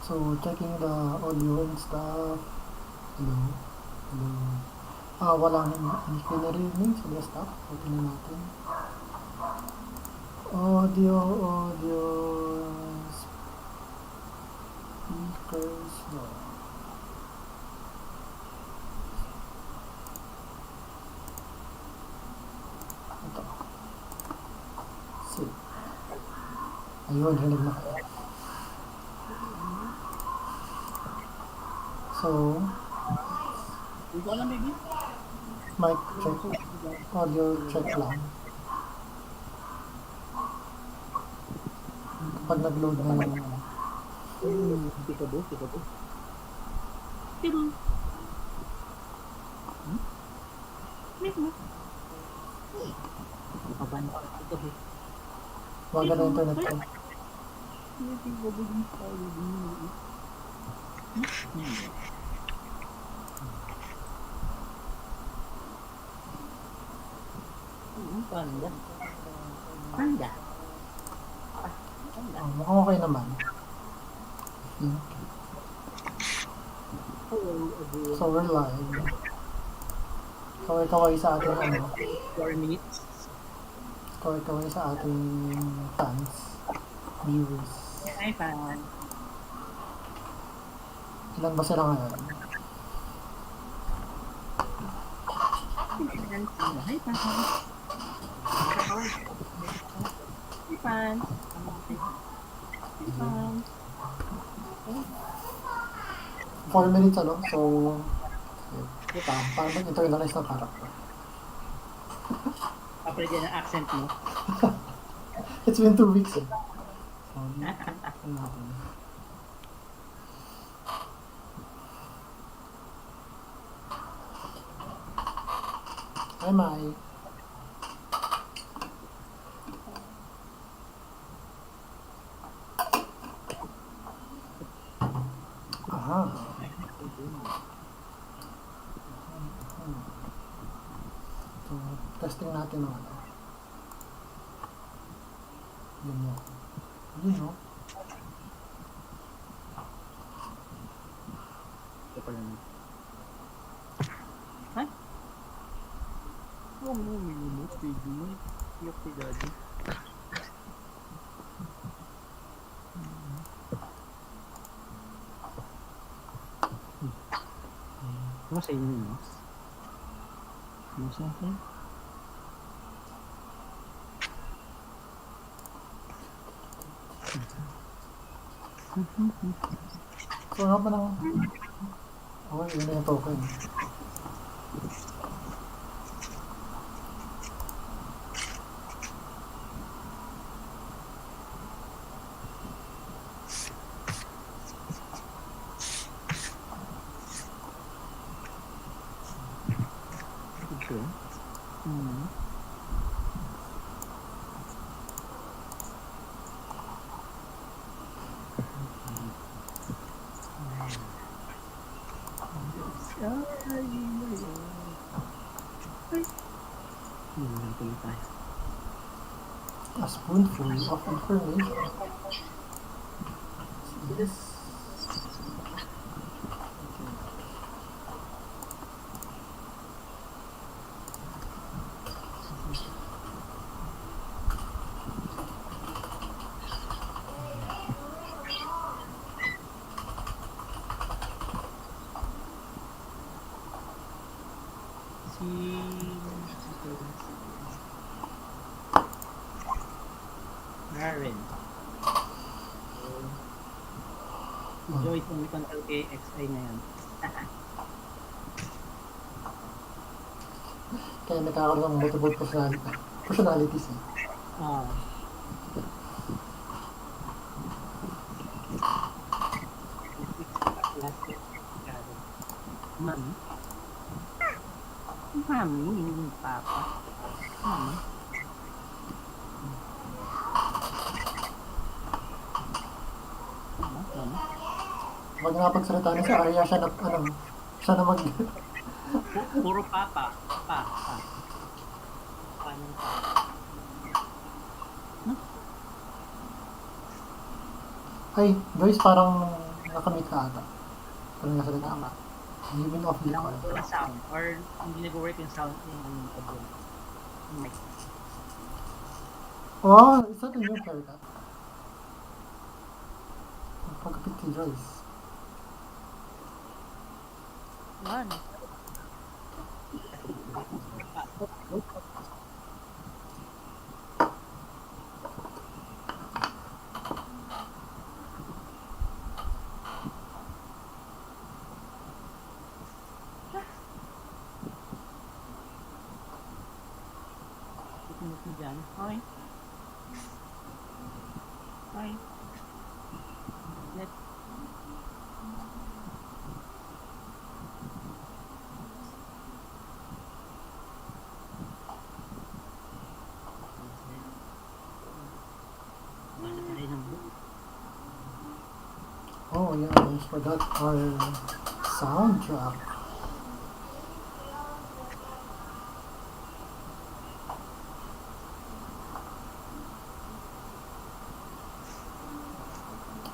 So, checking the audio and stuff. Hello. Hello. Walang hindi ko narinig sa desktop. Okay na natin. Audio. Speakers. No. Ito. Sit. Ayun, rinig na kayo. So, mic check. Audio check lang. Kapag nag-load na yung Tikabo. wag na internet ko. Panda. Mukhang okay naman. So, we're live. Kaway-kaway sa ating 4 minutes. Kaway-kaway sa ating fans, viewers. Hi, fan. Ilan ba sila ngayon? Hi, fan. Hi, fan. 4 minutes so parang mag-internalize ng character. Kapag yan ang accent mo. It's been 2 weeks Hi, Mai. Aha. So, testing natin ng Yun. Ito pala na. Ha? Oo, may remote, baby. Iyak si daddy. Ano sa inyo, Mas? Ano sa akin? So, nga pa lang. Okay, yun na yung token. Ito? A spoonful of information. Garen. Enjoy kung may control kay XI na yan. Kaya nagkakaroon ng multiple personalities Mami? Mami, hindi papa. Mami? Pag nakapagsalita na si Arya, siya na mag... Puro papa. Pa. Paano pa? Ay, guys, parang Nakamit ka ata. Pero nasalita ka. You've been awfully quiet. Walang sound. Or hindi nag-work yung sound yung audio. Yung mic. Oh, is that a new haircut? Pagkapit kay Joyce. Man. Tutunod mo dyan. Okay. Okay. Let Basa tayo ng book. Oh yeah, I almost forgot our soundtrack.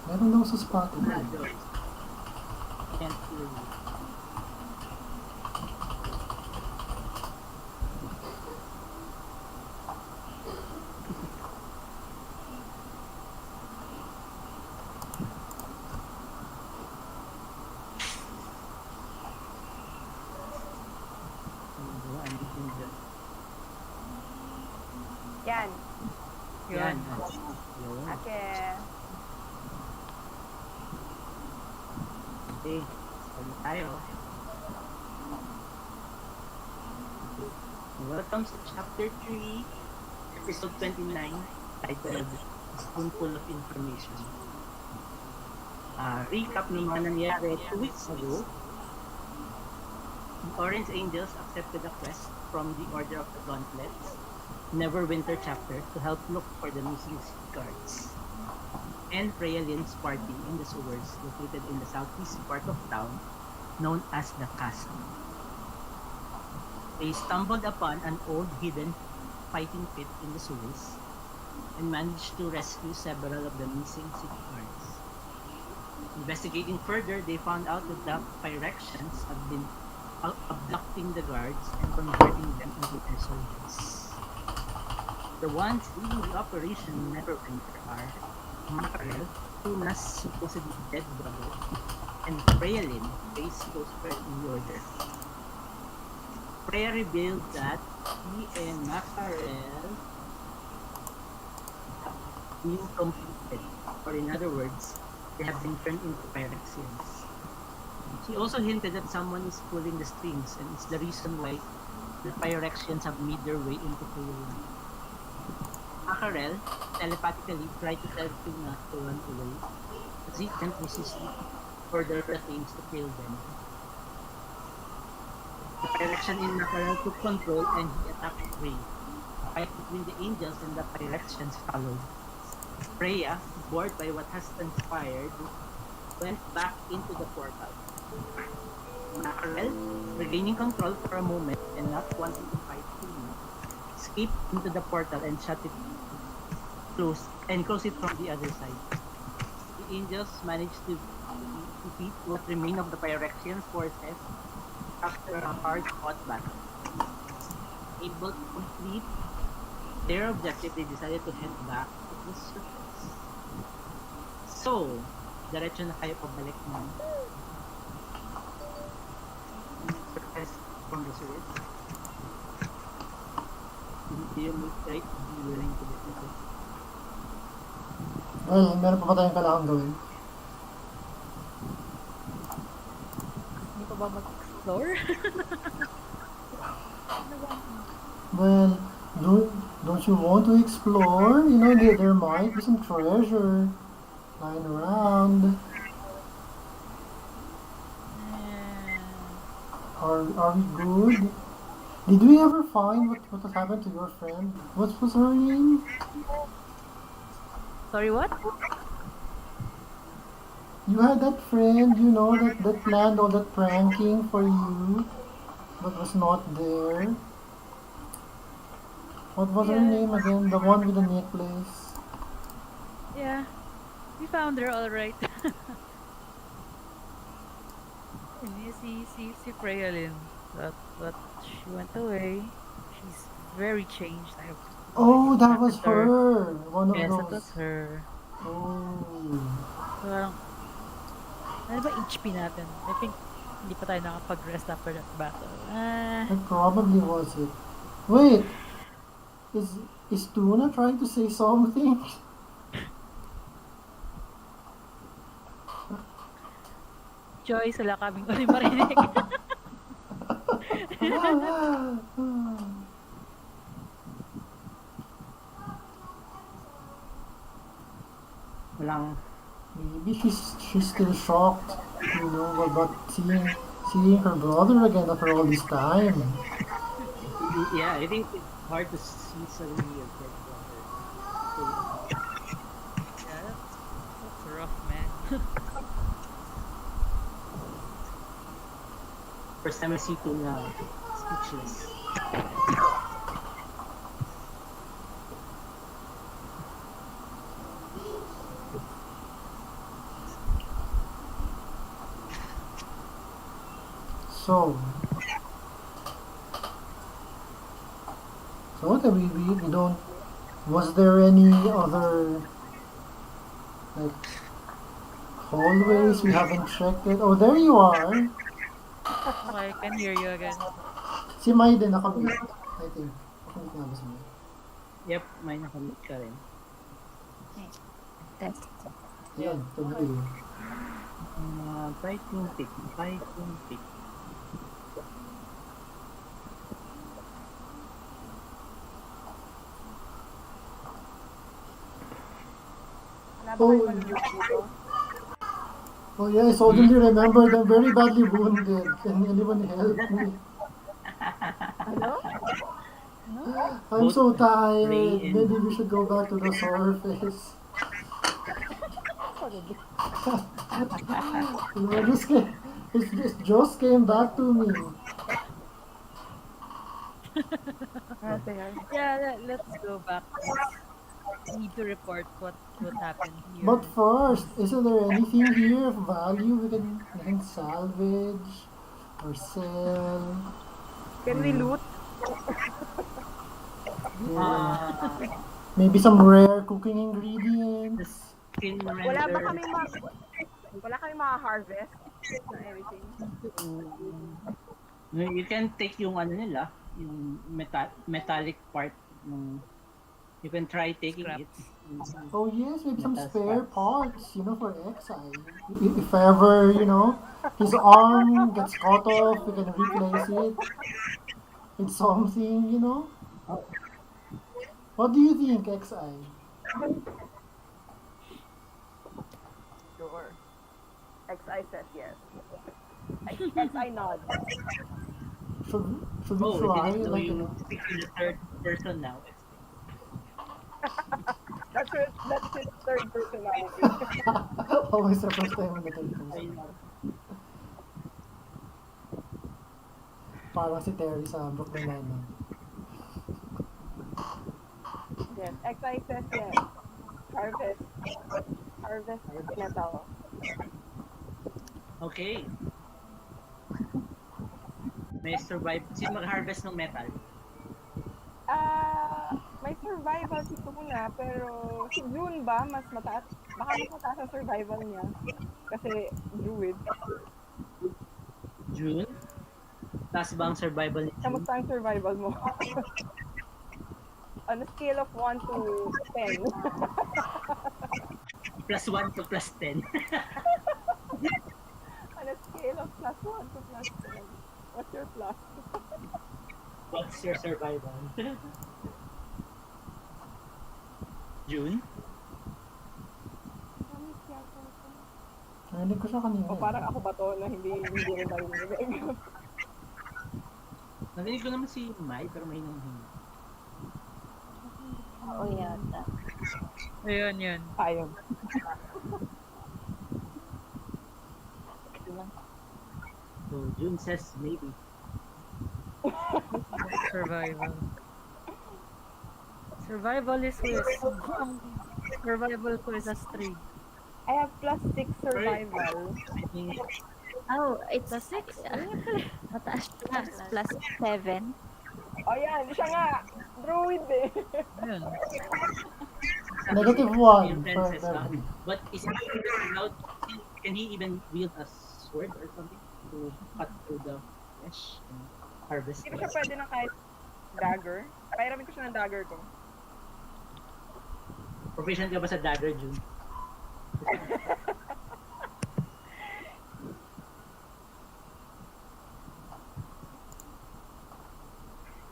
Meron daw sa Spotify. Joyce. Can't hear you. Andito dyan. Yan. Yan. Yun. Yun. Okay. Okay. Sabi tayo. Welcome to Chapter 3, Episode 29, titled Spoonful of Information. Recap ng mga nangyari 2 weeks ago. The Orange Angels accepted a quest from the Order of the Gauntlets, Neverwinter chapter, to help look for the missing sea guards. And Freya Lynn's party in the sewers located in the southeast part of town, known as the Castle. They stumbled upon an old hidden fighting pit in the sewers and managed to rescue several of the missing city guards. Investigating further, they found out that the Phyrexians had been abducting the guards and converting them into their soldiers. The ones leading the operation Neverwinter are Mackerel, Tuna's supposedly dead brother, and Freya Lynn, Faye's close friend in the order. Freya revealed that he and Mackerel have been completed, or in other words, they have been turned into Phyrexians. She also hinted that someone is pulling the strings and is the reason why the Phyrexians have made their way into Freya. Mackerel telepathically tried to tell Tuna to run away, but he can't resist further attempts to kill them. The Phyrexian in Mackerel took control and he attacked Frey. A fight between the angels and the Phyrexians followed. Freya, bored by what has transpired, went back into the portal. Mackerel, regaining control for a moment and not wanting to fight Tuna, escaped into the portal and shut it close it from the other side. The angels managed to defeat what remained of the Phyrexian forces after a hard-fought battle. Able to complete their objective, they decided to head back to the surface. So, diretso na kayo pabalik ng surface from the surface. Hindi yung right, be willing to get it. Well, meron pa ba tayong kailangan gawin? Hindi pa ba mag-explore? Well, don't you want to explore? You know, there might be some treasure lying around. Are we good? Did we ever find what has happened to your friend? What was her name? Sorry, what? You had that friend, you know, that planned all that pranking for you, but was not there. What was her Yeah. name again? The one with the necklace. Yeah. We found her alright. Hindi, si Freya Lynn. That she went away. She's very changed. I Oh, that was contacted her. her. One of Yes, it those. was her. Oh. So, parang, ano ba HP natin? I think hindi pa tayo nakapag-rest after that battle. That probably was it. Wait, is is Tuna trying to say something? Joyce, wala kaming uli marinig. Walang, Maybe she's still shocked, but seeing her brother again after all this time. yeah, I think it's hard to see suddenly your dead brother. So, Yeah, that's rough, man. first time I see Tuna, speechless. So, what have we don't. Was there any other like hallways we haven't checked it? Oh, there you are. Okay, I can hear you again. Si Mai din nakamute, I think. Nakamute nga ba si Mai? Yep, may nakamit ka rin. Test. Ayan, tuloy. Fighting pick. Wala ba Oh. kayo mag-look dito? Oh yeah, I suddenly remembered I'm very badly wounded. Can anyone help me? Hello? No? I'm so Both tired. Ray and- Maybe we should go back to the surface. It just came back to me. Yeah, let's go back. We need to report what happened here. But first, isn't there anything here of value we can salvage or sell? Can we loot? Yeah. Maybe some rare cooking ingredients. Skin Wala ba render. kami wala kami ma-harvest na anything? You can take yung ano nila, yung metallic part. You can try taking Scraps. it. Oh yes, maybe some Metal spare scraps. parts, for Exile. If ever, his arm gets cut off, we can replace it with something. What do you think, Exile? Sure. XI says yes. XI nods. Should we Oh, try, didn't know like, you speak in the third person now. That's his third personality. always the first time on the third I person. know. Parang si Terry sa Brooklyn Nine-Nine. Yes. XI says yes. Harvest metal. Okay. May survive. Sino mag-harvest ng metal? May survival si Tuna, pero si June ba mas mataas? Baka mas mataas ang survival niya. Kasi druid. June? Taas ba ang survival ni June? Kamusta ang survival mo? On a scale of 1 to 10. Plus 1 to plus 10. On a scale of plus 1 to plus 10. What's your plus? What's your survival? June? Narinig ko siya kanina. O parang ako ba to na hindi rin tayo narinig? Narinig ko naman si Mai, pero may hinong. Oo, yata. Ayun. Ayun. So, June says maybe. Survival is with. Survival ko is as 3. I have plus 6 survival. I think Oh, it's Plus 6? mataas siya. Plus. Plus 7. O yan, siya nga. Druid eh. Ayun. Negative Your 1 for fences, Bevan. but is he even allowed? Can he even wield a sword or something to cut through the flesh and harvest? Hindi ba siya pwede ng kahit dagger? Pairamin ko siya ng dagger ko. Proficient ka ba sa dagger, June?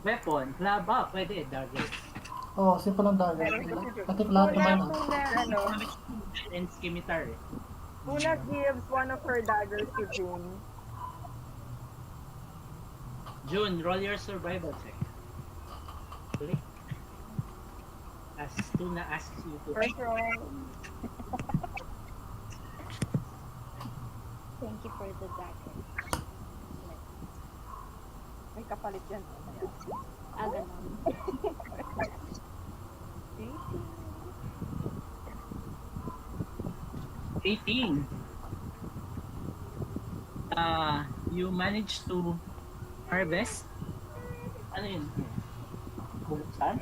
Weapon, laba, pwede, dagger. Oh, simple lang dagger. I think lahat naman Tuna, And scimitar eh. Tuna gives one of her daggers to June. June, roll your survival check. Click. As Tuna asks you to. First roll. Thank you for the dagger. May kapalit yan. Ganon. 18. You managed to harvest. Ano yun? Bubuksan?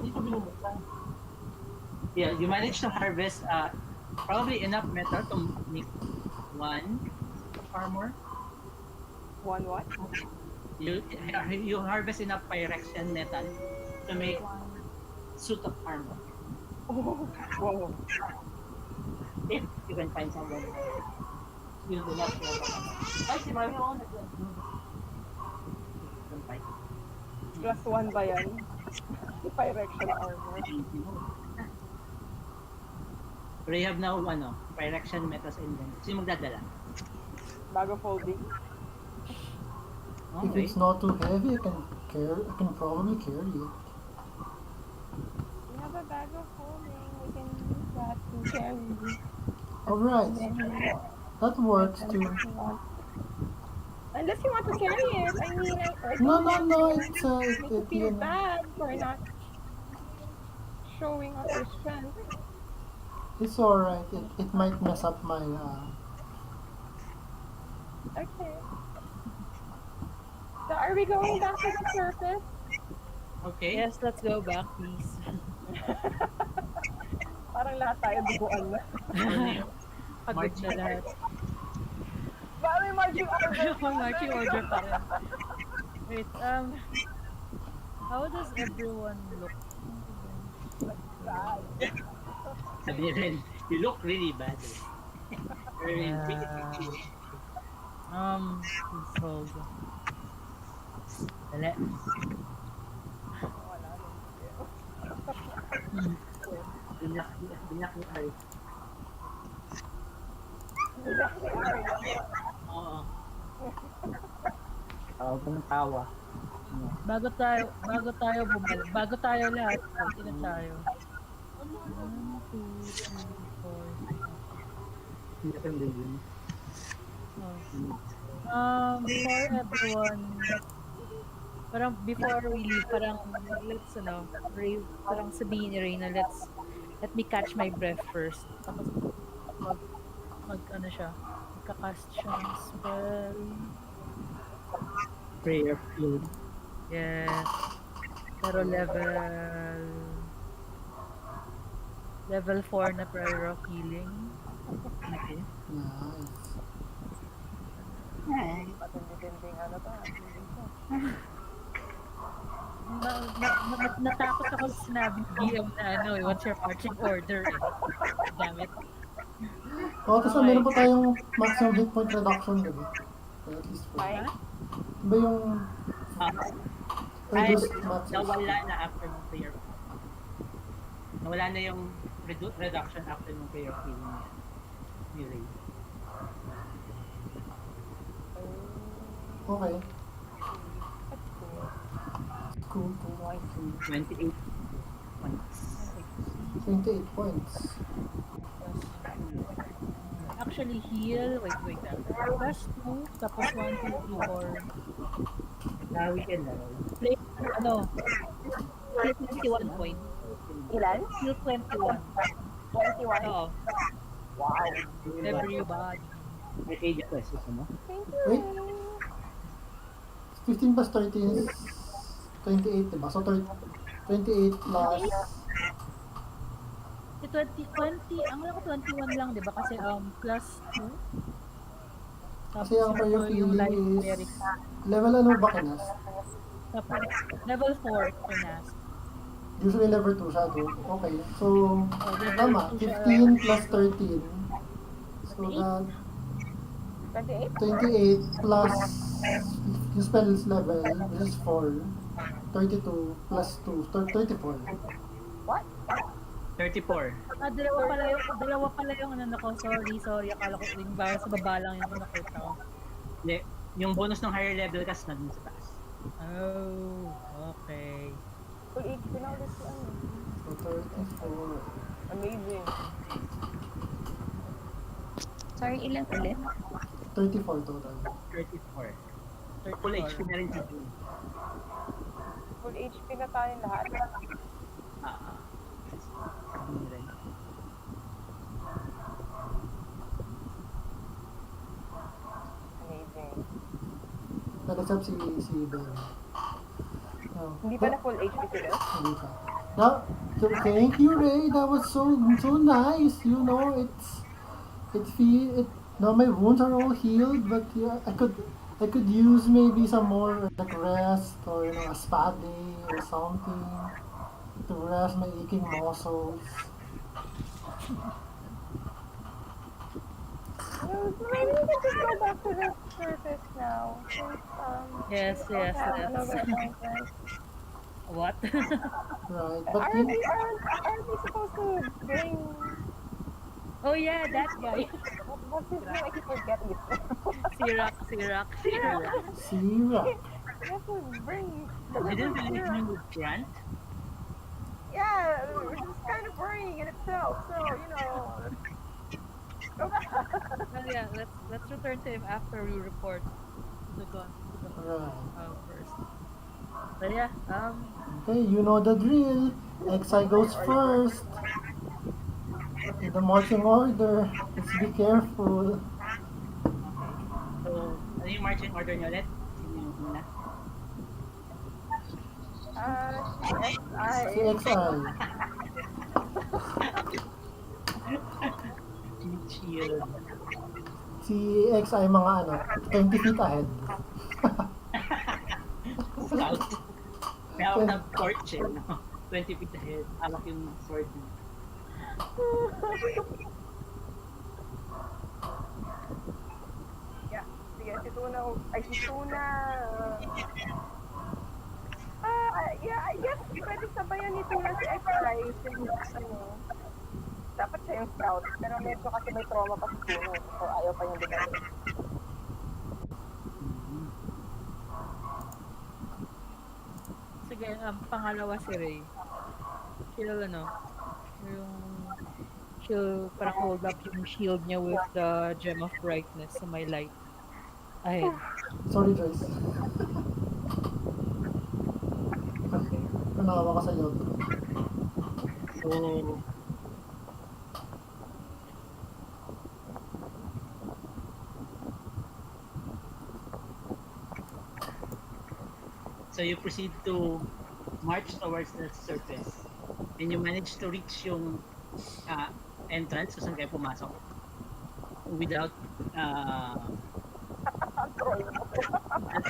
Hindi ko binubuksan. Yeah, you managed to harvest probably enough metal to make one armor. One what? You harvest enough pyrexian metal to make suit of armor. Oh, wow. If you can find someone you do not know. Ay, si Mami ako Plus 1 ba yan? Pyrexian armor. Pero you have now, pyrexian metals inventory. Sino magdadala? Bago folding. If Okay. it's not too heavy, I can probably carry it. We have a bag of folding. We can use that to carry. Alright, that works too. Unless you want to carry it. I mean, I No, don't no, want no, you it's to feel you know, bad for not showing off your strength. it's alright. It might mess up my Okay. So are we going back to the surface? Okay. Yes, let's go back, please. Parang lahat tayo duguan na. Pagod na lahat. Baka may marching order. Marching order pa rin. Wait, how does everyone look? Sad. Sabi niya rin, you look really bad. Very Please hold. Dali. Wala rin. Binyak ni Ari. Oo. Tawag ko ng tawa. Bago tayo bumalik, bago tayo lahat, ilan tayo? 1, 2, 3, 4. Hindi ka yun. Before everyone, parang before we leave, parang let's Ray, parang sabihin ni Reyna, let me catch my breath first. Tapos siya, magkakast siya ng spell. Prayer fluid. Yes. Pero level 4 na prayer of healing. Okay. nice. Matindi-tinding ano to. Natakot ako sa sinabi DM na what's your marching order eh. Damn it. Oh, tapos Okay. meron pa tayong maximum hit point reduction, diba? Or at least for Ay, Diba yung Ay, reduced maximum? nawala na after ng prayer. Nawala na yung reduction after ng prayer of healing ni Ray. Okay. that's cool. Cool, cool. 28 points. 28 points. Actually heal, wait. Plus 2, tapos 1, 2, 3, 4. Now we can Play, heal 21 point. Ilan? Heal 21. 21. Oo. Wow. Everybody. Arcadia Quest, gusto mo? Thank you, Wait. Ray. 15 plus 13 is 28, diba? So 28 plus... 20, ang alam ko 21 lang, di ba? Kasi plus 2. Kasi Tapos ang yung, prayer yung life feeling is... cleric. Level ano ba kinas? Tapos level 4, Kinas. Usually level 2 siya, do. Okay, so... Level Tama, 2 siya. 15 plus 13. So that... 28? 28 plus yung spells level, which is 4. 32 plus 2, 34. What? 34. Dalawa pala yung ano ko. Sorry. Akala ko yung sa baba lang yung nakita ko. Hindi, yung bonus ng higher level cast na dun sa taas. Oh, okay. Full HP na ulit si ano. So 34. Amazing. Sorry, ilan ulit? 34 total. 34. Full HP na rin si June. Full HP na tayo lahat. Hindi rin. Amazing. Nag-accept si Ben. No. Hindi pa na full HP sila? Hindi pa. Now, thank you, Ray. That was so nice. You know, now my wounds are all healed, but yeah, I could use maybe some more like rest or a spa day or something to rest my aching muscles. So maybe we can just go back to the surface now. Since, Yes, we don't have let's. another appointment. What? Right, but Aren't we supposed to bring... Oh yeah, that guy. What's his name? I keep forgetting it. Sirak. Sira. We have to bring... Didn't we leave you with Grant? Yeah, which is kind of worrying in itself. So, go back. Well, yeah, let's return to him after we report to the Right. first. But yeah, Okay, you know the drill. Exai goes first. In the marching order. Let's be careful. So, ano yung marching order niyo ulit? Sino yung una? Si Exai. Shield. Si Exai mga 20 feet ahead. Scout. May hawak ng torch no? 20 feet ahead. Hawak yung sword niya. Yeah, sige, si Tuna, yeah, I guess pwede sabayan ni Tuna si X-Ray since, dapat siya yung scout, pero medyo kasi may trauma pa si Tuna, so ayaw pa yung bigay. sige, pangalawa si Ray. She'll parang hold up yung shield niya with the gem of brightness sa my light. Ahead. Sorry, Joyce. Panawa ka sa iyo. So you proceed to march towards the surface. And you manage to reach yung entrance kung saan kayo pumasok without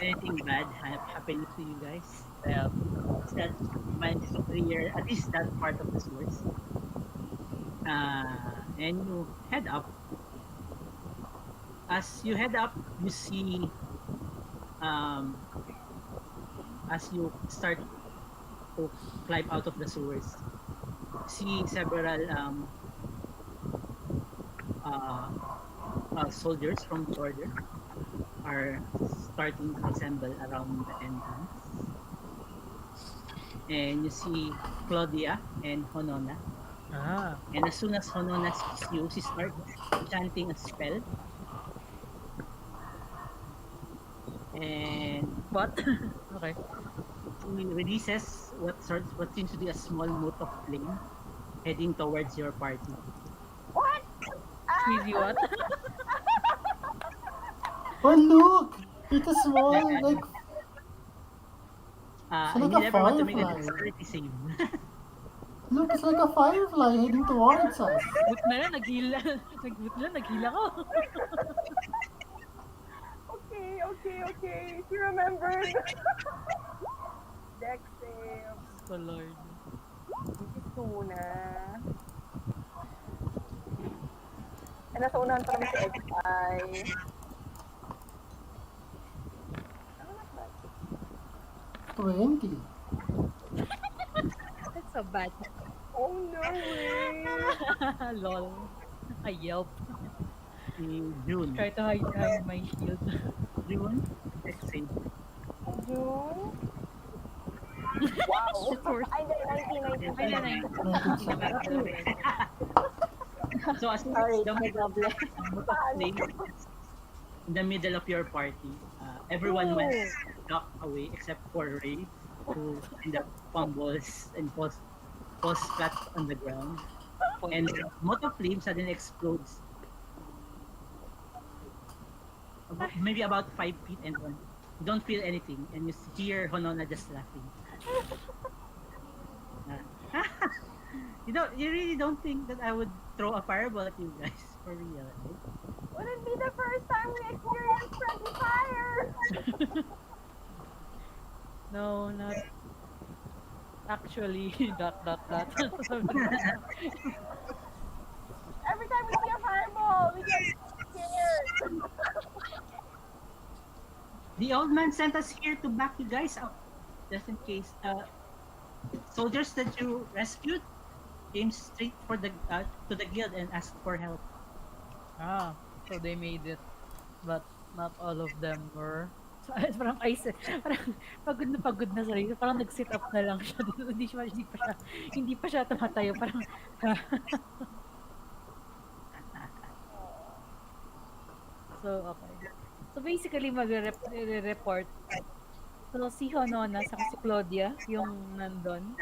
anything bad happening to you guys. That managed to clear at least that part of the source. And you head up. As you head up, you see as you start to climb out of the sewers, see several soldiers from the order are starting to assemble around the entrance. And you see Claudia and Honona. And as soon as Honona sees you, she starts chanting a spell. And What? Okay. she releases what seems to be a small mote of flame heading towards your party. What? Squeezy what? Oh look! It's a small, like, it's I like need a everyone to make a firefly. dexterity save. Look, it's like a firefly heading towards us. But na lang, naghila. Nagbut na lang, naghila ko. Okay. She remembered. Dex save. So, Lord. This is Tuna. Nasa unahan pa naman si XI. Ano na ba? 20. That's so bad. Oh no way! Lol. I yelp. Si June. Try to hide my shield. June, dex save. June? Wow! Ay, 19. Ay, nanay. 19. So as Sorry, the my God bless. moot of flame in the middle of your party, everyone went ducked away except for Ray, who ended up fumbles and falls flat on the ground. And the moot of flame suddenly explodes. Maybe about 5 feet and on. You don't feel anything, and you hear Honona just laughing. You really don't think that I would throw a fireball at you guys for real, right? Wouldn't be the first time we experienced friendly fire! No, not actually. Dot. Every time we see a fireball, we get scared. The old man sent us here to back you guys up, just in case. Soldiers that you rescued came straight for the to the guild and asked for help. So they made it. But not all of them were. So, parang pagod na sarili. Parang nag-sit up na lang siya. Hindi pa siya tumatayo. Parang, so, okay. So, basically, magre-report. So, si Honona, saka si Claudia, yung nandun.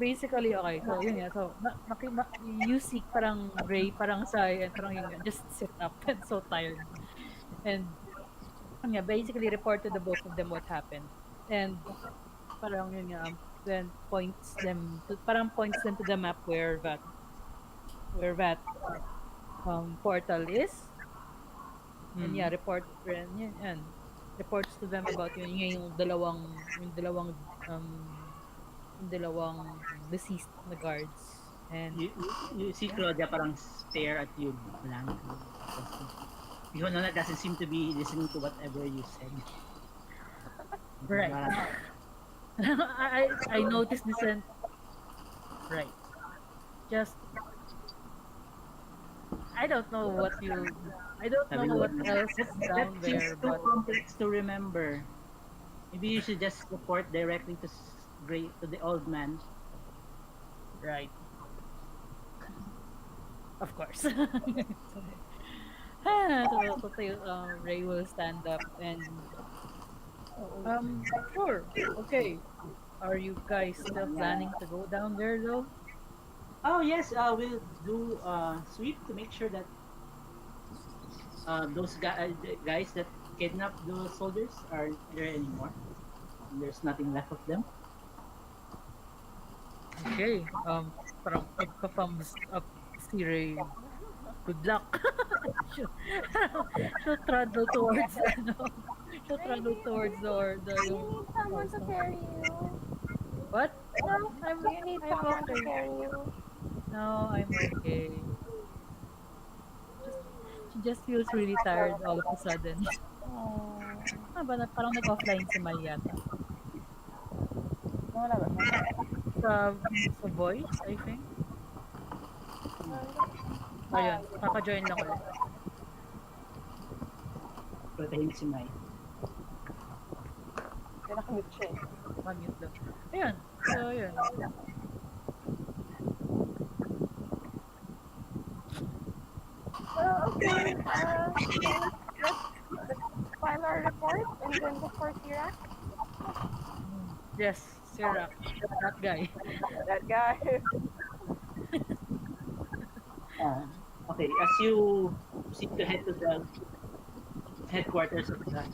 Basically, okay. So, yun nga. So, you seek parang Ray, parang parang yun nga, just sit up and so tired. And, yun nga, basically report to the both of them what happened. And, parang yun nga, then points them to the map where that portal is. And yeah, reports to them about yung dalawang deceased na guards. And You see Claudia parang stare at you blankly. Honona doesn't seem to be listening to whatever you said. right. I noticed this and right. Just I don't know what else is down That seems there, too but complex to remember. Maybe you should just report directly to the old man. right. Of course. So Ray will stand up and sure. Okay. Are you guys still planning to go down there though? Oh yes, we'll do sweep to make sure that those guys that kidnapped the soldiers aren't there anymore. There's nothing left of them. Okay. Parang pagpa-thumbs up si Ray. Good luck. she'll, she'll trundle towards she'll trundle towards the You need someone to carry you. What? No, You need someone to okay. carry you. No, I'm okay. She just feels really tired all of a sudden. Parang nag-offline si Mal yata. Wala ba siya? Sa voice, I think. Ayun, kaka-join lang ulit. Protahimik si Mai. Kaya nakamute siya eh. Mag-mute lang. Ayun. So, ayun. Okay. Let's file our report and then look for Sirac. Yes, Sirach. That guy. That guy. Okay, as you proceed to head to the headquarters of the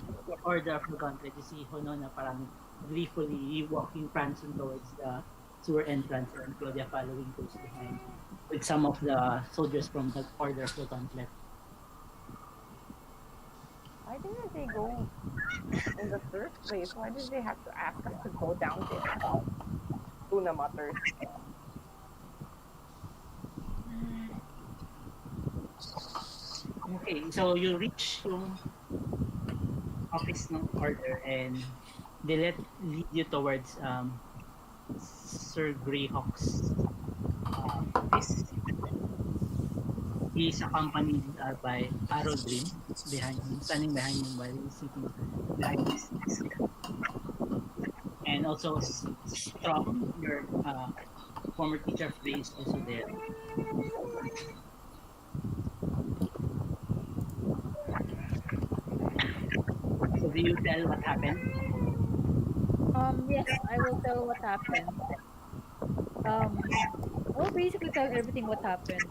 Order of the Gauntlet. You see Honona parang gleefully walking, prancing towards the sewer entrance, and Claudia following close behind with some of the soldiers from the Order of the Gauntlet. Why didn't they go in the first place? Why did they have to ask us to go down there? Tuna mutters. Okay, so you reach yung office ng order and they lead you towards Sir Greyhawk's office. He is accompanied by Arrow Dream behind him, standing behind him while he's sitting behind his desk. And also Strong, your former teacher Frey is also there. So do you tell what happened? Yes, I will tell what happened. I will basically tell everything what happened,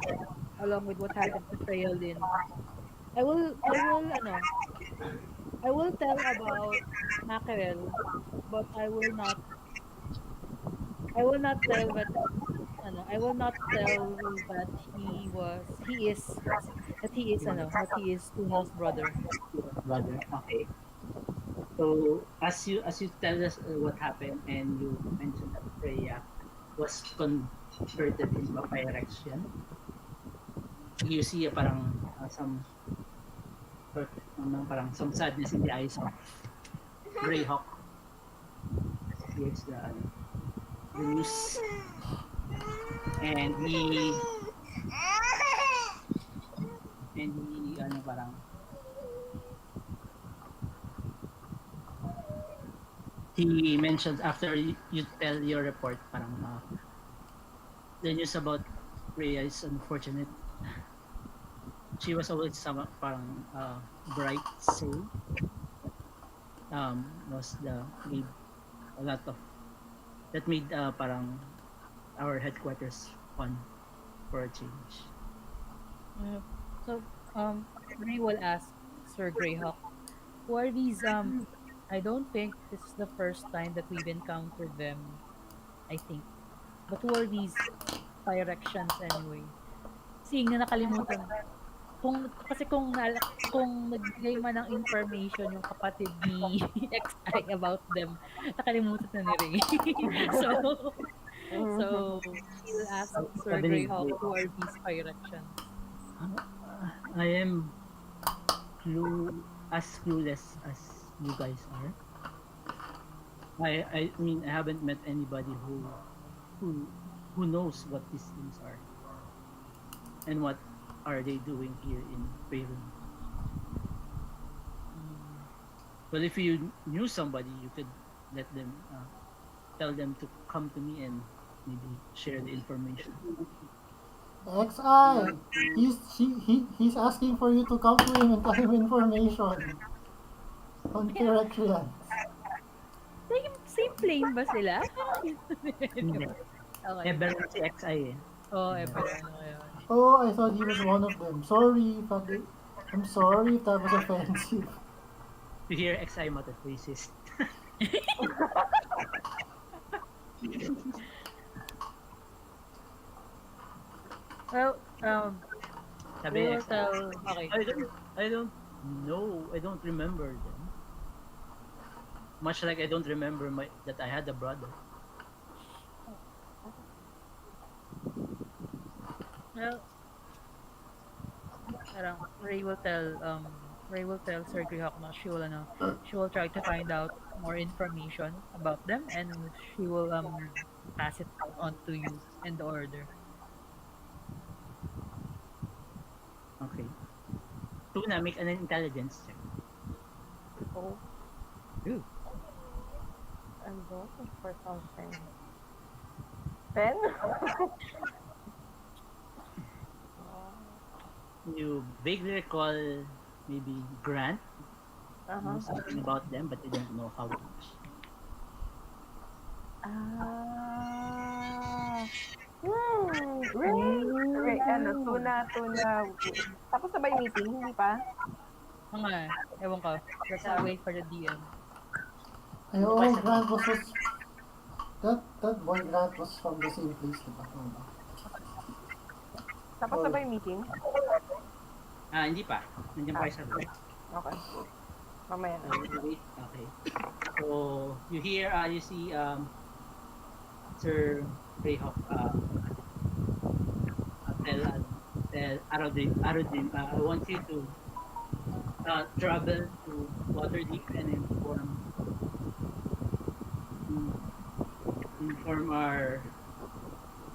along with what happened to Freyalin. Ano, I will tell about Mackerel, but I will not tell that, ano, I will not tell that that he is Tuna's brother. Brother. Okay. So as you tell us what happened, and you mentioned that Freya was converted into a Phyrexian, you see parang some sort parang some sadness in the eyes of Greyhawk as he hears the news, and he parang he mentions after you tell your report parang the news about Rhea is unfortunate. She was always some parang bright soul. Was the made a lot of that made parang our headquarters fun for a change. So, Ray will ask Sir Greyhawk, who are these, I don't think this is the first time that we've encountered them, I think. But who are these Phyrexians anyway? Seeing na nakalimutan. Kung nagbigay man ng information yung kapatid ni XI about them, nakalimutan na ni Ray. so, so, he'll ask Sir Greyhawk, who are these Phyrexians? I am as clueless as you guys are. I mean I haven't met anybody who knows what these things are and what are they doing here in Faerun. But if you knew somebody, you could let them tell them to come to me and maybe share the information. XI, he's asking for you to come to him and tell him information on Phyrexians. Same plane ba sila? Hindi. Okay. Ever si XI eh. Oh, ever ano yun. Oh, I thought he was one of them. Sorry, I'm sorry if that was offensive. You hear XI mutter racist. Well, Sabi we ni will XI, tell, okay. I don't know. I don't remember them. Much like I don't remember that I had a brother. Well, Ray will tell Sir Greyhawk na she will try to find out more information about them, and she will pass it on to you and the order. Okay. Tuna, make an intelligence check. Oh. Ooh. I'm looking for something. 10? You vaguely recall maybe Grant. Know something about them, but you don't know how much. tuna. Tapos na ba yung meeting? Hindi pa? Mga, ewan ko. Let's wait for the DM. Ay, oo, Grant was that boy Grant was from the same place, diba? Oo ba? Tapos na ba yung meeting? Hindi pa. Nandiyan pa kayo sa room. Okay. Mamaya na. Wait. Okay. So, you hear, you see, Sir Greyhawk, tell Arodrim, I want you to travel to Waterdeep and inform our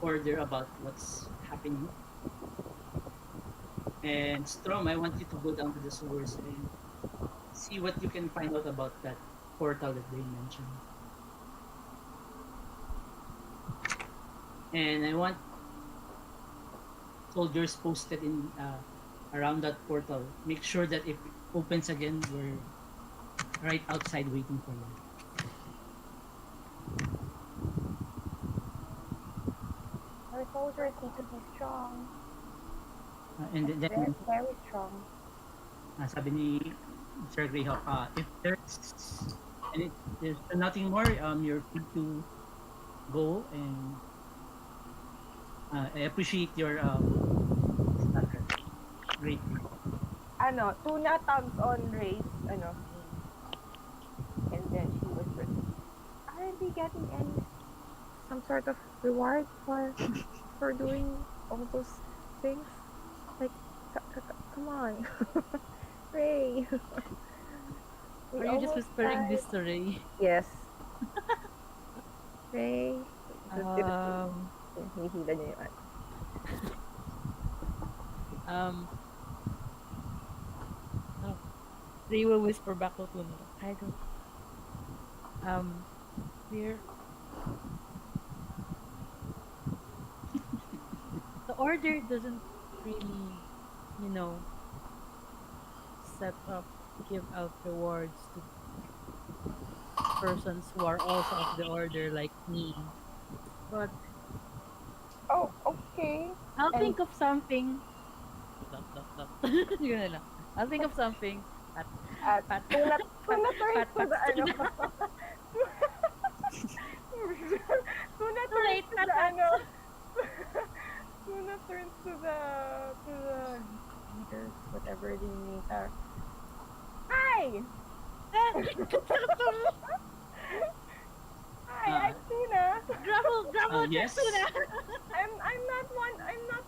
order about what's happening. And Strom, I want you to go down to the sewers and see what you can find out about that portal that they mentioned. And I want soldiers posted in around that portal. Make sure that if it opens again, we're right outside waiting for you. Our soldiers need to be strong. And then, Very, very strong. sabi ni Sir Greyhawk, if there's nothing more, you're free to go, and I appreciate your starter. Great. Tuna tugs on Ray's, and then she whispers, "Aren't we getting some sort of reward for doing all those things? Like, come on, Ray." Are you just whispering this to Ray? Yes. Ray. Hinihila niya yung Ray will whisper back to Tuna. I don't. We're. The order doesn't really, set up, give out rewards to persons who are also of the order like me. But Oh, okay. I'll think of something. Yun na lang. I'll think of something. At Tuna turns to the Tuna turns to the Tuna turns to the leaders, whatever the names are. Hi! Hi, I'm Tuna. Gravel, Yes. Tuna. I'm not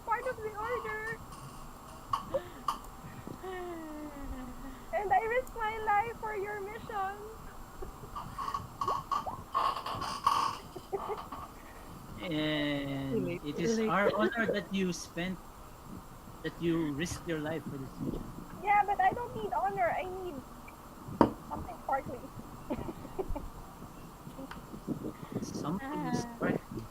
part of the order. And I risk my life for your mission. And it is our honor that you risked your life for this mission. Yeah, but I don't need honor. I need something sparkly. Something sparkly.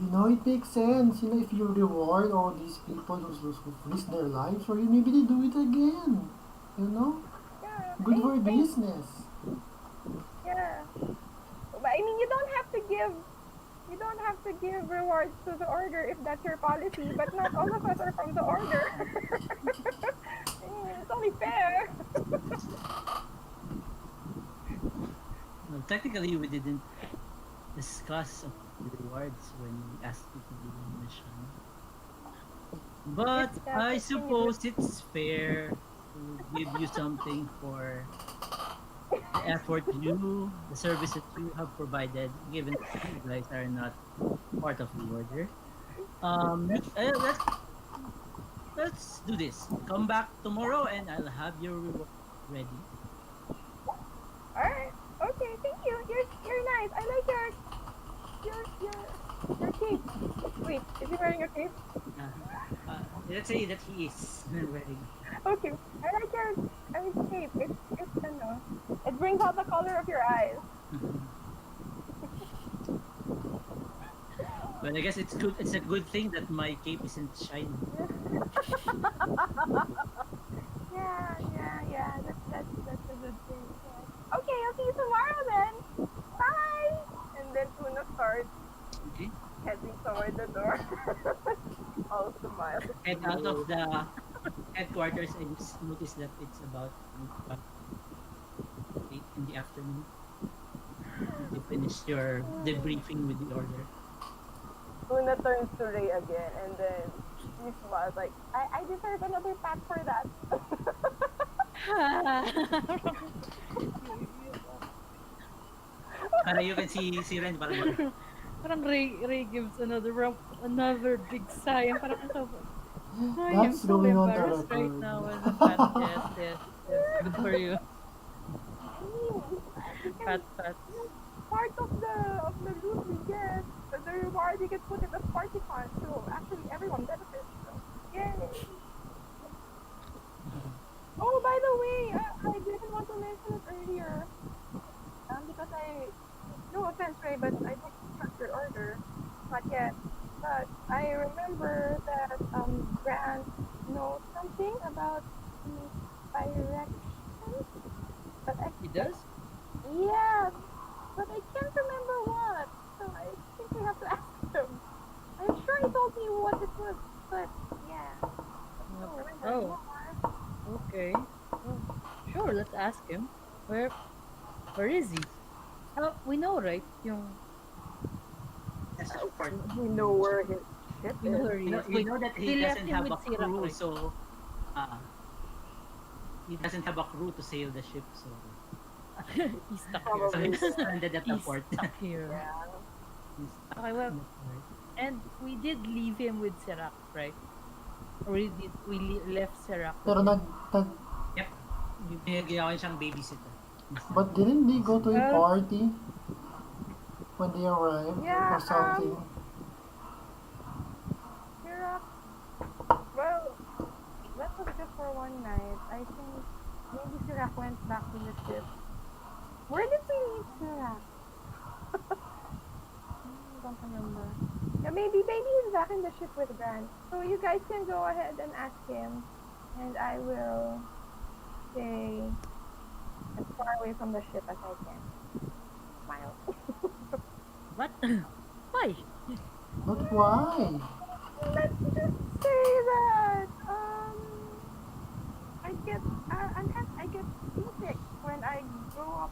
It makes sense. If you reward all these people who risk their lives for you, maybe they do it again. Yeah. Good for business. Yeah. But I mean, you don't have to give rewards to the order if that's your policy, but not all of us are from the order. I mean, it's only fair. Well, technically, we didn't discuss rewards when we asked you to do the mission. But I suppose it's fair to give you something for the effort the service that you have provided, given that you guys are not part of the order. Let's do this. Come back tomorrow and I'll have your reward ready. Alright. Okay, thank you. You're nice. I like your cape. Wait, is he wearing a cape? Let's say that he is wearing. Okay. I like your cape. It brings out the color of your eyes. Well, I guess it's good. It's a good thing that my cape isn't shiny. Yeah. That's a good thing. Yeah. Okay, I'll see you tomorrow then. Bye. And then Tuna starts heading toward the door. All Smile. And out of the headquarters, I just noticed that it's about 8 in the afternoon. You finished your debriefing with the order. Luna turns to Ray again, and then she smiles like, I deserve another pat for that. Para you can see Ren, parang Parang Ray gives another big sigh. And parang I am That's so going on the embarrassed right record. now. And pat, yes, yes, yes. Good for you. I mean, because Pat, pat. part of the loot we get, the reward we get put in the party fund, so actually everyone benefits. So, yay! Oh, by the way, I didn't want to mention it earlier, because no offense, Ray, but I don't trust your order, not yet. But I remember that Grant knows something about the directions, but He does? yeah, but I can't remember what. So I think we have to ask him. I'm sure he told me what it was, but yeah, I don't remember Oh, anymore. okay. Oh, sure, let's ask him. Where is he? We know, right? Yung, that's the part. We know where his ship we know is. where he is. You know that he We left doesn't him have with a Sirach, crew, right? so he doesn't have a crew to sail the ship, so He's stuck so here. Probably. he's stranded at the He's port. stuck here. Yeah. He's stuck Okay, well, in the port. and we did leave him with Sirach, right? Or left Sirach with Pero him. nag, Yep. Ginawa siyang babysitter. but didn't they go to a Well- party when they arrived Yeah, or something? Iraq. Well, that was just for one night. I think maybe Sirach went back to the ship. Where did we meet Sirach? I don't remember. Yeah, maybe he's back in the ship with Grant. So you guys can go ahead and ask him, and I will stay as far away from the ship as I can. Smile. What? Why? But why? Let's just say that I get seasick when I go up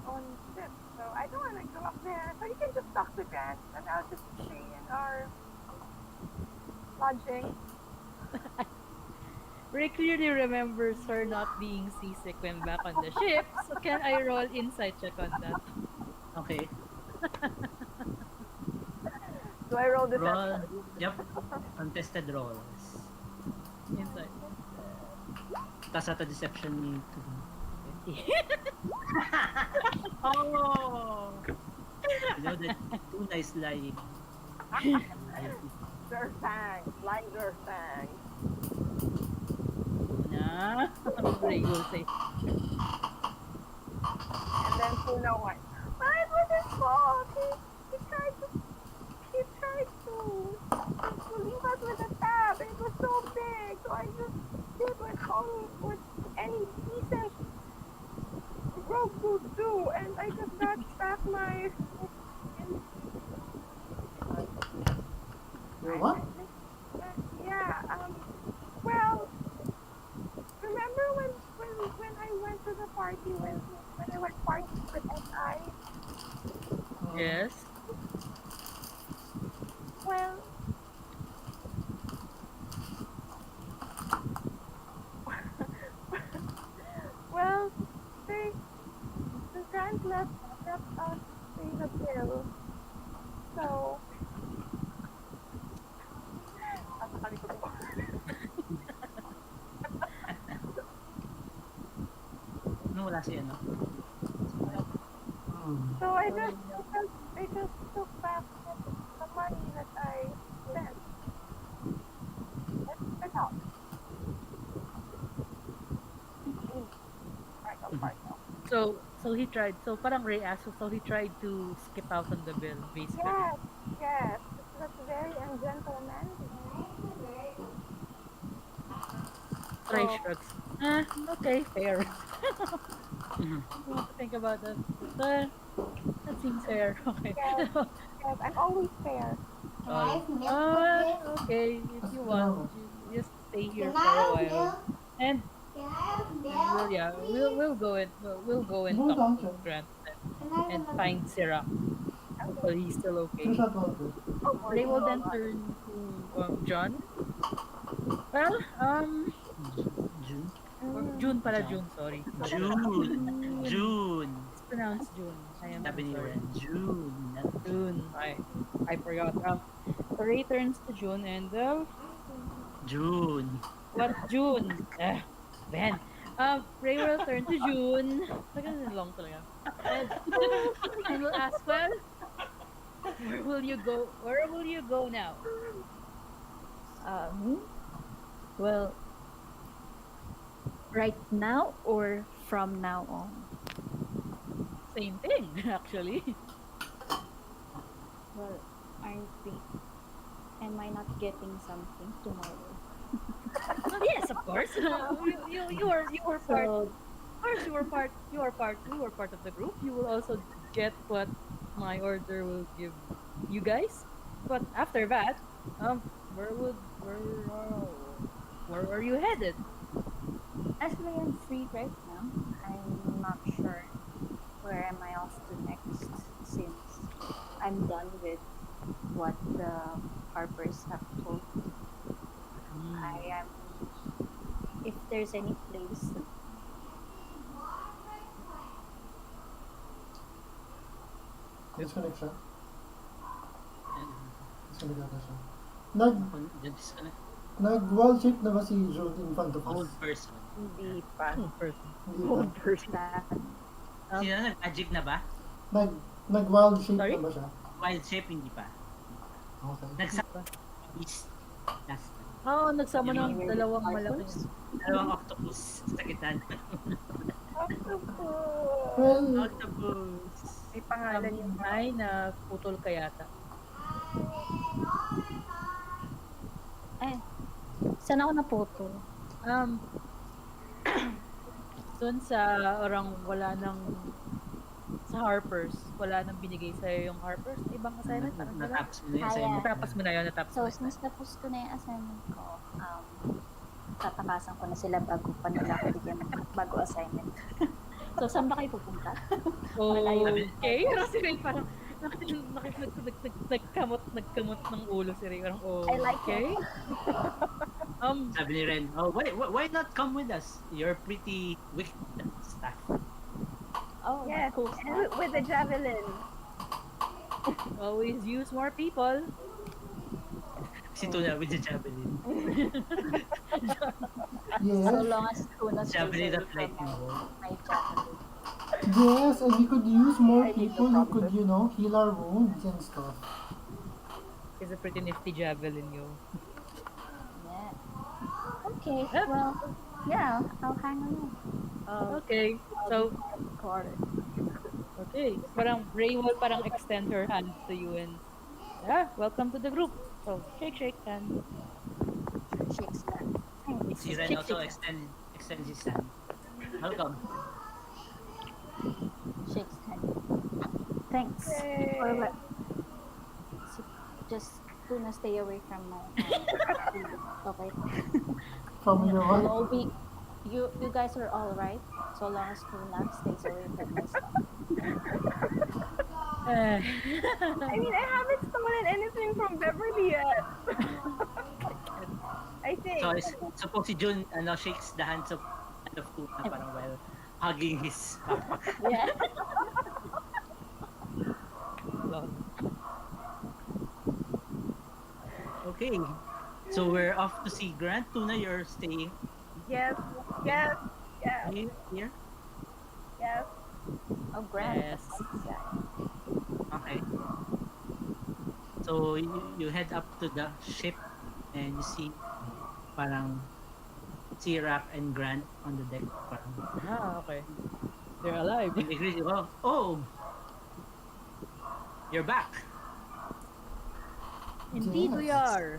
on ships, so I don't want to go up there. So you can just talk to Grant, and I'll just stay in our lodging. Ray clearly remembers her not being seasick when back on the ship. So can I roll insight check on that? Okay. Do I roll this? Roll. Yep. Contested rolls. Insight. Tapos at deception ni 20. Oh! You know that too nice lying. Dirtfangs, like dirtfangs. Na. Ray will say, And then Tuna went, but it was his fault. He tried to leave us with a tab. It was so big, so I just did with any decent rope would do, and I just got back my. Your what? Yeah. Well, remember when I went to the party when I went partying with SI? yes. Well, well, the Grant left us pay the bill. So, No, wala si ano. so I just took back the money that I spent. That's all. Alright, I'll park now. So he tried. So parang Ray asked, so he tried to skip out on the bill, basically. Yes. That's very ungentlemanly. Ray So- shrugs. Okay, fair. Mhm. You want to think about that? That seems fair. Okay. Yes. Yes, I'm always fair. Sorry. Okay, if As you want, tinawag. just stay here for a while, and we'll go and Hold talk on, to siya. Grant and find Sirach. Hopefully he's still Three okay. shot water. Oh, They will oh, then turn to John. Well, June? or mm. June para John? June. Sorry. June. June. June. It's pronounced June. I am so Sabi ni sorry. Ren, June. Not June. I forgot. Ray turns to June and June. what June? Ben. Ray will turn to June. Tagal long talaga. And and will ask, well, where will you go? Where will you go now? Me? Well, right now or from now on? Same thing, actually. Well, aren't we? Am I not getting something tomorrow? Yes, of course. You were part. So, Of course, you were part of the group. You will also get what my order will give you guys. But after that, where would where are you headed? actually, I'm free right now. I'm not sure where am I off to next since I'm done with what the Harpers have told me. I am. If there's any place, Disconnect siya. And, Disconnect ata siya. disconnect. Nag-wall shape na ba si Jude in front of Old us? person. Hindi pa. Person. Hindi Old pa. person. that Sino nag-magic na ba? Nag-wild shape Sorry? na ba siya? Wild shape, hindi pa. Okay. Nag-beast last time. Nagsama Yung ng dalawang malaki. Dalawang octopus sa gitna. Octopus. Well, Octopus. May pangalan yung Ay, na putol ka yata. eh, saan ako naputol? Um, Doon sa orang wala nang sa Harpers, wala nang binigay sa'yo yung Harpers na ibang assignment, parang gano'n. Natapos mo na yung Kaya. assignment. Natapos mo na yun, natapos So, mo na. since tapos ko na yung assignment ko, tatakasan ko na sila bago pa nila ako bigyan ng bago assignment. So, saan ba kayo pupunta? Okay, pero si Ray parang nagkamot ng ulo si Ray. Parang, I like okay. Sabi ni Ren, oh, why not come with us? You're pretty weak at stuff. Oh, Yes, cool. and with the javelin. Always use more people. Si Tuna with the javelin. yes. So long as Tuna stays Javelin away of from lightning my, bolt. my javelin. Yes, and we could use more I need people the who could, prompter. heal our wounds and stuff. Is a pretty nifty javelin yo. Yeah. Okay, Yep. well, yeah, I'll hang on. Okay, so Quarter. okay, parang Ray will parang extend her hand to you and welcome to the group. So shake hand. Shakes hand. Si Ren also extends his hand. Welcome. Shakes hand. Thanks. Yay. Or what? Just Tuna, stay away from my hand. Okay. From your We'll what? all be. You guys are all right, so long as Tuna stays away from my stuff. I mean, I haven't stolen anything from Beverly yet. I think. So, suppose si Jun shakes the hands of Tuna parang while hugging his backpack. Yeah. Okay. So we're off to see Grant. Tuna, you're staying Yes, yes, yes, here? yes. Oh, Grant. Yes. Yeah. Okay. So you head up to the ship and you see parang Sirach and Grant on the deck. Parang Okay. They're alive. they greet you. Oh, you're back. Indeed we Yes. are.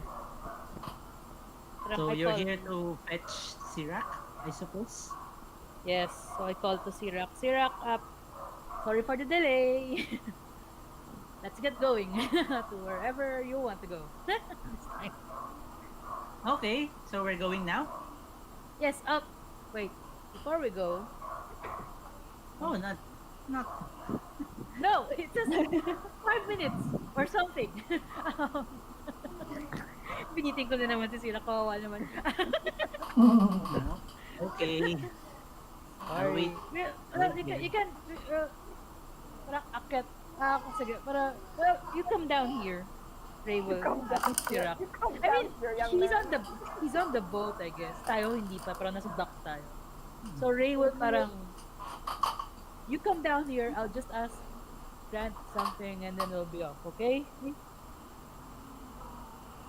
Parang So I you're called- here to fetch Sirach, I suppose. Yes, so I called to Sirach. Sirach, sorry for the delay. let's get going to wherever you want to go. This time. Okay, so we're going now? Yes, up. Wait, before we go, Oh, not. no, it says 5 minutes or something. um, Biniting ko na naman si Sira, kawawa naman. No. Okay. I'll wait. Sorry. Well, I'll wait you here. can, parang akit. Sige, you come down here. Ray You will come ask down si here. Rock. You come I down mean, here, young he's man. on the he's on the boat, I guess. Tayo hindi pa, parang nasa dock tayo. So Ray will parang, you come down here, I'll just ask Grant something and then we'll be off, okay?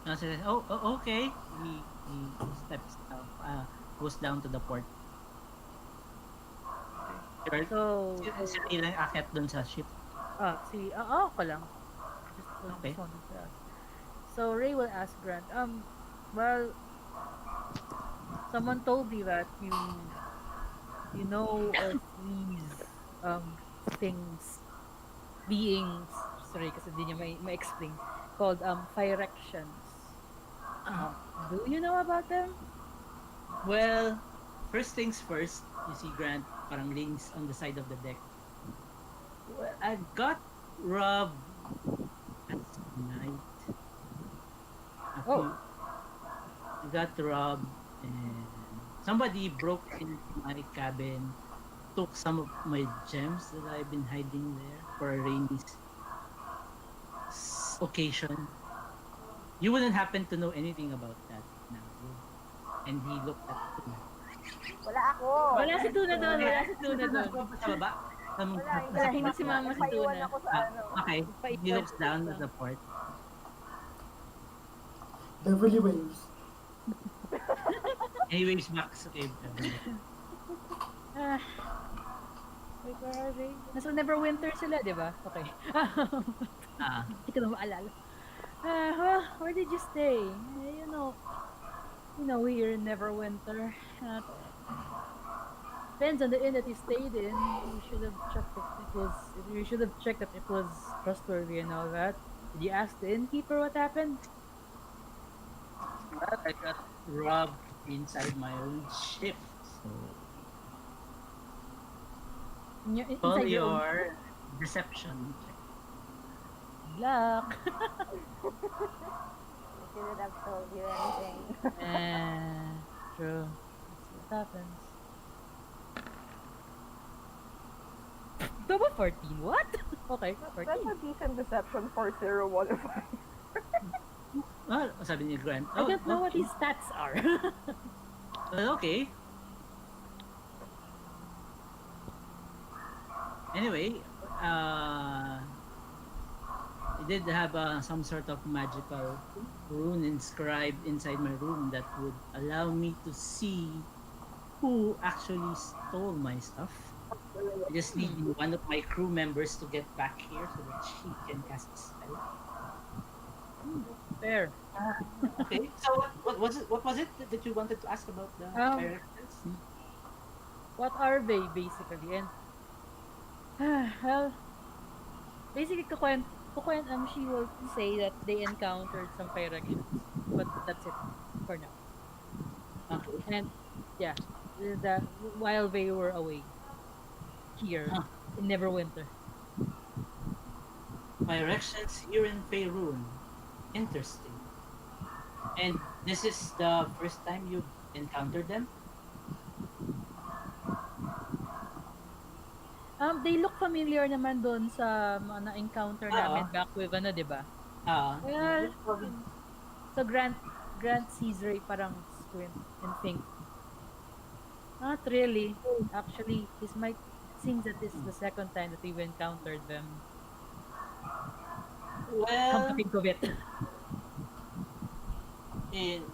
Says, okay. He steps down, goes down to the port. Sure. So, Si Ray lang akit dun sa ship. ako lang. Okay. Just wanted to ask. So Ray will ask Grant, well, someone told me that you know of these things, beings, sorry kasi hindi niya ma-explain, called Phyrexians. Do you know about them? Well, first things first, you see Grant parang leans on the side of the deck. Well, I got robbed last night. Oh. I got robbed and somebody broke into my cabin, took some of my gems that I've been hiding there for a rainy occasion. You wouldn't happen to know anything about that now. And he looked at me. Wala ako. Wala si Tuna doon, wala si Tuna doon. Sa baba? Wala, hindi si Mama si Napaiwan Tuna. ako sa ano. Okay, he looks down at the port. Beverly waves. And he waves back sa cave. Ah. Wait, where are they? Nasa Neverwinter sila, di ba? Okay. Hindi ko na maalala. Where did you stay? You know, here in Neverwinter. Depends on the inn that you stayed in. You should have checked if it was. You should have checked that it was trustworthy and all that. Did you ask the innkeeper what happened? Well, I got robbed inside my own ship. So, call Inside your own your deception check. luck. I shouldn't have told you anything. True. That's what happens. Double 14? What? Okay, That's 14. a decent deception for 015. Well, sabi ni Grant. I don't know what okay. his stats are. Well, okay. Anyway, I did have some sort of magical rune inscribed inside my room that would allow me to see who actually stole my stuff. I just need one of my crew members to get back here so that she can cast a spell. Fair. Okay, so what was it? What was it that you wanted to ask about the characters? What are they, basically? And, well, basically, she will say that they encountered some Phyrexians. But that's it for now. Okay. And, yeah, while they were away here in Neverwinter. Phyrexians here in Faerun. Interesting. And this is the first time you encountered them? They look familiar naman doon sa mga na-encounter namin back with di ba? Well, so Grant sees Ray parang squint and think, not really. Actually, it seems that this is the second time that we've encountered them. Come Well, to think of it.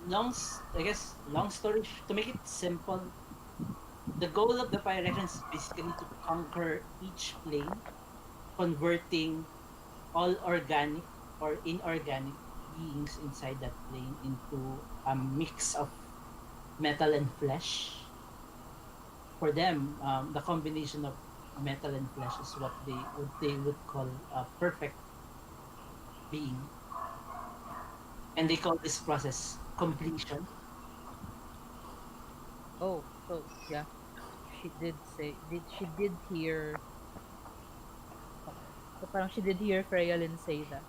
long story, to make it simple, the goal of the Phyrexians is basically to conquer each plane, converting all organic or inorganic beings inside that plane into a mix of metal and flesh. For them, the combination of metal and flesh is what they would call perfect being, and they call this process completion. Oh, so yeah, she did say she did hear. Okay, so parang she did hear Freya say that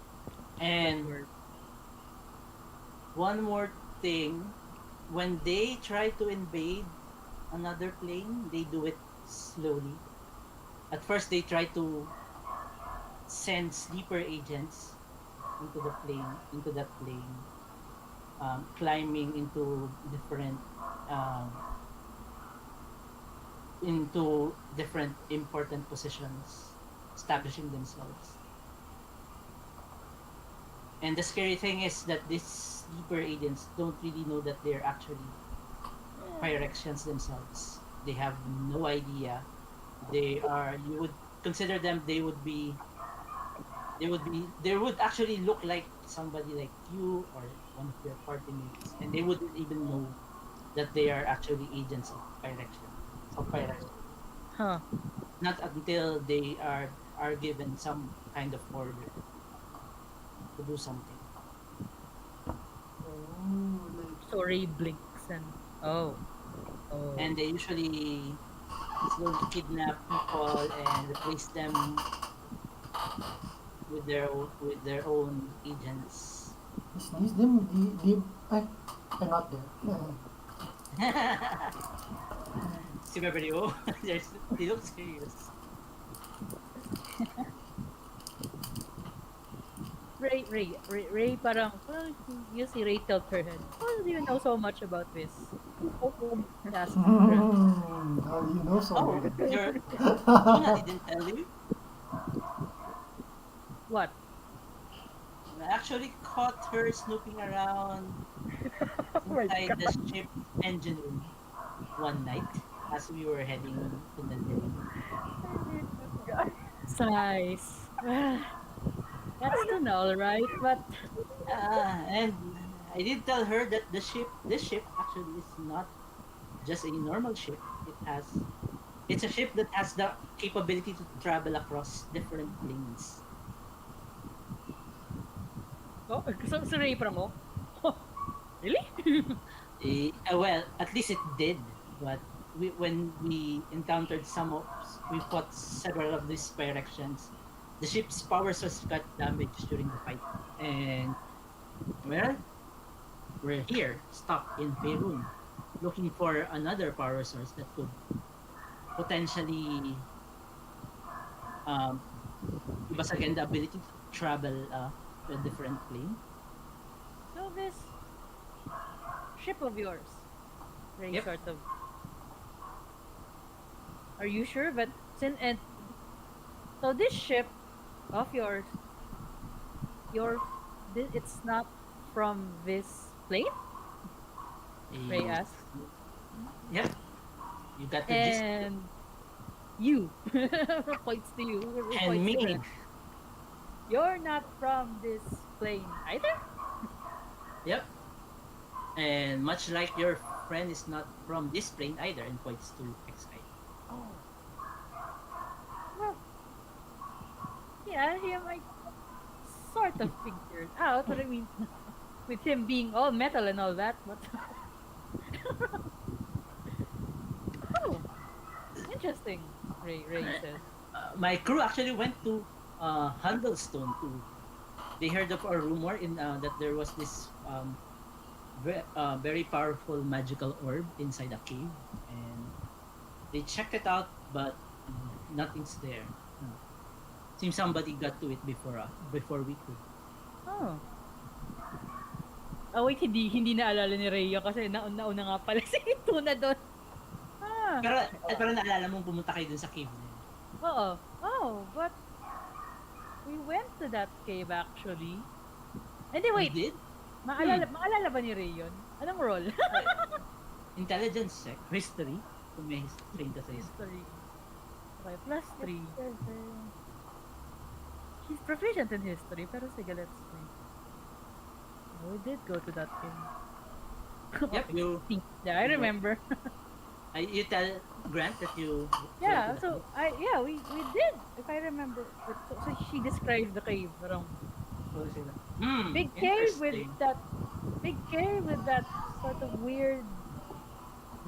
And word. one more thing, when they try to invade another plane, they do it slowly. At first, they try to send sleeper agents into that plane, climbing um, into different important positions, establishing themselves. And the scary thing is that these sleeper agents don't really know that they're actually Pyrexians themselves. They have no idea. You would consider them, they would actually look like somebody like you or one of your party mates, and they wouldn't even know that they are actually agents of Pyrexian. Huh. Not until they are given some kind of order to do something. Oh, like So Ray blinks and oh. And they usually slowly kidnap people and replace them with their own agents. is this them the I'm not there. Si Beverly, oh, they look serious. Ray, parang, well, you see Ray tilt her head. How do you know so much about this? She asked Grant. How do you know so Oh, much? your Luna didn't tell you? What? I actually caught her snooping around Oh my inside god. the ship's engine room one night as we were heading to Nandarin. I hate this guy. Size. That's to know, right? But And I did tell her that this ship actually is not just a normal ship. It's a ship that has the capability to travel across different planes. oh, so Ray parang really? Well, at least it did. But when we encountered we fought several of these Pyrexians. The ship's power source got damaged during the fight, and well, we're here, stuck in Faerun, looking for another power source that could potentially um, give us again the ability to travel to a different plane. So this ship of yours, Ray Yep. sort of. Are you sure? But since and so this ship of yours, your it's not from this plane? Ray Eh, asks. yep, you got the gist. And you points to you, And points to me, Grant. You're not from this plane either. yep. And much like your friend is not from this plane either, and points to XI. Oh, well, yeah, he might sort of figured out what I mean with him being all metal and all that. But oh, interesting. Ray says. My crew actually went to Handlestone too. They heard of a rumor in that there was this very powerful magical orb inside a cave, and they checked it out, but nothing's there. No. Seems somebody got to it before we could. Oh. Oh wait, hindi naalala ni Ray yun kasi nauna nga pala si Tuna doon. Ah, Pero naalala mong pumunta kayo dun sa cave na yun. oo. Oh, but we went to that cave actually. Hindi, We wait. did? Maalala ba ni Ray yun? Anong role? Intelligence check. History. Kung may train ka sa history. History. Okay, plus 3. He's proficient in history, pero sige, let's see. Oh, we did go to that cave. Yep, you Yeah, I remember. you tell Grant that you Yeah, went to so we did, if I remember. So she described the cave. Parang What is it? Big cave with Interesting. that big cave with that sort of weird.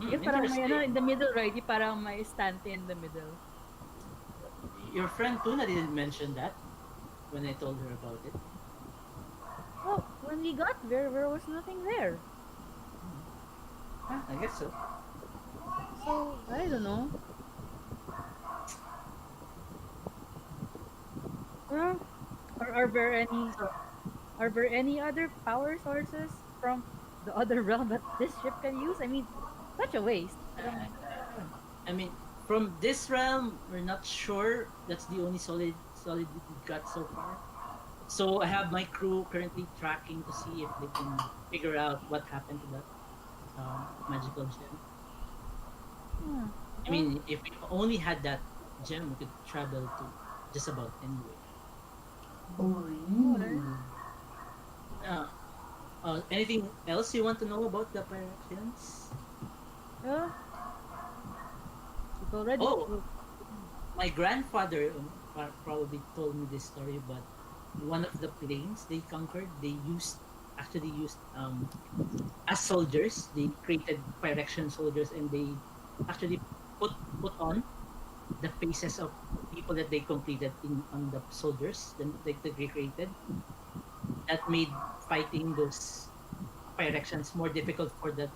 I guess parang may ano in Interesting. the middle, right? Yung parang may stante in the middle. Your friend Tuna didn't mention that when I told her about it. Well, when we got there was nothing there. I guess so. So I don't know. Well, So, are there any other power sources from the other realm that this ship can use? I mean, such a waste. Parang, I mean, from this realm, we're not sure. That's the only solid we got so far. So I have my crew currently tracking to see if they can figure out what happened to that magical gem. hmm, I well, mean, if we only had that gem, we could travel to just about anywhere. Oh, really? Uh, Anything else you want to know about the Pirates? yeah, we've already. Oh, my grandfather probably told me this story, but one of the planes they conquered, they actually used as soldiers. They created Pyrexian soldiers, and they actually put on the faces of people that they completed in on the soldiers that they created. That made fighting those Pyrexians more difficult for the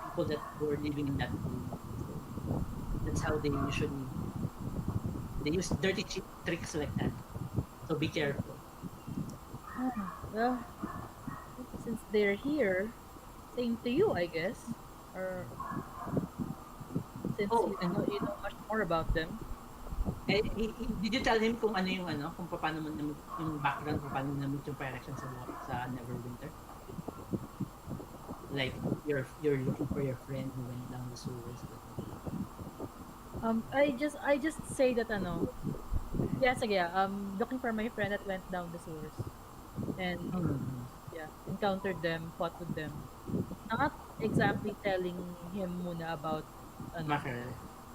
people that were living in that plane. So that's how they use dirty tricks like that. So be careful. Well, since they're here, same to you, I guess. Or since Oh, and you know much more about them. did you tell him kung ano yung kung paano mo namit yung background kung paano mo namit yung Pyrexian sa Neverwinter? Like you're looking for your friend who went down the sewers. I just say that ano. Yeah, sige. Looking for my friend that went down the sewers and Hmm. yeah, encountered them, fought with them. Not exactly telling him muna about ano Mackerel.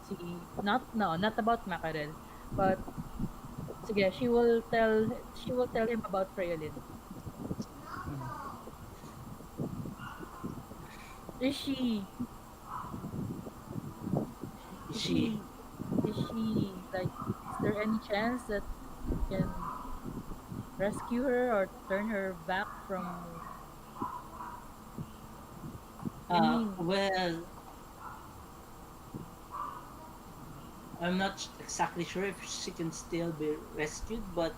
si not no, not about Mackerel, but sige, she will tell him about Freylin. Hmm. Is she is She she is she like is there any chance that you can rescue her or turn her back from I mean well, I'm not exactly sure if she can still be rescued, but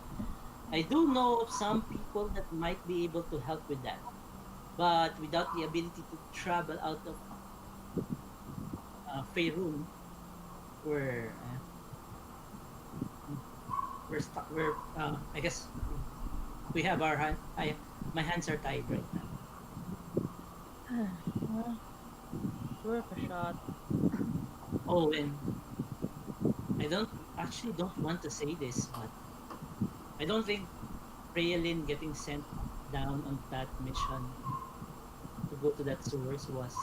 I do know of some people that might be able to help with that. But without the ability to travel out of Faerun, we're we're stuck. We're I guess we have our hand. My hands are tied right now. well, worth a shot. Oh, and I don't want to say this, but I don't think Rayalyn getting sent down on that mission to go to that source was,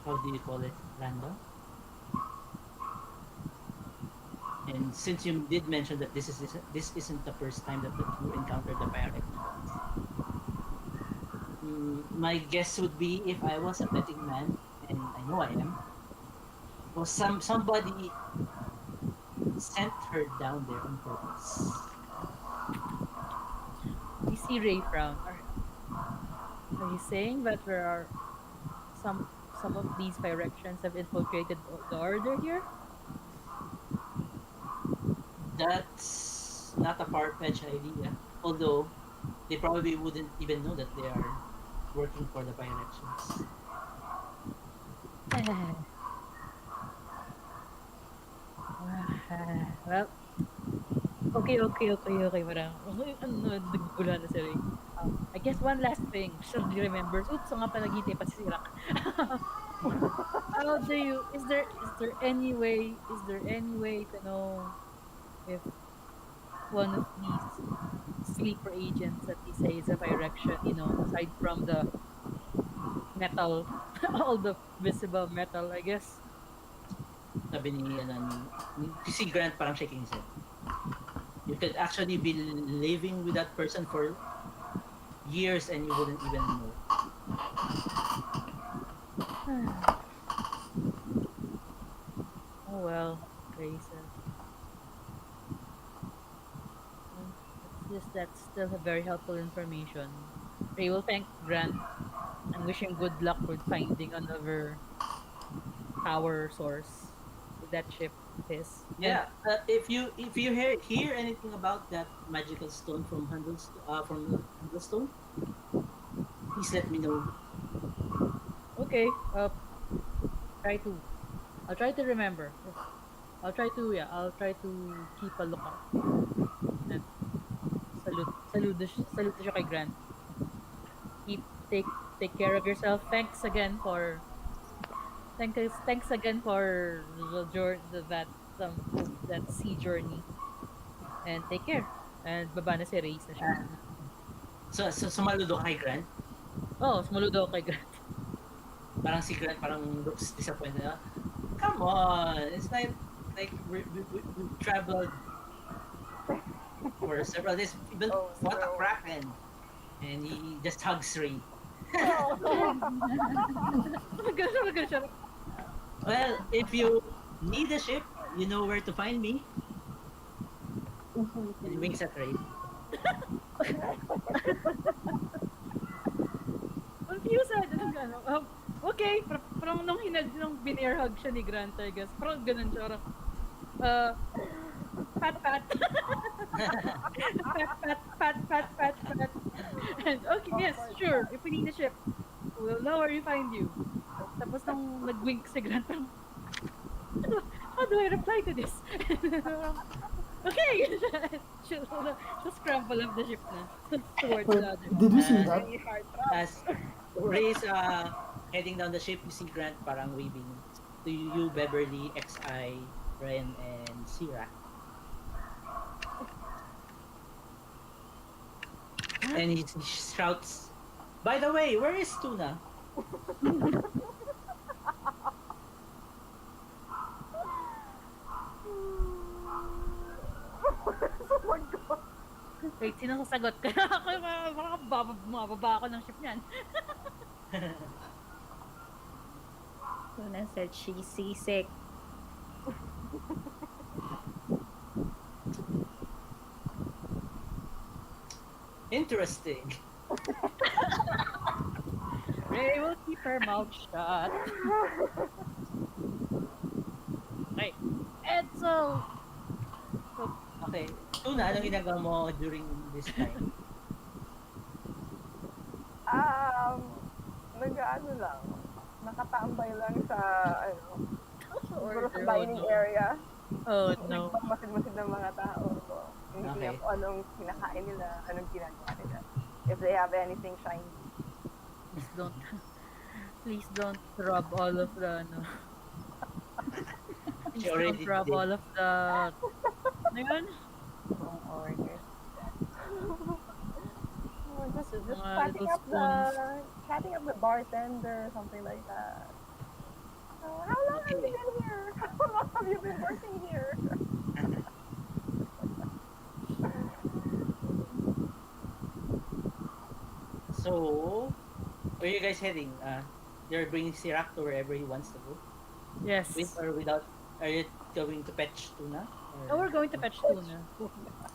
how do you call it, random. And since you did mention that this isn't the first time that you encountered the pirate, my guess would be if I was a betting man, and I know I am, well, somebody sent her down there on purpose. I see Ray frown. Are you saying that there are some some of these Phyrexians have infiltrated the order here? That's not a far-fetched idea, although they probably wouldn't even know that they are working for the Pyrexians. Well, okay. Parang, nagugula na si Ray. I guess one last thing. Suddenly remembers, oops, so nga pala naghihintay pa si Sirak. Is there any way to know if one of these sleeper agents that he says of erection, aside from the metal, all the visible metal, I guess. Sabi ni si Grant parang shaking his head. You could actually be living with that person for years and you wouldn't even know. Oh well, Raisa. That's still a very helpful information. Ray will thank Grant and wish him good luck with finding another power source with that ship of his. And Yeah, if you hear anything about that magical stone from Handlestone, please let me know. okay, try to. I'll try to remember. I'll try to, yeah. I'll try to keep a lookout. And salute siya kay Grant. Keep take take care of yourself. Thanks again for that sea journey. And take care. And baba na si Reyes na siya. So sumaludo ka kay Grant. Oh, sumulo kay Grant. Parang si Grant parang looks disappointed. Ah. Come on, it's like we traveled for several days. Even Oh, fought a no. kraken, and he just hugs Ray. Maganda siya. Well, if you need a ship, you know where to find me. And winks at Ray. Confused ako dun, ano. Okay, parang nung binair hug siya ni Grant, I guess. Parang ganun siya. Parang, uh, pat. pat, pat. And, okay, yes, sure. If we need a ship, we'll know where we find you. Tapos nung nag-wink si Grant, parang, how do I reply to this? Okay! She'll scramble up the ship na towards Wait, the other. did you see that? Really hard trap. As Ray's heading down the ship, you see Grant parang waving to you, Beverly, XI, Ren, and Sierra. And he shouts, "By the way, where is Tuna?" Oh my god. Wait, sino sasagot? Kaya baka mababa ako ng ship niyan. Luna said she's seasick. Interesting. Ray will keep her mouth shut. Okay. And so Okay. Tuna, anong ginagawa mo during this time? Nag-ano lang. Nakatambay lang sa, siguro sa order, dining no. area. Oh no. Nagpapamasid-masid ng mga tao. Tinitingnan Okay. ko anong kinakain nila, anong ginagawa nila. If they have anything shiny. Please don't rub all of the She Please already don't rub did. all of the ano yun? Wrong order. Just Mga chatting little up the bartender, something like that. How long have you Okay. been here? How long have you been working here? So, where are you guys heading? You're bringing Sirac to wherever he wants to go. Yes. With or without? Are you going to fetch Tuna? Oh, we're going to fetch tuna.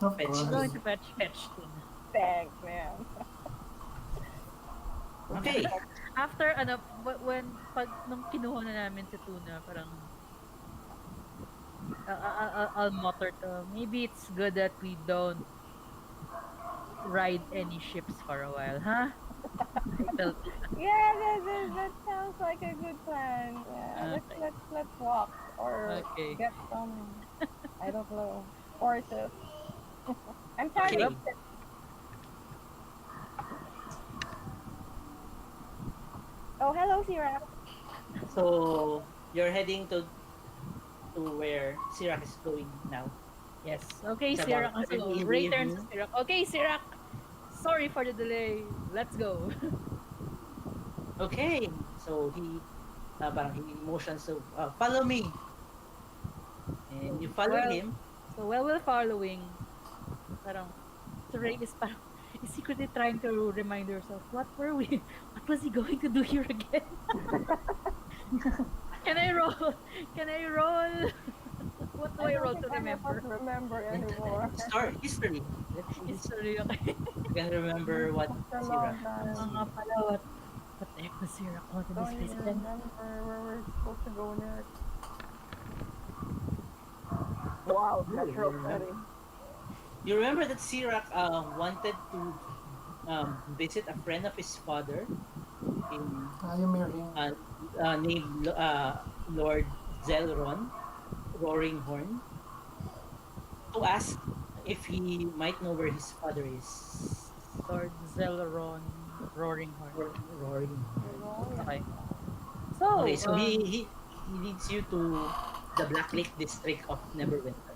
Of Fetch. We're course. going to fetch tuna. Thanks, man. Okay. After nung kinuha na namin si tuna, parang I'll mutter to, maybe it's good that we don't ride any ships for a while, huh? Yeah, that sounds like a good plan. Yeah, Okay. let's walk or Okay. get some, I don't know, horses. I'm Okay. tired. Oh, hello, Sierra. So you're heading to where Sirac is going now. Yes. Okay, It's Sirac. about So, 7 in the Ray turns to evening. Sirac. Okay, Sirac. Sorry for the delay. Let's go. Okay. So he parang he motions to follow me. And you follow Well, him. So while we're following, Parang, so Ray is parang, is secretly trying to remind herself, what were we? What was he going to do here again? Can I roll? Can I roll? What do I I don't roll think to any of us remember? remember anymore. Story, history. Let's see history. History, okay. You can remember what After a Sirach long Oo time. nga pala, what the heck was Sarah called in this Don't place even again? remember where we're supposed to go next. Wow, you natural remember. 20. You remember that Sirach wanted to visit a friend of his father in Yung may ring. named Lord Zelron, Roaring Horn, to ask if he might know where his father is. Lord Zelron Roaring Horn. Roaring Horn. Okay. Okay, So, so he leads you to the Black Lake district of Neverwinter,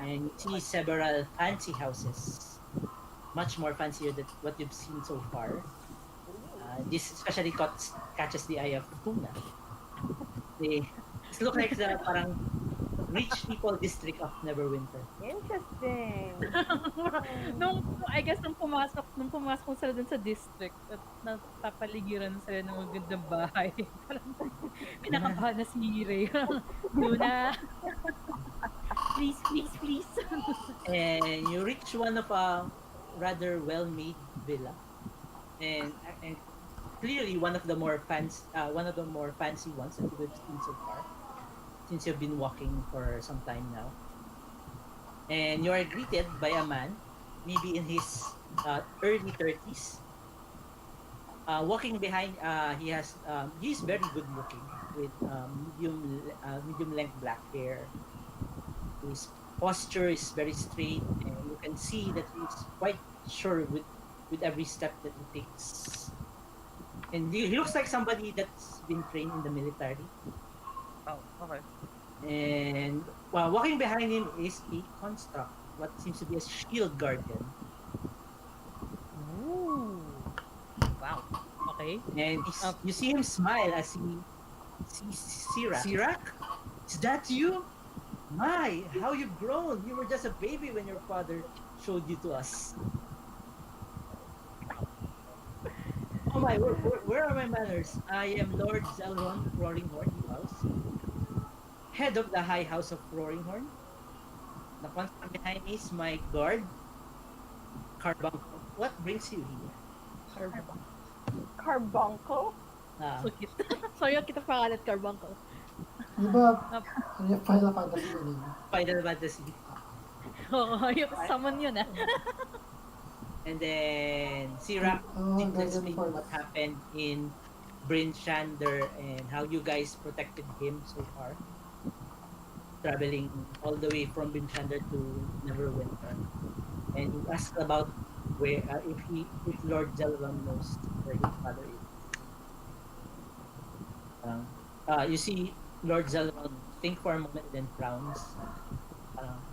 and you see several fancy houses, much more fancier than what you've seen so far. This especially catches the eye of Tuna. They it looks like the parang rich people district of Neverwinter. Interesting. nung, I guess, nung pumasok sila dun sa district at napapaligiran sila ng magandang bahay. Parang kinakabahan na si Ray. Luna, please, please, please. And you reach one of a rather well-made villa, and clearly one of the more fancy ones that you've seen so far, since you've been walking for some time now. And you are greeted by a man, maybe in his early 30s. Walking behind, he's very good looking with medium length black hair. His posture is very straight, and you can see that he's quite sure with every step that he takes. And he looks like somebody that's been trained in the military. Oh, okay. And walking behind him is a construct, what seems to be a shield guardian. Ooh. Wow. Okay. And you see him smile as he sees Sirach. Sirach? Is that you? My, how you've grown! You were just a baby when your father showed you to us. Oh my, where are my manners? I am Lord Zelron Roaring Horn, he bows. Head of the High House of Roaring Horn. The constant behind me is my guard, Carbuncle. What brings you here? Carbuncle? So cute. Sorry, kita pangalan Carbuncle. Di ba, yung Final Fantasy yun eh. Final Fantasy. Oo, yung summon yun ah. And then Sirach did explain what happened in Bryn Shander and how you guys protected him so far, traveling all the way from Bryn Shander to Neverwinter. And he asked about where if Lord Zelron knows where his father is. You see Lord Zelron think for a moment, then frowns.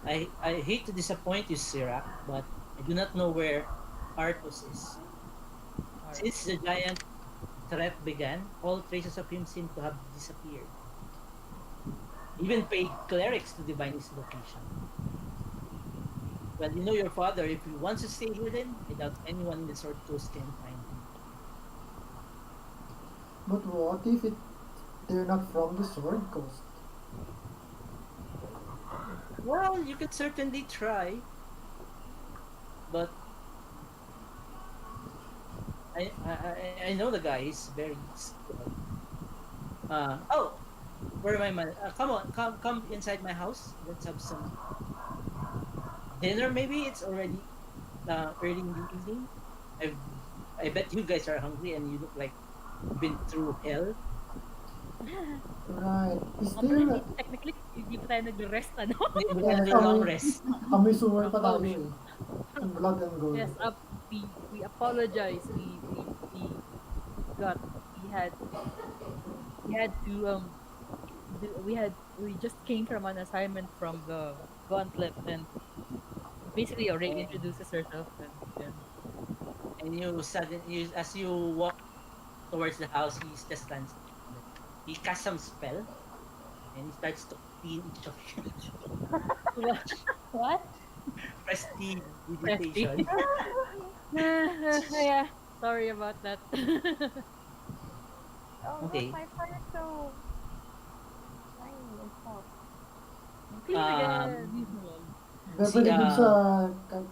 I hate to disappoint you, Sirach, but I do not know where Arthos is. Since the giant threat began, all traces of him seem to have disappeared. Even paid clerics to divine his location. Well, you know your father. If he wants to stay hidden, I doubt anyone in the Sword Coast can find him. But what if they're not from the Sword Coast? Well, you could certainly try, but I know the guy is very skilled. Oh, where am I? Come on, come inside my house. Let's have some dinner. Maybe it's already early in the evening. I bet you guys are hungry and you look like you've been through hell. Right. Is Pero there... technically, hindi pa tayo nag-rest, ano? We had a long rest. Kami suway pa tayo eh. In blood and gold. Yes, we apologize. We got we had to we just came from an assignment from the gauntlet, and basically Ray introduces herself, and And as you walk towards the house, he just stands. He casts some spell, and he starts to clean each of you. what? prestidigitation. Yeah, sorry about that. Oh no, Okay. my fire so shiny and soft. Clean again. Um, Usual. see, Pwede dun sa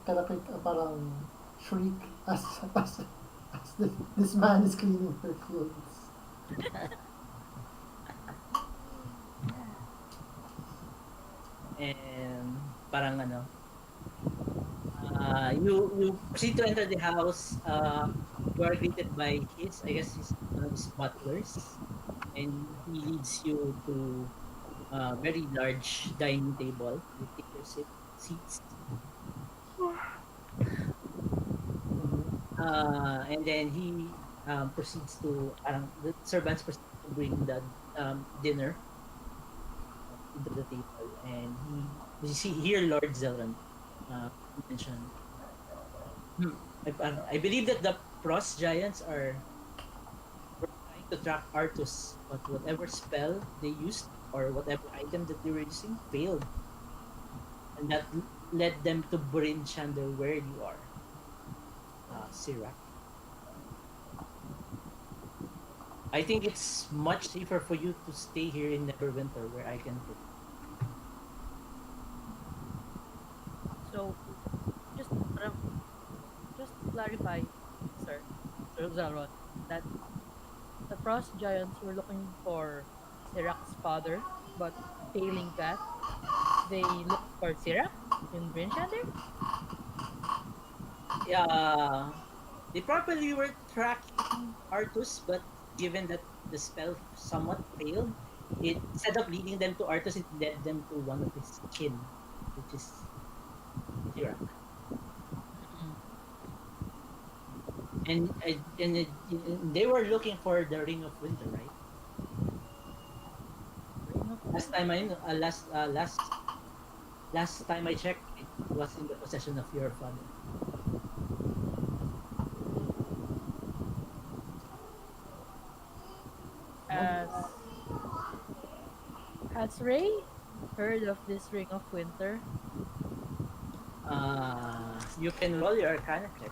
kalapit parang shriek as this man is cleaning her fields. and parang ano, you proceed to enter the house. You are greeted by I guess his one of his butlers, and he leads you to a very large dining table. You take your seats, and then he proceeds to the servants proceed to bring the dinner into the table, and you see here Lord Zelrond mentioned. I believe that the frost giants were trying to track Artus, but whatever spell they used or whatever item that they were using failed, and that led them to Bryn Shander where you are, Sirach. I think it's much safer for you to stay here in Neverwinter where I can put. So, just just to clarify, Sir Zaron, that the frost giants were looking for Sirach's father, but failing that, they looked for Sirach in Grinchander? Yeah, they probably were tracking Artus, but given that the spell somewhat failed, it instead of leading them to Artus, it led them to one of his kin, which is Sirach. Mm-mm. And they were looking for the Ring of Winter, right? Ring of Last time I know, last time I checked, it was in the possession of your father. As has Ray heard of this Ring of Winter? You can roll your Arcana check.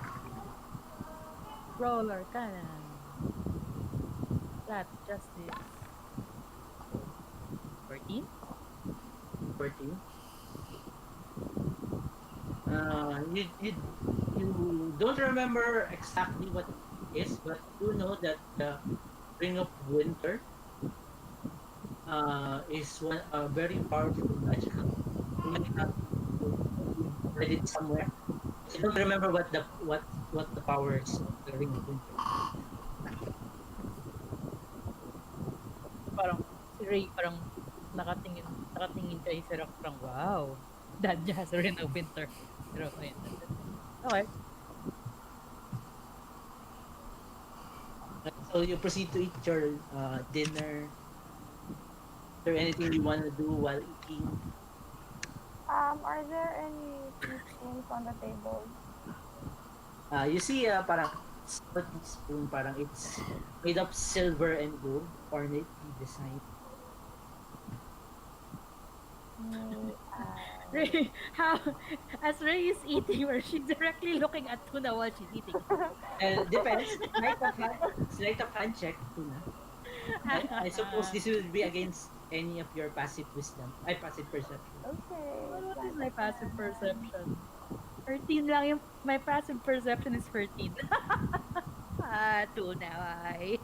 Roll Arcana. Flat Justice. 14? 14. You don't remember exactly what it is, but you know that the Ring of Winter is one a very powerful magical. You might have read it somewhere. I don't remember what the powers of the Ring of Winter. Parang si Ray parang nakatingin kay Sirach parang wow. Dad niya has a Ring of Winter. Pero ayun, that's it. Okay. So you proceed to eat your dinner. Is there anything you want to do while eating? Are there any teaspoons on the table? You see parang small teaspoon, parang it's made of silver and gold, ornately designed. Mm, Ray, how as Ray is eating or she's directly looking at Tuna while she's eating. Depends. Sleight of hand check, Tuna. I suppose this will be against any of your passive wisdom. Passive perception. okay. What is Sleight my of passive hand. perception? 13 lang yung my passive perception is 13. Tuna why?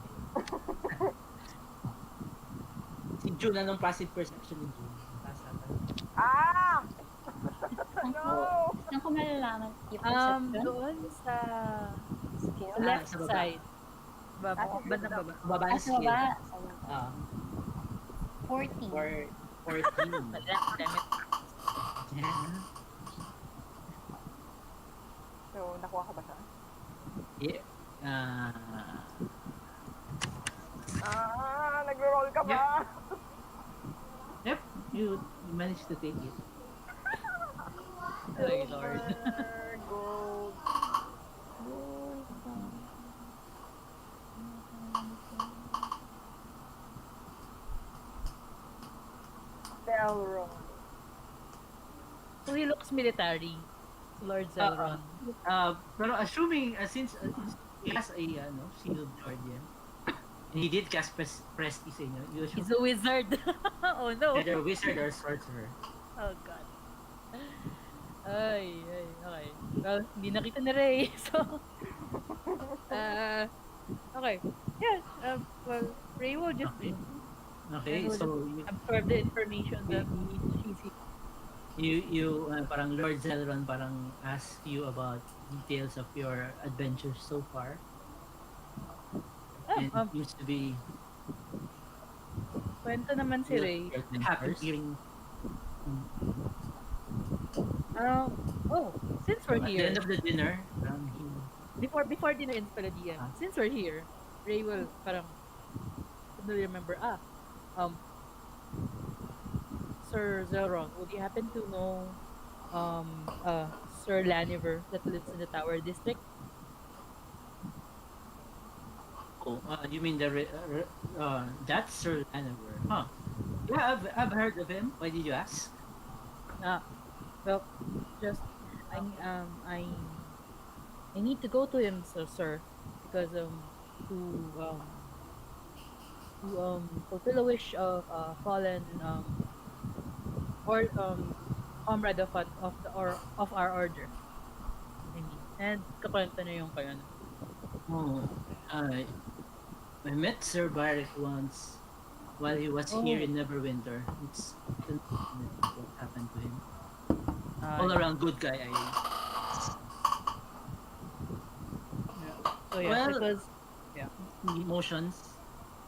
Si June, anong passive perception ni June? Taas ata. Ah! Saan ko, No! saan ko malalaman yung perception? Doon sa Skill? left sa baba. side. Bandang baba. Baba Ah, ng sa skill. baba. Sa baba. Ah, 14. or 14. Damn it. Yeah. So, nakuha ko ba siya? Yeah. Nagro-roll ka ba? Yep, you managed to take it. Ay, Lord. Silver, gold. Spell roll. So he looks military. Lord Uh, Zelron. pero assuming since he has a shield guardian, and he did cast Prestige, you assume He's a wizard. Oh no. either wizard or sorcerer. Oh god. Ay, okay. Well, hindi na kita ni Ray. So, uh, okay. Yeah, well, Ray will just Okay. listen and Okay, will just so absorb the information you that he sees. parang Lord Zelron parang ask you about details of your adventures so far, Oh, and it seems to be kwento naman si Ray. you're happy hearing. Oh, since we're At the here, end of the dinner, before dinner ends pala DM, since we're here, Ray will parang suddenly remember, um, Sir Zelron, would you happen to know, Sir Laniver that lives in the Tower District? you mean that's Sir Laniver? Huh? Yeah, I've heard of him. Why did you ask? Ah, well, just, I need to go to him, sir, because, to, um, fulfill a wish of a fallen, or, comrade of our order. I mean, and kakwento na yung kaya na. Oh, I I met Sir Barrett once while he was here in Neverwinter. It's unfortunate what happened to him. All around good guy. So yeah, Well, because emotions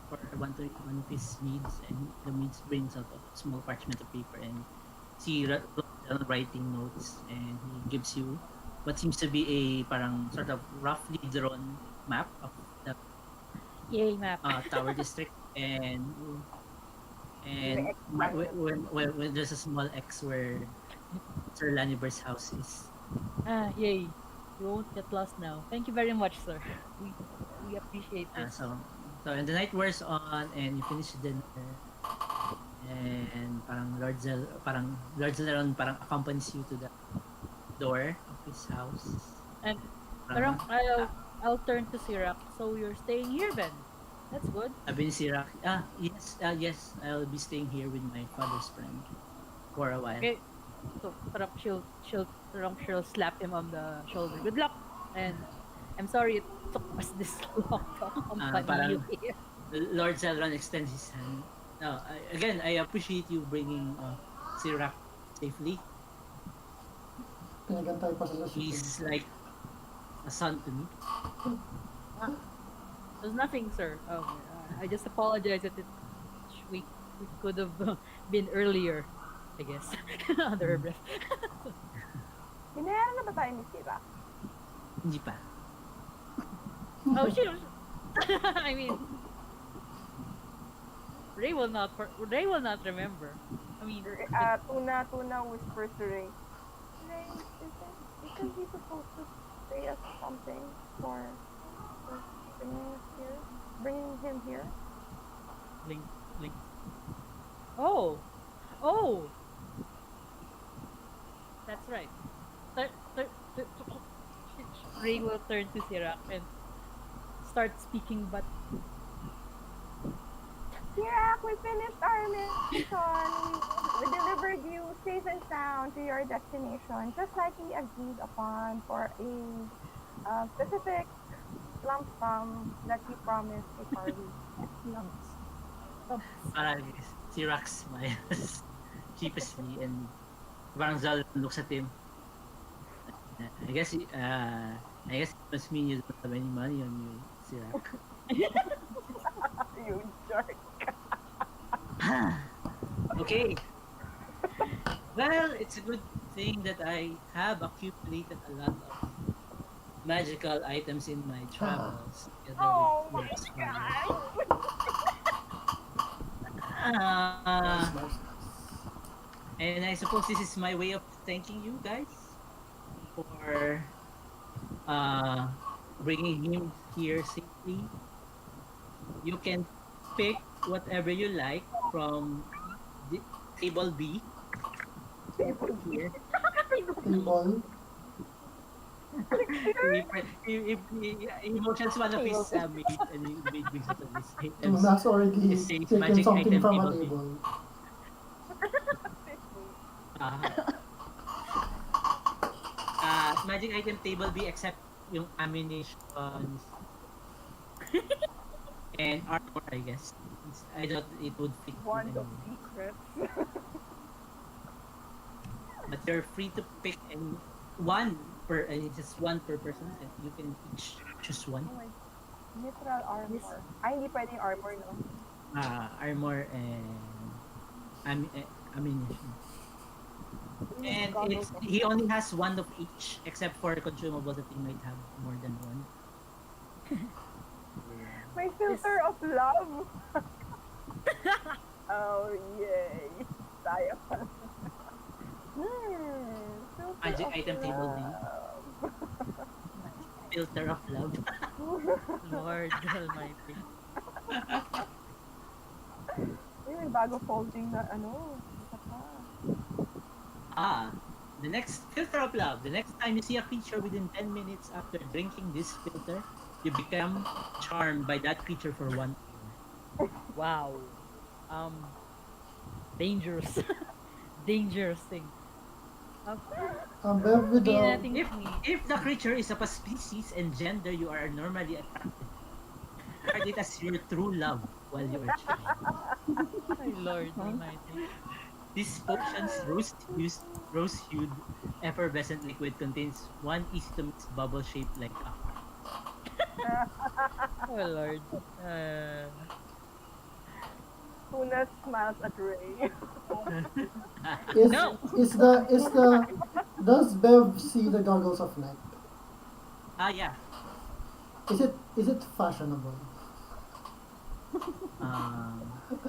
for one of his needs, and the needs brings out a small parchment of paper and writing notes, and he gives you what seems to be a parang sort of roughly drawn map of the yay map. Tower District, and The X when there's a small X where Sir Laniver's house is. Yay. You won't get lost now. Thank you very much, sir. We appreciate this. So and the night wears on, and you finish dinner, and parang Lord Zelron parang accompanies you to the door of his house. And Parang, parang I'll turn to Sirach. So you're staying here, Ben? That's good. sabi ni Sirach, yes, I'll be staying here with my father's friend for a while. Okay. So parang she'll slap him on the shoulder. Good luck. And I'm sorry it took us this long to accompany parang- you here. Lord Zelron extends his hand. No, I appreciate you bringing Sirach safely. Pinagantay pa sila sa He's like a son to me. There's nothing, sir. I just apologize that we could have been earlier, I guess. Under her breath. Binayaran na ba tayo ni Sira? Hindi pa. Oh, she. I mean, Ray will not remember. I mean, Tuna whispers to Ray. Ray, isn't he supposed to say us something for bringing him here? Link. Oh, that's right. Ray will turn to Sirach and start speaking, but Sirach, we finished our mission. We delivered you safe and sound to your destination, just like we agreed upon, for a specific lump sum that you promised before we Lumps. Parang Sirach smiles sheepishly, and parang Zal looks at him. I guess it must mean you don't have any money on you, Sirach. You jerk. Okay. Well, it's a good thing that I have accumulated a lot of magical items in my travels. together Oh with my Lord's father. god! Ah, nice. and I suppose this is my way of thanking you guys for bringing him here safely. You can pick whatever you like from the table B here. Table. He motions one of his mates and he brings out of his items. Tuna's It already says taken magic something item from a table B. table. Uh, magic item table B except yung ammunitions and armor, I guess. I thought it would fit in Wand of anyway. secrets. But you're free to pick any one per, and it's just one per person. And you can each choose one. Oh my, mitral armor. Ay, hindi pwedeng armor, no? Armor and ammunition. And it's he only has one of each, except for consumable that he might have more than one. May filter of love. Oh, yay. Tayo pa. Filter Magic of item table B. love. Filter of love. Lord Almighty. Uy, may bago folding na ano. Isa pa. The next filter of love. The next time you see a creature within 10 minutes after drinking this filter, you become charmed by that creature for 1 hour. Wow. Dangerous. Dangerous thing. Bev with Hindi the... natin If the creature is of a species and gender you are normally attracted, regard it as your true love while you are chilling. Ay, Lord Almighty. This potion's rose-hued, effervescent liquid contains one easy-to-mix bubble shaped like a heart. Oh, Lord. Tuna smiles at Ray. No. Does Bev see the goggles of night? Yeah. Is it fashionable?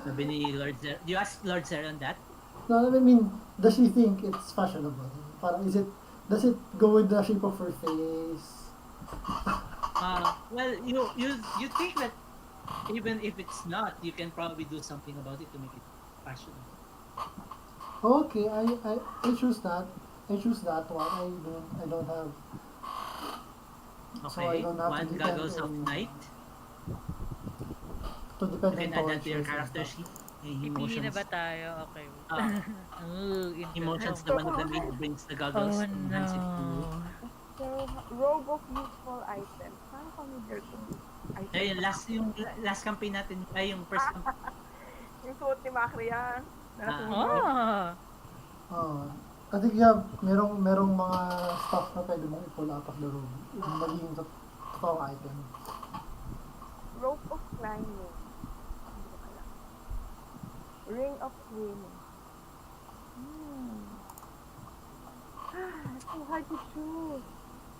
Sabi ni Lord Zer. Do you ask Lord Zer on that? No, I mean, does she think it's fashionable? Parang does it go with the shape of her face? Well, you think that even if it's not, you can probably do something about it to make it fashionable. Okay, I choose that. I choose that one. I don't have. So I Okay, don't have to one depend goggles of on- night. To depend You can on add that to your torches and character stuff. sheet. Pipili na ba tayo? Okay. Emotions, the one of the maid brings the goggles Oh, and hands it to you. no. So, robe of useful items. Parang familiar to me. Yung last campaign natin, yung first campaign. Yung suot ni Makria. I think merong mga stuff na pwede mong i-pull out of the room. Yung magiging totoong item. Rope of climbing. Hindi ko alam. Ring of swimming. It's so hard to choose.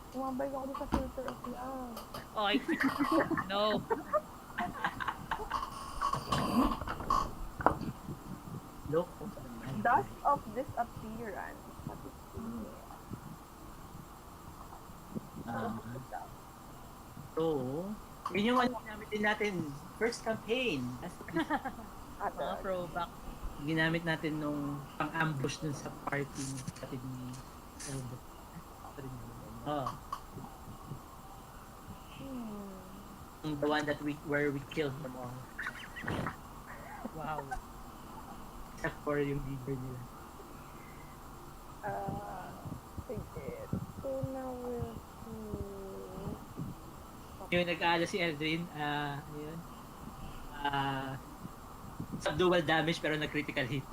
Umabay ako sa filter of love. Okay. No. Look of the night. Dust of disappearance. What is this? So, yun yung ano ginamit din natin first campaign. Mga throwback. Ginamit natin nung pang-ambush dun sa party natin ni Elbert. The one that where we killed them all. Wow. Except for yung leader nila. Sige. So now we'll see. Yung nag-aala si Eldrin, ayun. Subdual damage pero nag-critical hit.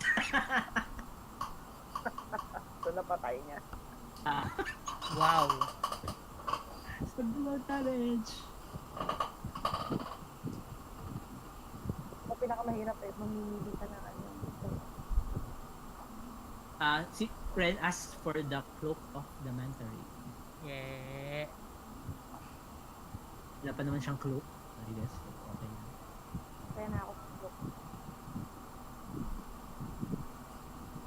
So napatay niya. Wow. Subdual damage. Ang pinakamahirap mamimili ka na ano. Si Ren asked for the cloak of the manta ray. Yeah. Wala pa naman siyang cloak. I guess. Okay na. Kaya na ako.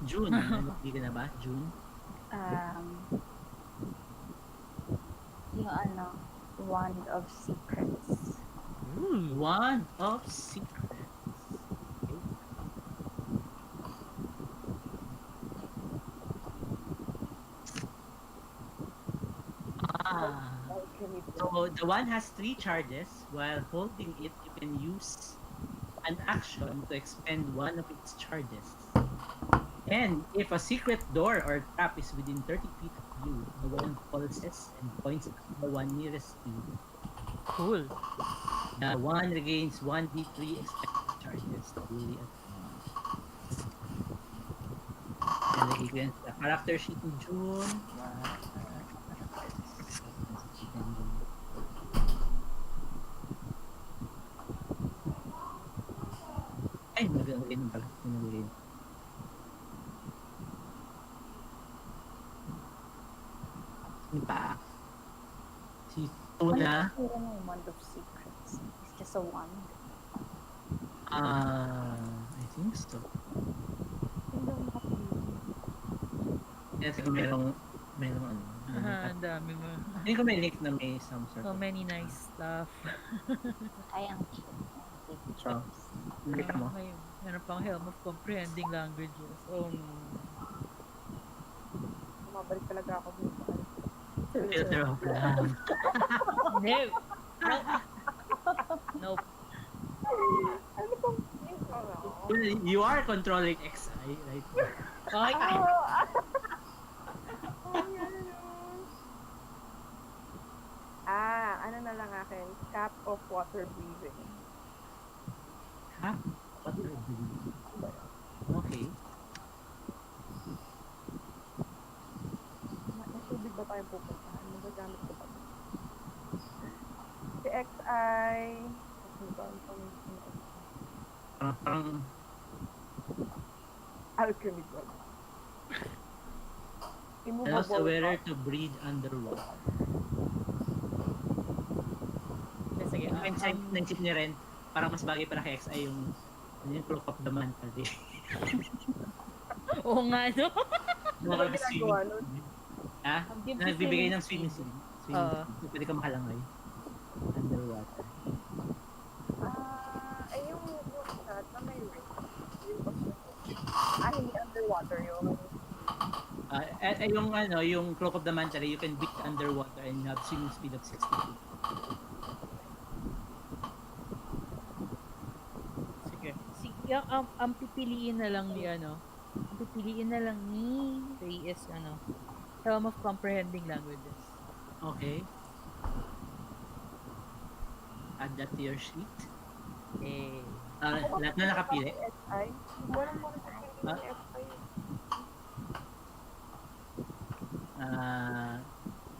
June, hindi ka na ba? June? Yung Wand of Secrets. Wand of Secrets. Okay. need to. So the one has 3 charges. While holding it, you can use an action to expend one of its charges. And if a secret door or trap is within 30 feet of you, the one pulses and points at the one nearest you. Cool. The one regains 1d3 expected charges duly at and against the character sheet in June. Ay, naglagay ng pala. Naglagay. Ano pa? Si Tuna. Ano yung Wand of Secrets? It's just a wand. I think so. Hindi ako makapili. Kasi kung merong ano. Ang dami mo. Hindi ko may link na may some sort So of. many nice stuff. Ay, ang cute. Ang pictures. Link mo. Meron pang Helm of Comprehending Languages. Oh, no. Mabalik talaga ako dito. Filter of love. No! Nope. Ano bang yun? Well, you are controlling XI, right? Ay! Ano na lang akin? Cap of water breathing. Ha? What are you doing? Okay. May tubig ba tayong pupuntahan? Magagamit ko pa. Si XI... Ano ba? Parang Alchemy God. allows the wearer to breathe underwater. Sige, Naisip niya rin, parang mas bagay para kay XI yung cloak of the mantle. Oo nga, no? Mga ginagawa nun? Ha? Ang gives Nagbibigay you ng swimming suit. Oo. So, pwede ka makalangay. Underwater. Ay yung shot na may ring. Hindi underwater yun. Yung cloak of the mantle, you can breathe underwater and have swimming speed of 60 feet. Sige. Ang pipiliin na lang ni Ray is Helm of Comprehending Languages. Okay. Add that to your sheet. Eh, Lahat na nakapili. XI? Walang mo sa Ah?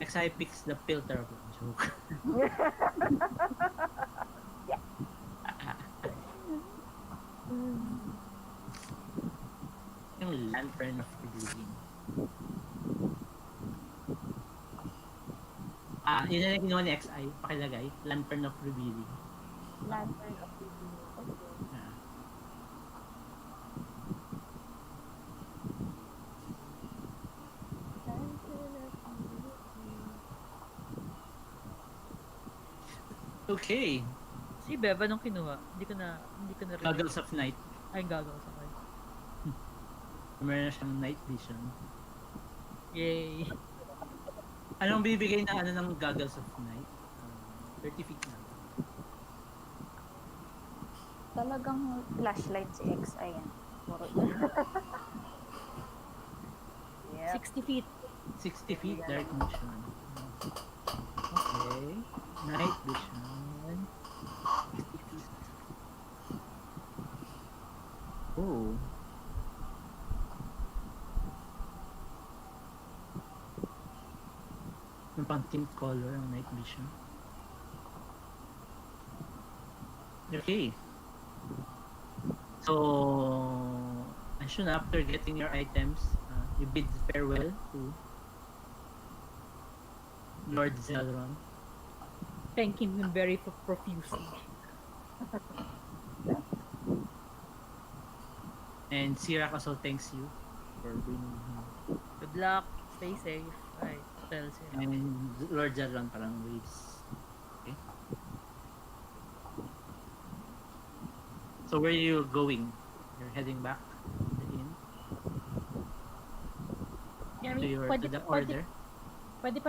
XI. XI picks the filter of the joke. Yung lantern of revealing. Yun na ginawa ni XI, pakilagay, lantern of revealing. Lantern of Revealing. Okay. Ah. Lantern of Revealing. Okay, si Bev, anong kinuha? Hindi ko na rin. Goggles of Night. Ay, goggles. Okay. Meron na siyang night vision. Yay. Anong bibigay na ng Goggles of Night? 30 feet na. Talagang flashlight si XI yan. Puro Yep. 60 feet. 60 feet dark vision. Okay. Night vision. 60 feet. Oh. Yung pang tint color ang night vision. Okay. So, after getting your items, you bid farewell to Lord Zelron. Thanking him very profusely. And Sirak also thanks you for bringing him. Good luck. Stay safe. Ay, tells him. And Lord Zelron parang waves. Okay. So where are you going? You're heading back to the inn? Yeah, I To mean, your pwede, to the pwede, order? pwede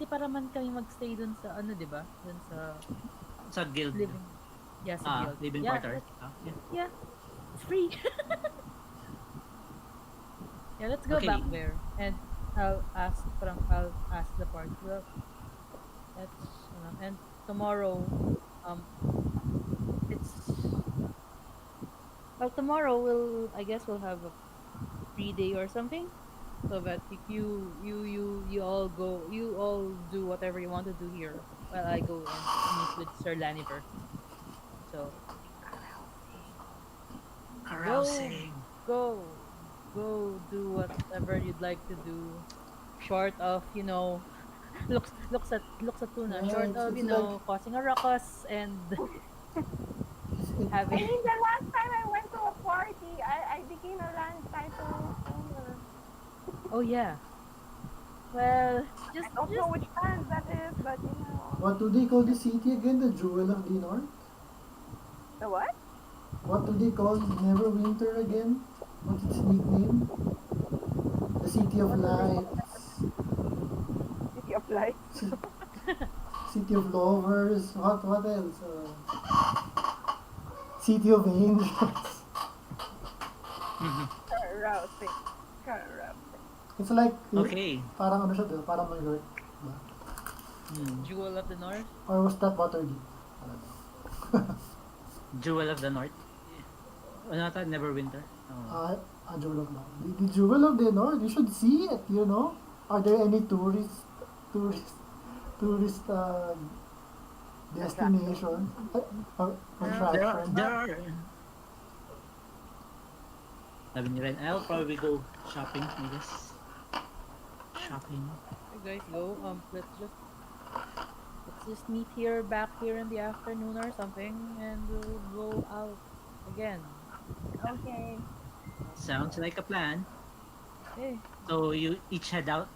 pa naman kami magstay dun sa ano, 'di ba? Dun sa Sa guild. living. Yeah, sa guild. Living Yeah, quarters. Yeah. yeah, it's free. Yeah, let's go Okay. back there and I'll ask the party. Well, and tomorrow, um, it's tomorrow I guess we'll have a free day or something, so that you all go, you all do whatever you want to do here, while I go and meet with Sir Laniver. So Carousing. go, do whatever you'd like to do, short of looks at tuna, Yeah, short of it's like causing a ruckus and it, I having. mean, the last time I went to a party, I became a land title owner. Oh yeah, well, I don't know which land that is, but you know. what do they call the city again? The Jewel of the North? The what? What do they call Neverwinter again? What's its nickname? The City of What do they call Lights. City of Lights? City of Lovers. What else? City of Angels. Carousing. Carousing. It's like Okay. parang ano siya, diba? Parang New York. Diba? Jewel of the North. Or was that Waterdeep? Jewel of the North. Ano ata? Neverwinter. Oh. Jewel of the North. The Jewel of the North. You should see it. Are there any tourist destinations or attractions? There are. Sabi ni Ren, I'll probably go shopping, I guess. Shopping. You guys go. Let's just meet back here in the afternoon or something, and we'll go out again. Okay. Sounds like a plan. Okay. So you each head out,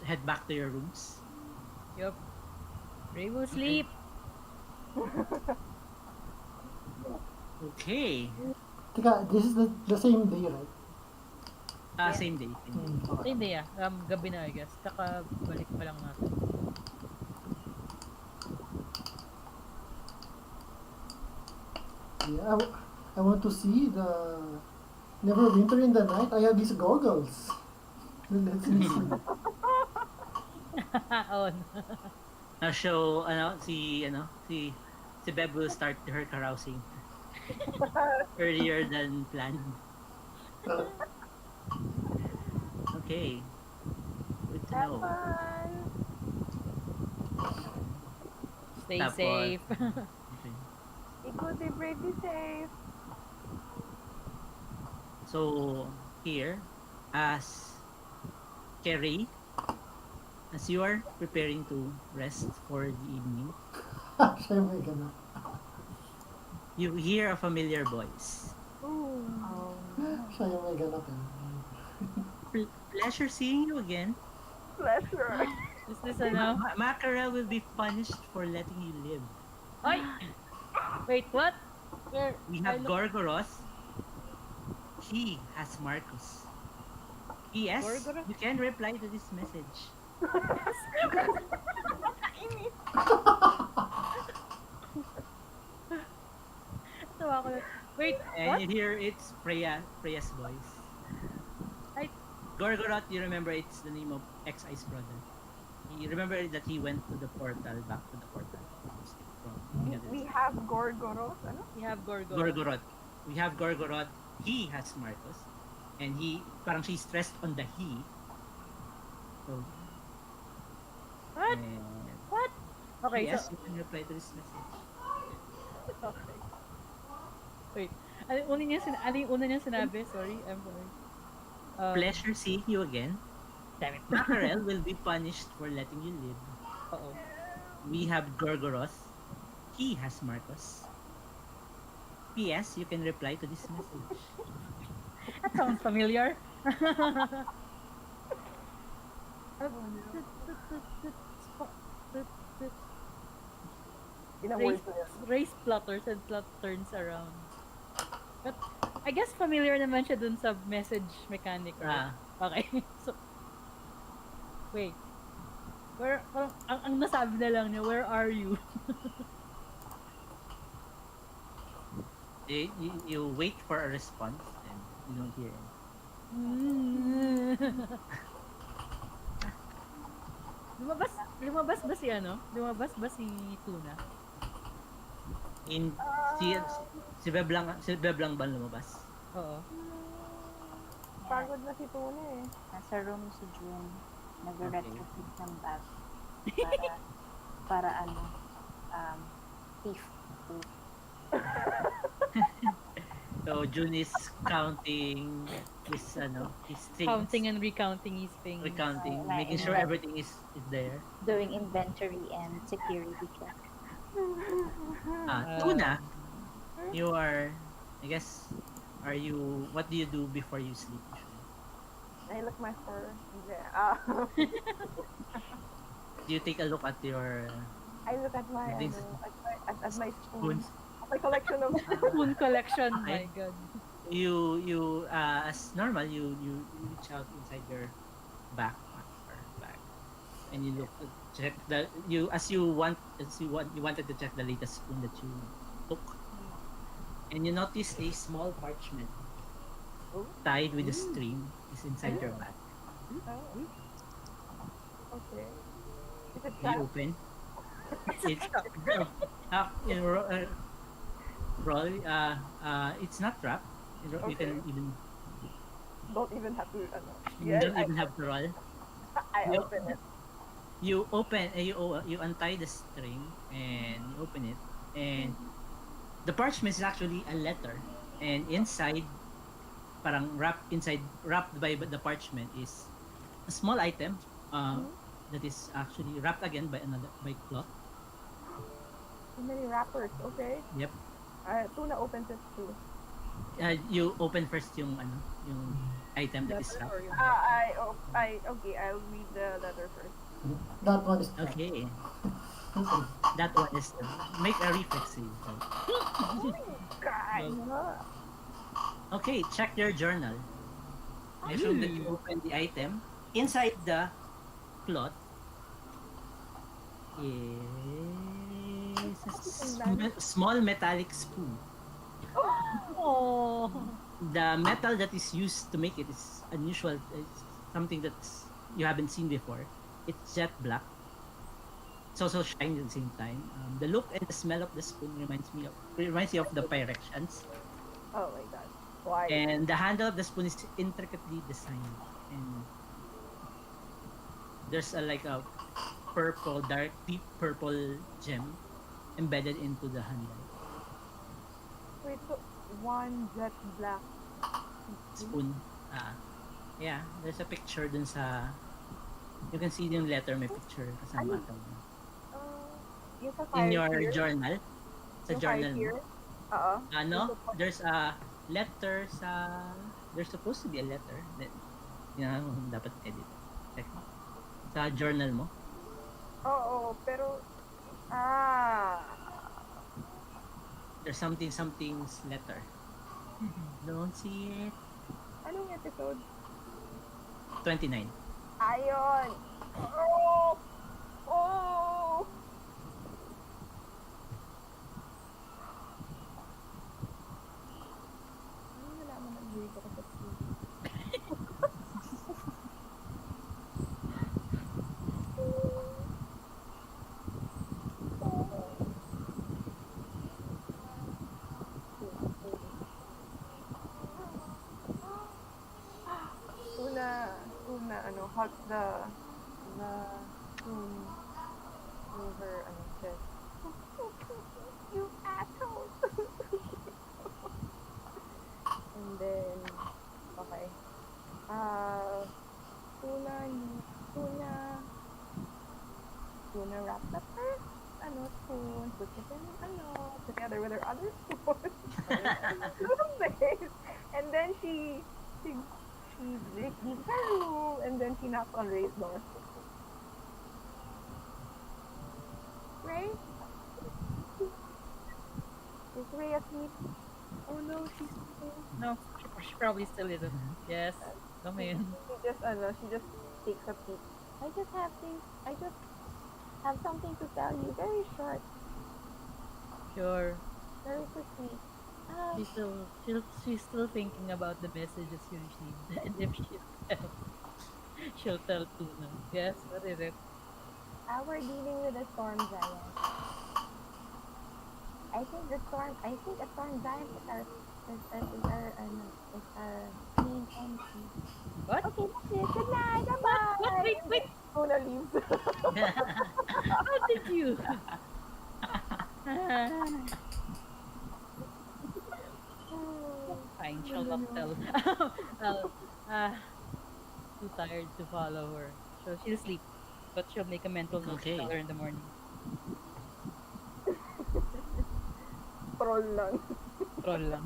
head back to your rooms. Yup. Ray will sleep. Okay. Tika, this is the same day, right? Same day. Hindi gabi na, I guess. Tsaka balik pa lang natin. Yeah, I want to see the Neverwinter in the Night. I have these goggles. Let's see. Oh, no. Now show, si Beb will start her carousing earlier than planned. Okay. Good to Have know. fun. Stay Tapos, safe. Okay. Be good, be brave, be safe. So, here, as Kerry, as you are preparing to rest for the evening, Siya yung may ganun. you hear a familiar voice. Oh. Siya yung may ganap eh. Pleasure seeing you again. Pleasure. Is this ano? Mackerel will be punished for letting you live. Ay! Wait, what? Where? We I have look- Gorgoros. He has Marcus. P.S. Gorgoros? You can reply to this message. Tawa ko na. Wait, And what? here it's Freya's voice. I- Gorgoroth, you remember it's the name of ex-Ice brother. You remember that he went to the portal, back to the portal. We have Gorgoros. Ano? We have Gorgo. Gorgoroth. We have Gorgoroth. He has Marcus. And parang she's stressed on the he. So, What? and What? Okay, yes, so... you can reply to this message. Okay. Wait. Ano yung una niya sinabi? Sorry, I'm sorry. Pleasure seeing you again. Damn it. Mackerel will be punished for letting you live. Uh-oh. We have Gorgoroth. He has Marcus. P.S. You can reply to this message. That sounds familiar. In a Race, word to this. race plotters and plot turns around. But, I guess familiar naman siya dun sa message mechanic. Right? Okay. So, wait. parang, ang nasabi na lang niya, where are you? You wait for a response and you don't hear it. lumabas, lumabas ba si ano? Lumabas ba si Tuna? In si Beb lang ba lumabas? Oo. Pagod na si Tuna eh. Nasa room si June. Okay. Nag-retrofit ng bag. Para ano, thief proof. So June is counting his things. Counting and recounting his things. Recounting, Right. making sure everything is there. Doing inventory and security check. Tuna, you are, I guess, what do you do before you sleep usually? I look my horror. Do you take a look at your I look at my Things- at my spoons? spoons. My collection of Spoon collection, Okay. my God. You as normal you reach out inside your backpack or bag and you look check you wanted to check the latest spoon that you took, and you notice a small parchment tied with a string is inside your bag. Okay. Is it You trapped? open it's you know, roll it's not wrapped. You can even Don't even have to. you don't even have to roll. I You- open it. You open you untie the string and you open it, and the parchment is actually a letter, and inside wrapped by the parchment is a small item that is actually wrapped again by cloth. So many wrappers. Okay. Yep. Tuna opens it too. You open first yung item that is wrapped. Okay. I'll read the letter first. That one is Okay. That one is make a reflex save. God. Okay, check your journal. Make sure that you open the item. Inside the cloth is a small metallic spoon. Oh. The metal that is used to make it is unusual. It's something that's you haven't seen before. It's jet black. It's also shiny at the same time. The look and the smell of the spoon reminds you of the Pyrexians. Oh my God. Why? And the handle of the spoon is intricately designed, and there's a deep purple gem embedded into the handle. Wait. So one jet black. Spoon. Yeah, there's a picture dun sa. You can see yung letter, may picture kasama ito. Yung sa In fire your here? journal. Sa Yung journal fire mo. here? There's a letter sa. There's supposed to be a letter that dapat edit. Check mo. Sa journal mo. Oo, pero There's something's letter. Don't see it. anong episode? 29. Ayon. Oh. Oh. Ano nalaman ng grade ako sa school? Hugs the spoon over chest. You asshole! And then, okay. Tuna wrapped up her spoon, put it in together with her other spoon. And then she leaves her room, and then she knocks on Ray's door. Ray? Is Ray asleep? Oh no, she's sleeping. No, she probably still isn't. Yes, come in. She just takes a peek. Hi, I just have something to tell you. Very short, Sure. very quickly. She's still thinking about the messages you received, and if she'll tell Tuna. Yes, what is it? We're dealing with a storm giant. I think a storm giant is our main enemy. What? Okay, that's it. Good night. Bye What? bye. Wait, And wait. then Luna leaves. How did you? Fine, she'll not tell. Well, uh, too tired to follow her. So she'll sleep, but she'll make a mental note to Okay. tell her in the morning. Troll lang. Troll lang.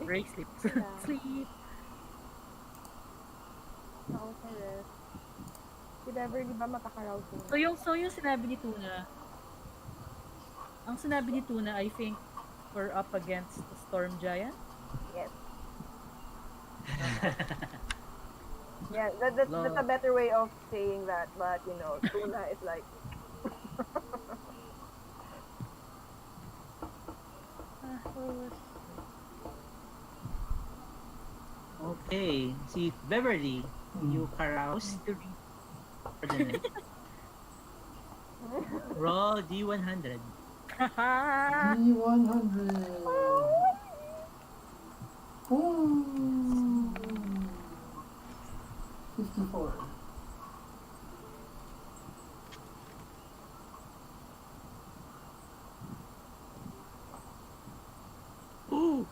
Ray sleeps. Yeah. Sleep. Oo, sir. Si Beverly ba makakaraw So yung sinabi ni Tuna, ang sinabi ni Tuna, I think we're up against the Storm Giant. Yes. Yeah, that's a better way of saying that. But you know, tuna is like Where was Okay. Si Beverly, you carouse I need to read. for the night. Roll D100. D100. Ooh. 54. Ooh!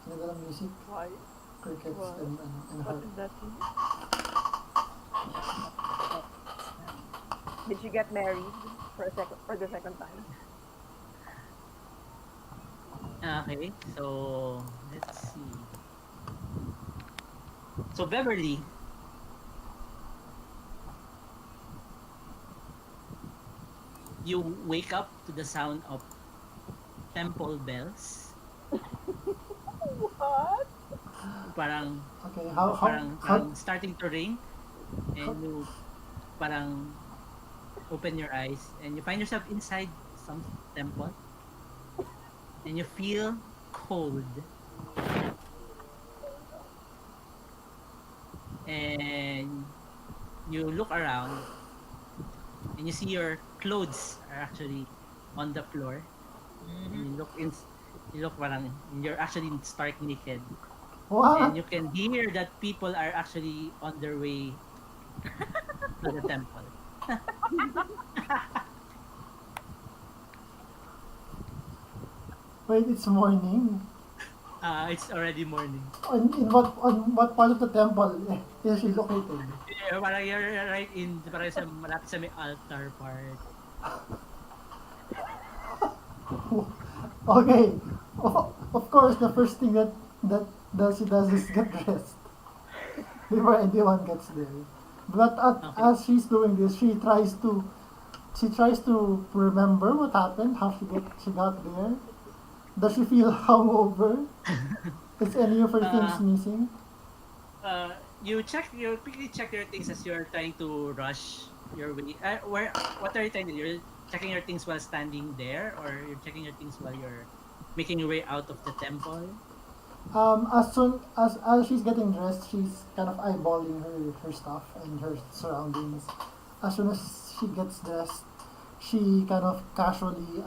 Ganda ng music. why? Crickets Wow. and What heart. is that? Did she get married for the second time? Okay, so let's see. So Beverly, you wake up to the sound of temple bells. What? Parang Okay, parang starting to ring, and you parang open your eyes and you find yourself inside some temple, and you feel cold, and you look around and you see your clothes are actually on the floor, and you look parang you're actually stark naked, and what? you can hear that people are actually on their way to the temple. Wait, it's morning. It's already morning. On what part of the temple is she located? Parang you're right in parang sa malapit sa may altar part. Okay. Of course, the first thing that she does is get dressed before anyone gets there. But Okay. as she's doing this, she tries to remember what happened, how she got there. Does she feel hungover? Is any of her things Uh, missing? you quickly check your things as you're trying to rush your way. What are you trying to do? You're checking your things while standing there, or you're checking your things while you're making your way out of the temple? As soon as she's getting dressed, she's kind of eyeballing her stuff and her surroundings. As soon as she gets dressed, she kind of casually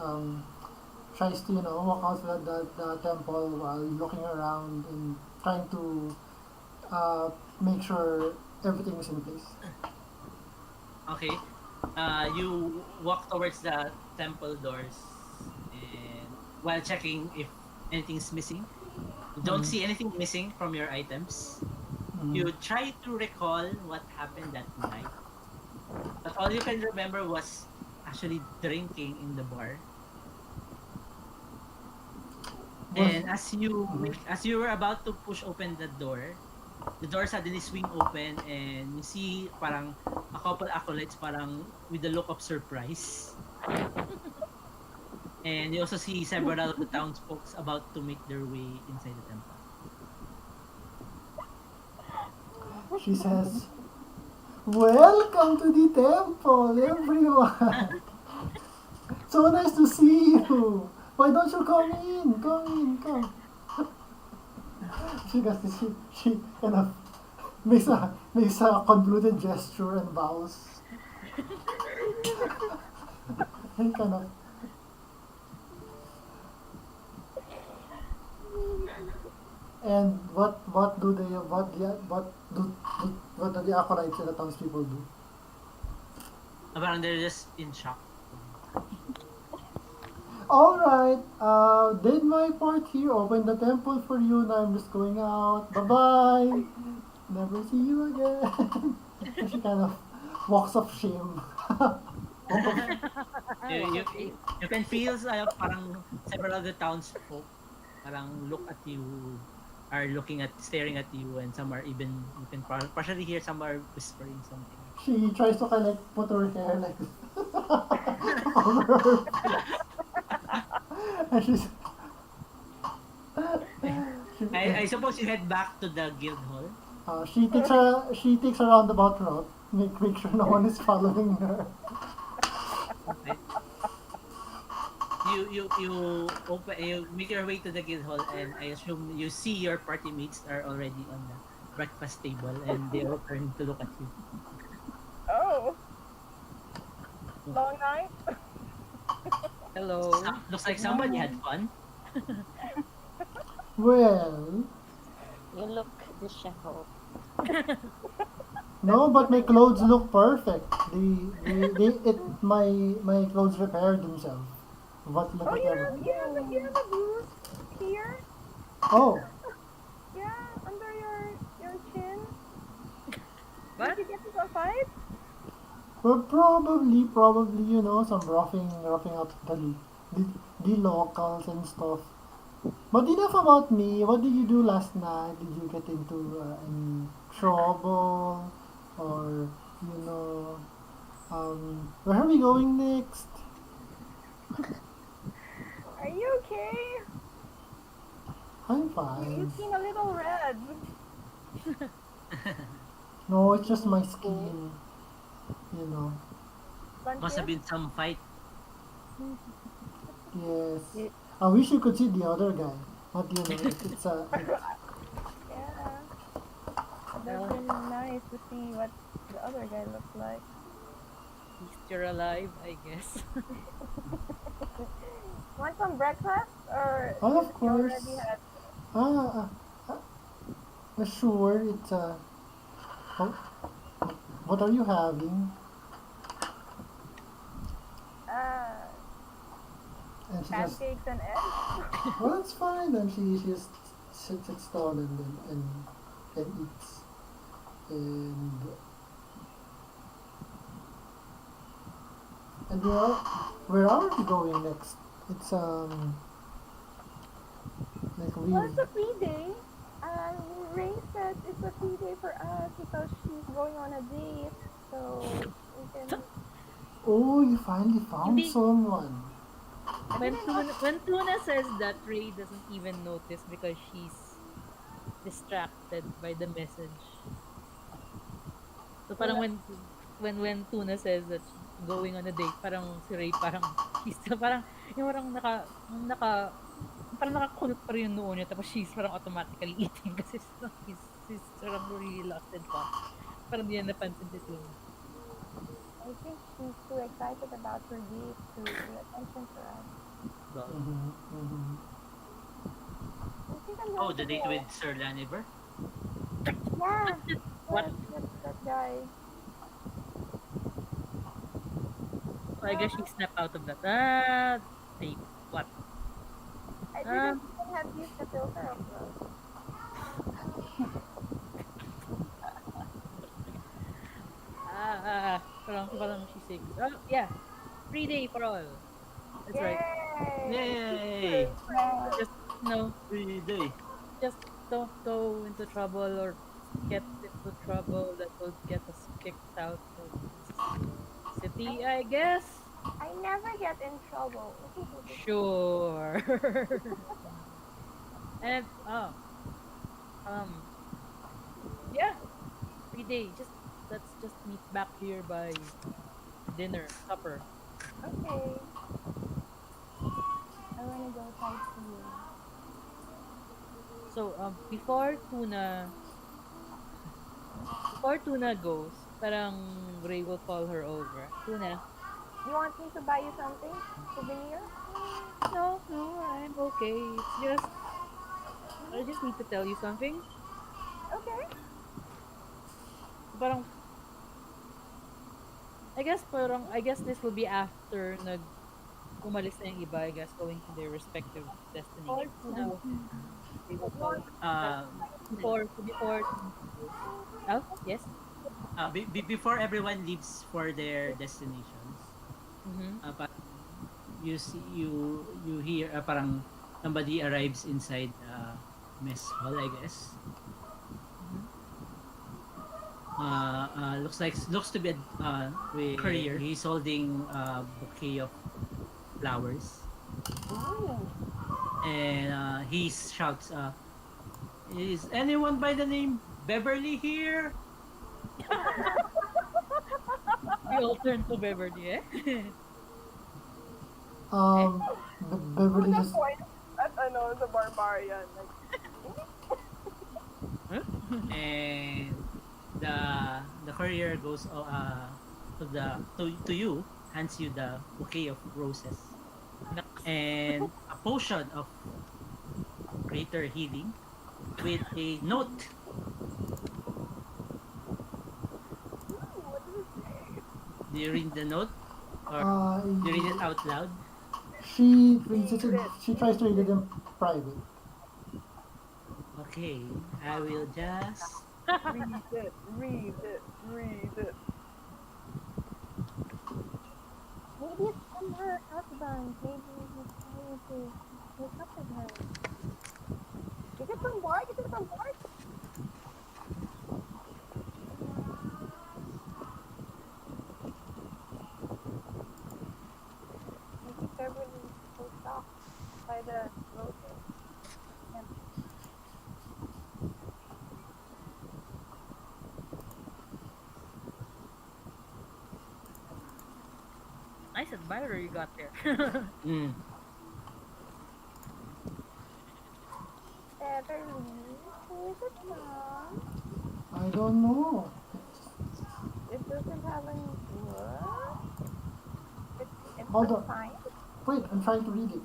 tries to walk out the temple while looking around and trying to make sure everything is in place. Okay. You walk towards the temple doors, and while checking if anything's missing, you don't Mhm. see anything missing from your items. Mhm. You try to recall what happened that night, but all you can remember was actually drinking in the bar. Was And Mhm. as you were about to push open the door, the door suddenly swing open and you see parang a couple acolytes parang with a look of surprise. And you also see several of the townsfolk about to make their way inside the temple. She says, "Welcome to the temple, everyone. So nice to see you. Why don't you come in? Come in, come." She kind of makes a convoluted gesture and bows. And kind of and what do the acolytes and the townspeople do? Parang they're just in shock. All right, did my part here. Open the temple for you. Now I'm just going out. Bye bye. Never see you again. And she kind of walks of shame. You can feel parang several of the townsfolk parang look at you, are staring at you, and some are even, you can partially hear some are whispering something. She tries to kind of like put her hair like over her face. And she's I suppose you head back to the guild hall. she takes a roundabout route. Make sure no one is following her. Okay. You make your way to the guild hall, and I assume you see your party mates are already on the breakfast table and they all turn to look at you. Oh, long night. Hello. Looks like somebody had fun. Well, You look disheveled. no, but my clothes look perfect. My clothes repaired themselves. What look Oh, at you everything. have a bruise here. Oh, Yeah, under your chin. What? Did you get into a fight? well, probably, some roughing up the, the locals and stuff. But enough about me. What did you do last night? Did you get into any trouble? Or, where are we going next? Are you okay? I'm You fine. seem a little red. No, it's just my skin. You know. Must have Lunches? been some fight. Yes. I wish you could see the other guy. But Yeah. Would have Well, been nice to see what the other guy looks like. at least you're alive, I guess. Want some breakfast or oh, of you course. already had? Ah, sure. Oh, what are you having? Uh, And she just, pancakes and eggs. well, that's fine. And she just sits down and eats. And and where are we going next? It's like Well, it's a free day. Ray said it's a free day for us because she's going on a date. So we can. oh, you finally found Hindi. someone. When Tuna says that, Ray doesn't even notice because she's distracted by the message. So parang when Tuna says that she's going on a date, parang si Ray parang she's parang yung parang nakakulot pa rin yung noo niya tapos she's parang automatically eating kasi she's parang really lost in thought. Parang di niya napansin si Tuna. I think she's too excited about her date to pay attention to us. Well, I think I'm oh, going the to date go. with Sir Laniver? Yeah. What? That guy. So I guess she snapped out of that. Tape. What? I didn't even have used the filter of those. Parang she sings. Oh, yeah. Free day for all. That's right. Yay! Just, Free day. just don't go into trouble or get into trouble that will get us kicked out of this city, I guess. I never get in trouble. Sure. And um, yeah, free day. Just let's just meet back here by dinner, supper. Okay. I wanna go sightseeing. So before Tuna goes, parang Ray will call her over. Tuna, You want me to buy you something? Souvenir? no, I'm okay. It's just I just need to tell you something. Okay. Parang I guess this will be after umalis na yung iba, I guess, going to their respective destinations. So, they will call Uh, before oh, yes. before everyone leaves for their destinations, Mm-hmm. parang you hear parang somebody arrives inside mess hall, I guess. Looks to be a courier. He's holding a bouquet of flowers, Ooh. and he shouts, "Is anyone by the name Beverly here?" We all turn to Beverly, eh? Beverly At just point at the barbarian. Like, And the courier goes to you, hands you the bouquet of roses and a potion of greater healing with a note. what does it say? Do you read the note or uh, do you read it out loud? she reads it. She tries to read it in private. Okay, I will just. Read it, read it, read it. Maybe it's from her husband. Maybe he's trying to make up with her. Is it from work? Is it from work? Maybe Beverly is so shocked by the roses. And Nice admirer you got there. Mm. Beverly, who is it from? I don't know. It doesn't have any what? It's Hold on. unsigned? Wait, I'm trying to read it.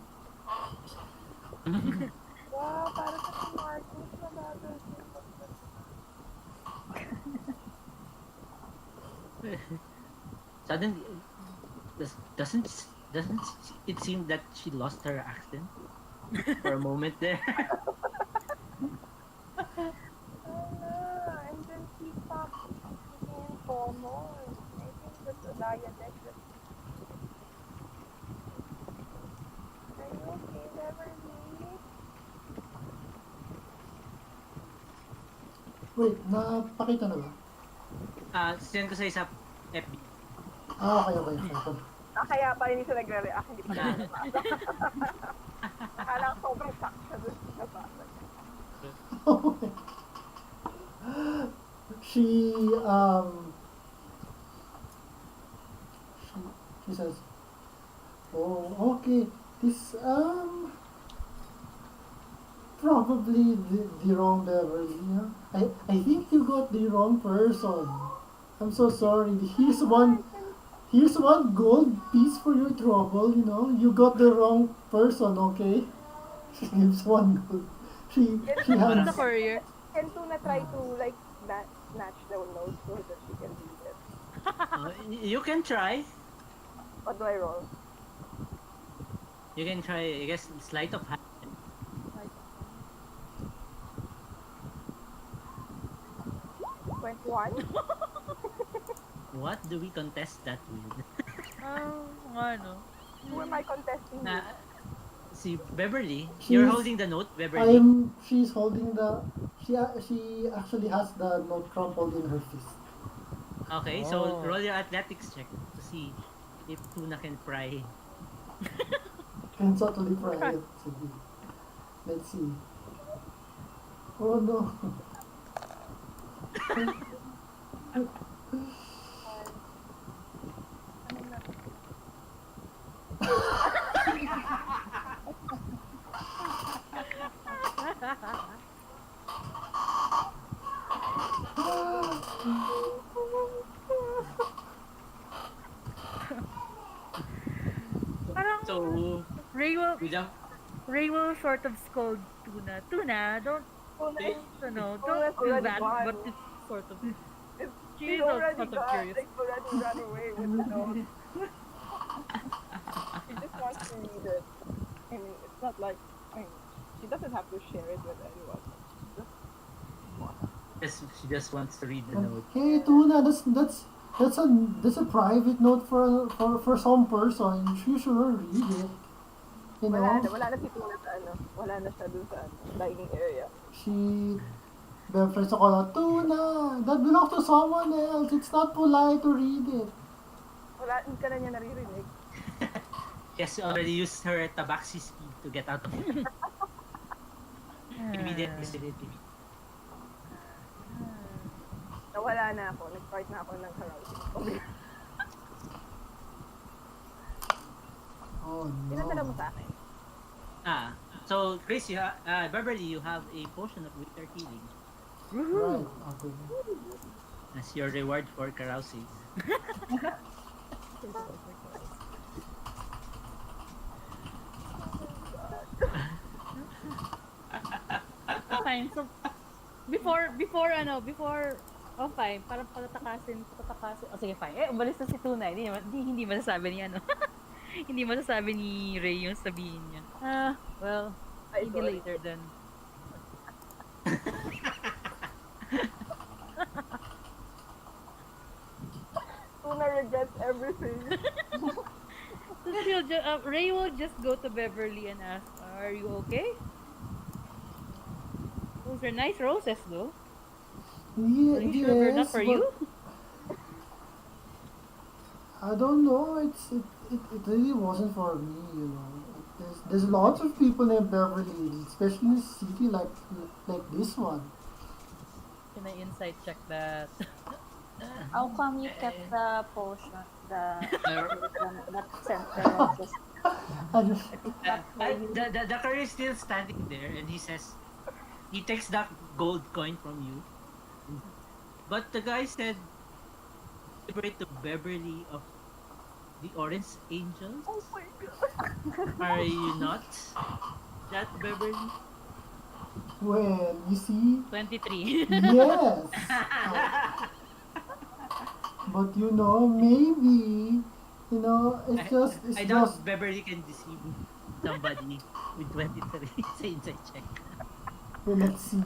Wow, para sa kay Marcus na bagay. Suddenly, doesn't it seem that she lost her accent for a moment there? And then she stopped speaking common. I think that's a dialect. Are you okay, Beverly? Wait, napakita na ba? Send ko sa FB. Okay. Kaya pa hindi siya nagre-react, hindi pa na nabasa. Akala ko sobrang shock siya dun sa nabasa niya. she she says, "Oh, okay. This probably the wrong Beverly. Yeah? I think you got the wrong person. I'm so sorry. Here's one gold piece for your trouble. You know, you got the wrong person. Okay." She gives one gold. She Who's the hands. courier? Can Tuna try to like snatch the note so that she can read it? You can try. What do I roll? You can try. I guess sleight of hand. 21? What do we contest that with? Ano? Who am I contesting Na with? See, Beverly, you're She's- holding the note, Beverly. She's holding the. She actually has the note crumpled in her fist. Okay, so Oh. roll your athletics check to see if Tuna can pry. Can totally pry it. Sige. Let's see. Oh no. Parang So, Ray will, without Ray will sort of scold Tuna. Tuna, don't, eh, don't Tuna's do already that. gone. But it's sort of, It's, she he's is also already sort of gone. curious. Like, already ran away with the note. She just wants to read it. I mean, it's not like, I mean, she doesn't have to share it with anyone. she just wants to read the note. Hey Tuna, that's a private note for some person. You should read it. You know. Wala na si Tuna sa ano. Wala na siya dun sa dining area. She the friends ako, Tuna, that belongs to someone else. It's not polite to read it. Wala, hindi ka na niya naririnig. She has already used her tabaxi speed to get out of it. Immediate vicinity. Nawala na ako. Nag-start na ako ng carousing. Oh Pinadala mo no. sa akin. So Chris, Beverly, you have a potion of winter healing Right. Okay. as your reward for carousing. Fine. So, oh fine, parang patakasin. Oh, sige, fine. Umalis na si Tuna. Hindi masasabi ni hindi masasabi ni Ray yung sabihin niya. Well, Ay, maybe sorry. later then. Tuna regrets everything. So Ray will just go to Beverly and ask, "Are you okay?" Those are nice roses, though. Yeah, Are you sure they're not yes, for but you? I don't know. It really wasn't for me. You know, there's lots of people named Beverly, especially in a city like this one. Can I insight check that? How come you kept the potion, that sent the roses? I just The courier is still standing there, and he takes that gold coin from you. But the guy said, "Give it to Beverly of the Orange Angels." Oh my god. Are you not that Beverly? well, you see, 23. yes. But you know, maybe you know, it's I just doubt Beverly can deceive somebody with 23 sa inside check. well, let's see.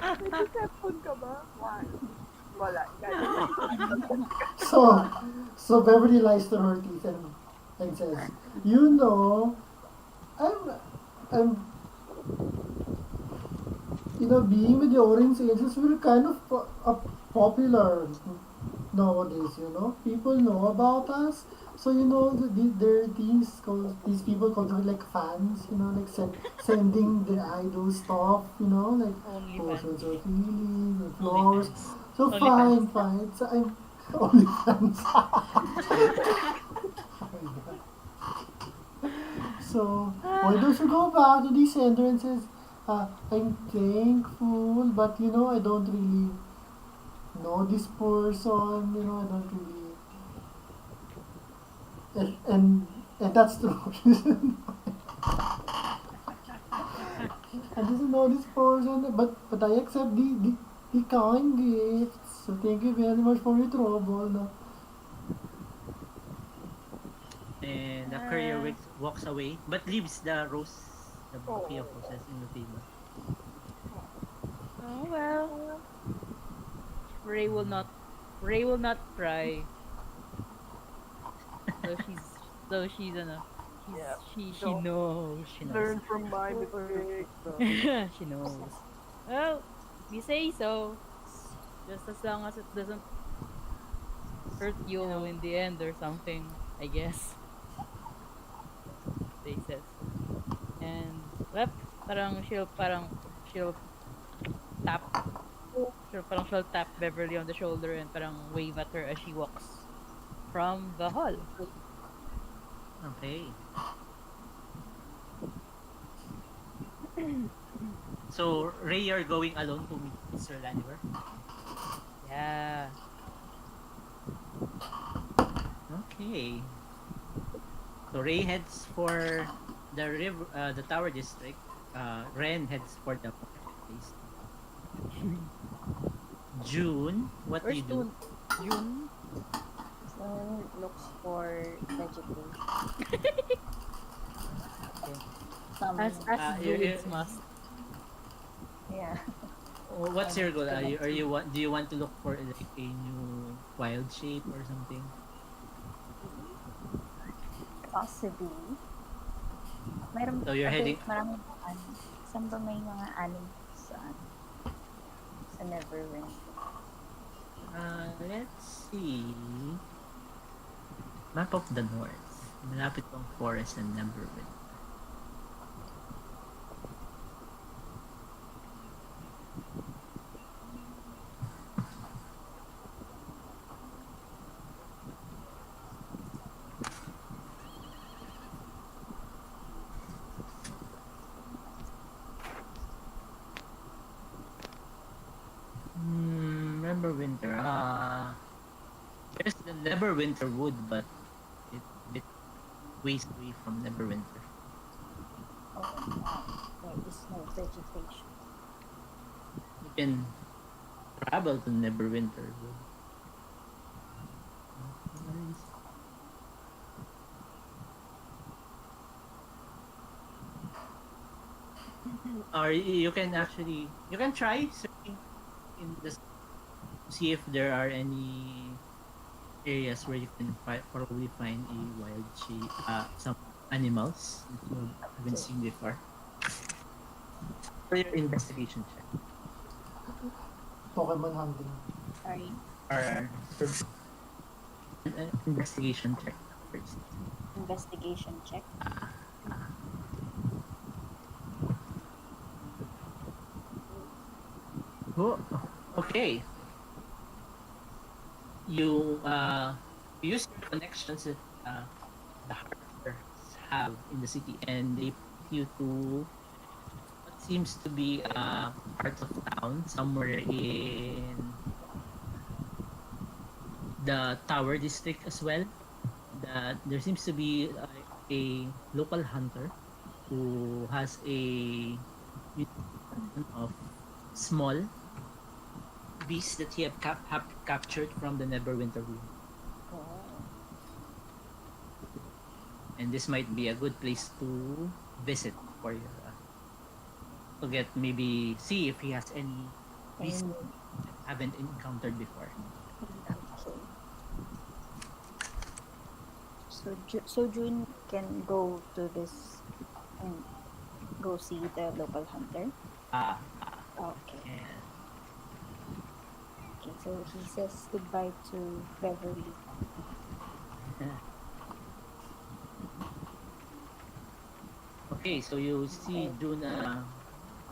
Nag-deception ka ba? Wala. So Beverly lies to her teeth and says, you know, I'm you know, being with the Orange Angels, we're kind of popular nowadays, you know. People know about us. So, you know, there are these people called like fans, you know, like sending their idol stuff, you know, like Only potions fans. of healing and flowers. So Only fine, fans. fine. So I'm only fans. So why don't you go back to the center and says, I'm thankful, but you know, I don't really know this person, you know, I don't really, and that's true. I doesn't know this person, but I accept the kind gifts. So thank you very much for your trouble. No? And the courier walks away, but leaves the bouquet of roses in the table. Oh well. Ray will not cry. Though she's Yeah. She Don't knows. She knows. learn from my mistakes. She knows. Well, if you say so, just as long as it doesn't hurt you in the end or something, I guess. They says. And well, she'll tap she'll tap Beverly on the shoulder and parang wave at her as she walks from the hall. Okay. So Ray, you're going alone to meet Mr. Laniver? Yeah. Okay. So Ray heads for the Tower District. Ren heads for the marketplace. June, what do Where's you do? June? Someone looks for vegetable. Okay. Some, As druids you- must. yeah. What's your goal? Collect Do you want to look for like a new wild shape or something? possibly. Mayroon, So you're heading. maraming ano. Saan ba may mga anim sa, sa Neverwinter? Let's see. Map of the North. Malapit pang forest and Neverwinter. Neverwinter. There's the Neverwinter Wood, but it's a bit ways away from Neverwinter. Oh, there is no vegetation. You can travel to Neverwinter Wood. Or you can actually try searching in the see if there are any areas where you can probably find a wild sheep, some animals that you haven't seen before. For your investigation check Pokemon hunting. Sorry. or investigation check first. Investigation check. Oh, okay. You use your connections that the harbors have in the city, and they put you to what seems to be part of town somewhere in the Tower District as well. That there seems to be a local hunter who has a of small beasts that he have captured from the Neverwinter Wood. Oh. And this might be a good place to visit for you to get maybe see if he has any beasts And, that haven't encountered before. okay. So June can go to this and go see the local hunter. Ah, Okay. and Okay. So he says goodbye to Beverly. okay, so you see Okay. June.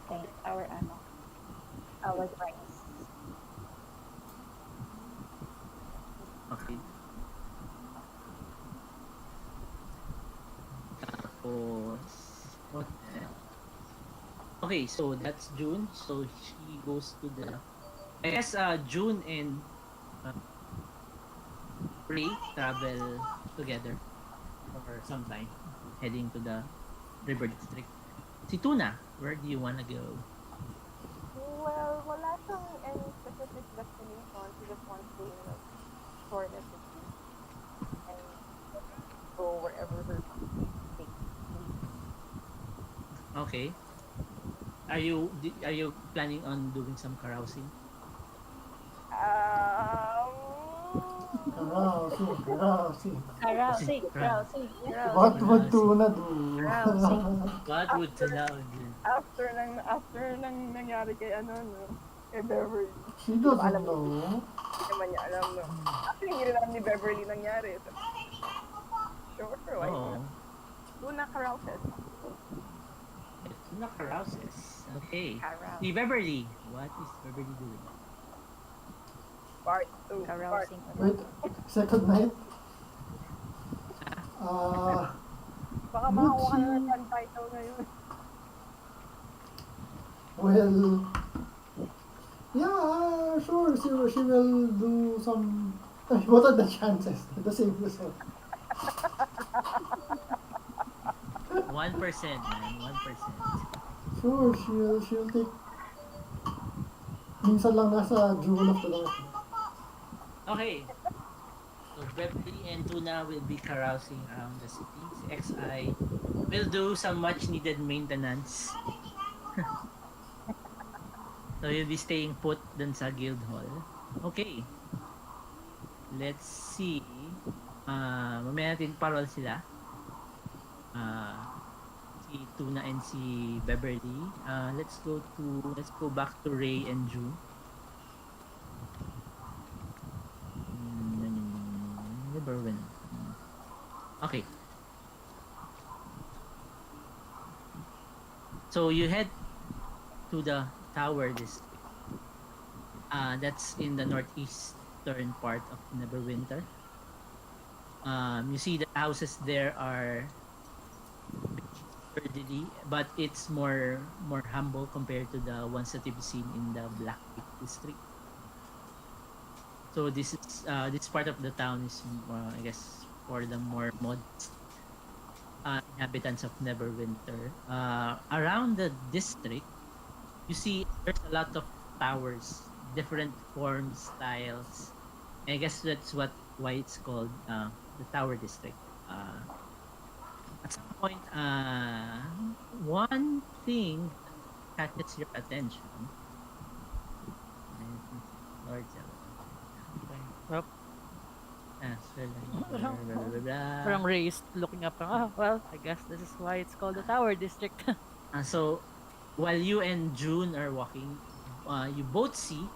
Thank our price. Okay. Tapos, what else? Okay, so that's June. So she goes to the. I guess June and uh, Ray travel together for some time, heading to the river district. Si Tuna, where do you wanna go? Well, wala siyang any specific destination. She just wants to, explore the city and go wherever her takes. Okay. Are you planning on doing some carousing? Um, Carousing, carousing. Carousing, Right. carousing, What carousing, would Carousing. Tuna do? carousing. What would After, tuna do? after nang nangyari kay ano, no? Kay Beverly. She Hindi naman doesn't alam ni, know. hindi naman niya alam, no? Actually, hindi rin alam ni Beverly nangyari. So, sure, why not? Oh, Tuna carouses. tuna carouses. Okay. Carouse. Si Beverly. What is Beverly doing? Part 2. Part. Carousing. Wait, second night? Uh, Baka would makakuha na she... ng fan title ngayon. Well... Yeah, sure, she will do some... What are the chances? The same result. 1%, man. 1%. Sure, she'll take... Minsan lang nasa Jewel of the North. Okay. So Beverly and Tuna will be carousing around the city. Si XI will do some much needed maintenance. So you'll be staying put dun sa guild hall. Okay. Let's see. Mamaya natin parol sila. Si Tuna and si Beverly. Let's go back to Ray and June. Berwin. Okay. So you head to the tower district. That's in the northeastern part of Neverwinter. You see the houses there are orderly, but it's more humble compared to the ones that you've seen in the Blackpeak district. So this part of the town is, I guess, for the more modest inhabitants of Neverwinter. Around the district, you see there's a lot of towers, different forms, styles. I guess that's why it's called the Tower District. At some point, one thing catches your attention. Lord, Yup. blah, blah, blah, blah. Parang Ray is looking up. Well, I guess this is why it's called the Tower District. So, while you and June are walking, you both see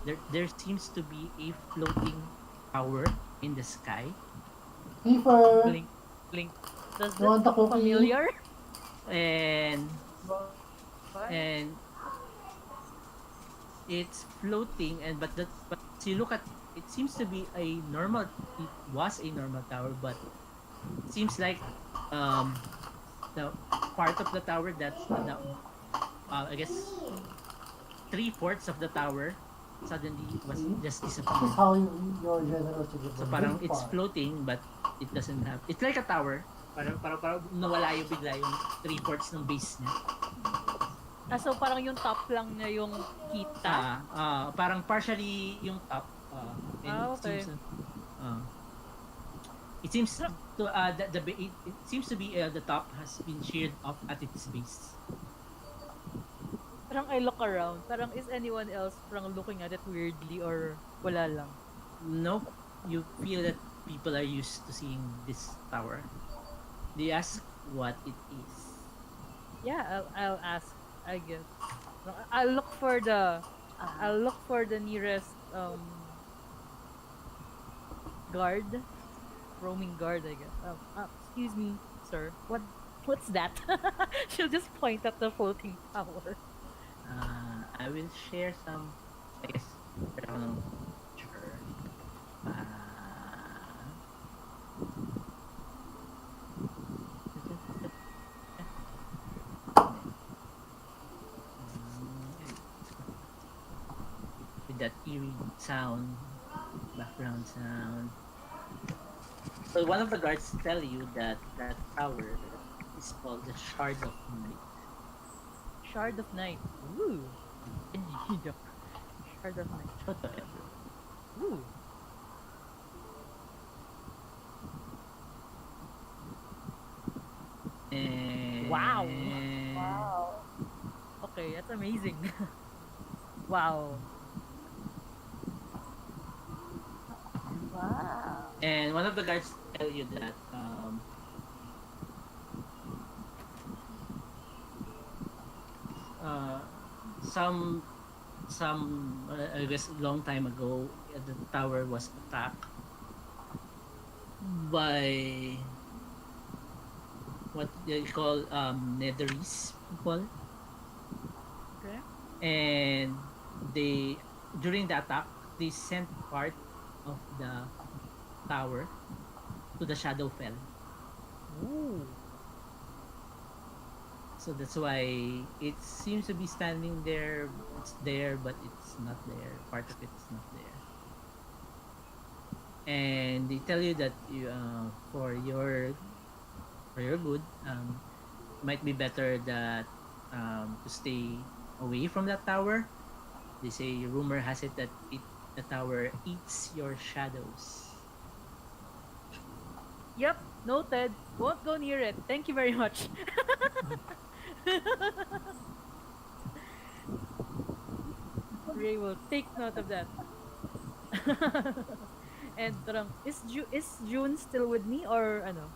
there seems to be a floating tower in the sky. Kiefer, Blink, blink. Does You want that a look cookie? familiar? And it's floating, but you look at it, seems to be it was a normal tower, but it seems like the part of the tower that's I guess 3/4 of the tower suddenly was just this is disappeared. how your general should So parang it's floating, but it doesn't have, it's like a tower. Parang nawala yung bigla yung 3/4 ng base niya. So parang yung top lang niya yung kita. Parang partially yung top. And Okay. It seems to it seems to be the top has been sheared off at its base. Parang I look around. Parang is anyone else parang looking at it weirdly or wala lang? Nope. You feel that people are used to seeing this tower. They ask what it is. Yeah, I'll ask. I guess. I'll look for the nearest guard, roaming guard, I guess. Excuse me, sir. What's that? She'll just point at the floating tower. I will share some, I guess, background picture. With that eerie sound, background sound. So one of the guards tell you that that tower is called the Shard of Night. Shard of Night. Ooh. Shard of Night. Whatever. Ooh. And Wow. Wow. Okay, that's amazing. Wow. Wow. And one of the guards tell you that uh, some I guess long time ago the tower was attacked by what they call Netherese people, Okay. and they during the attack they sent part of the tower to the Shadowfell. Ooh. So that's why it seems to be standing there. It's there, but it's not there. Part of it is not there. And they tell you that you, for your good, might be better that to stay away from that tower. They say rumor has it that the tower eats your shadows. Yep. Noted. Won't go near it. Thank you very much. Ray will take note of that. And is June still with me or ano?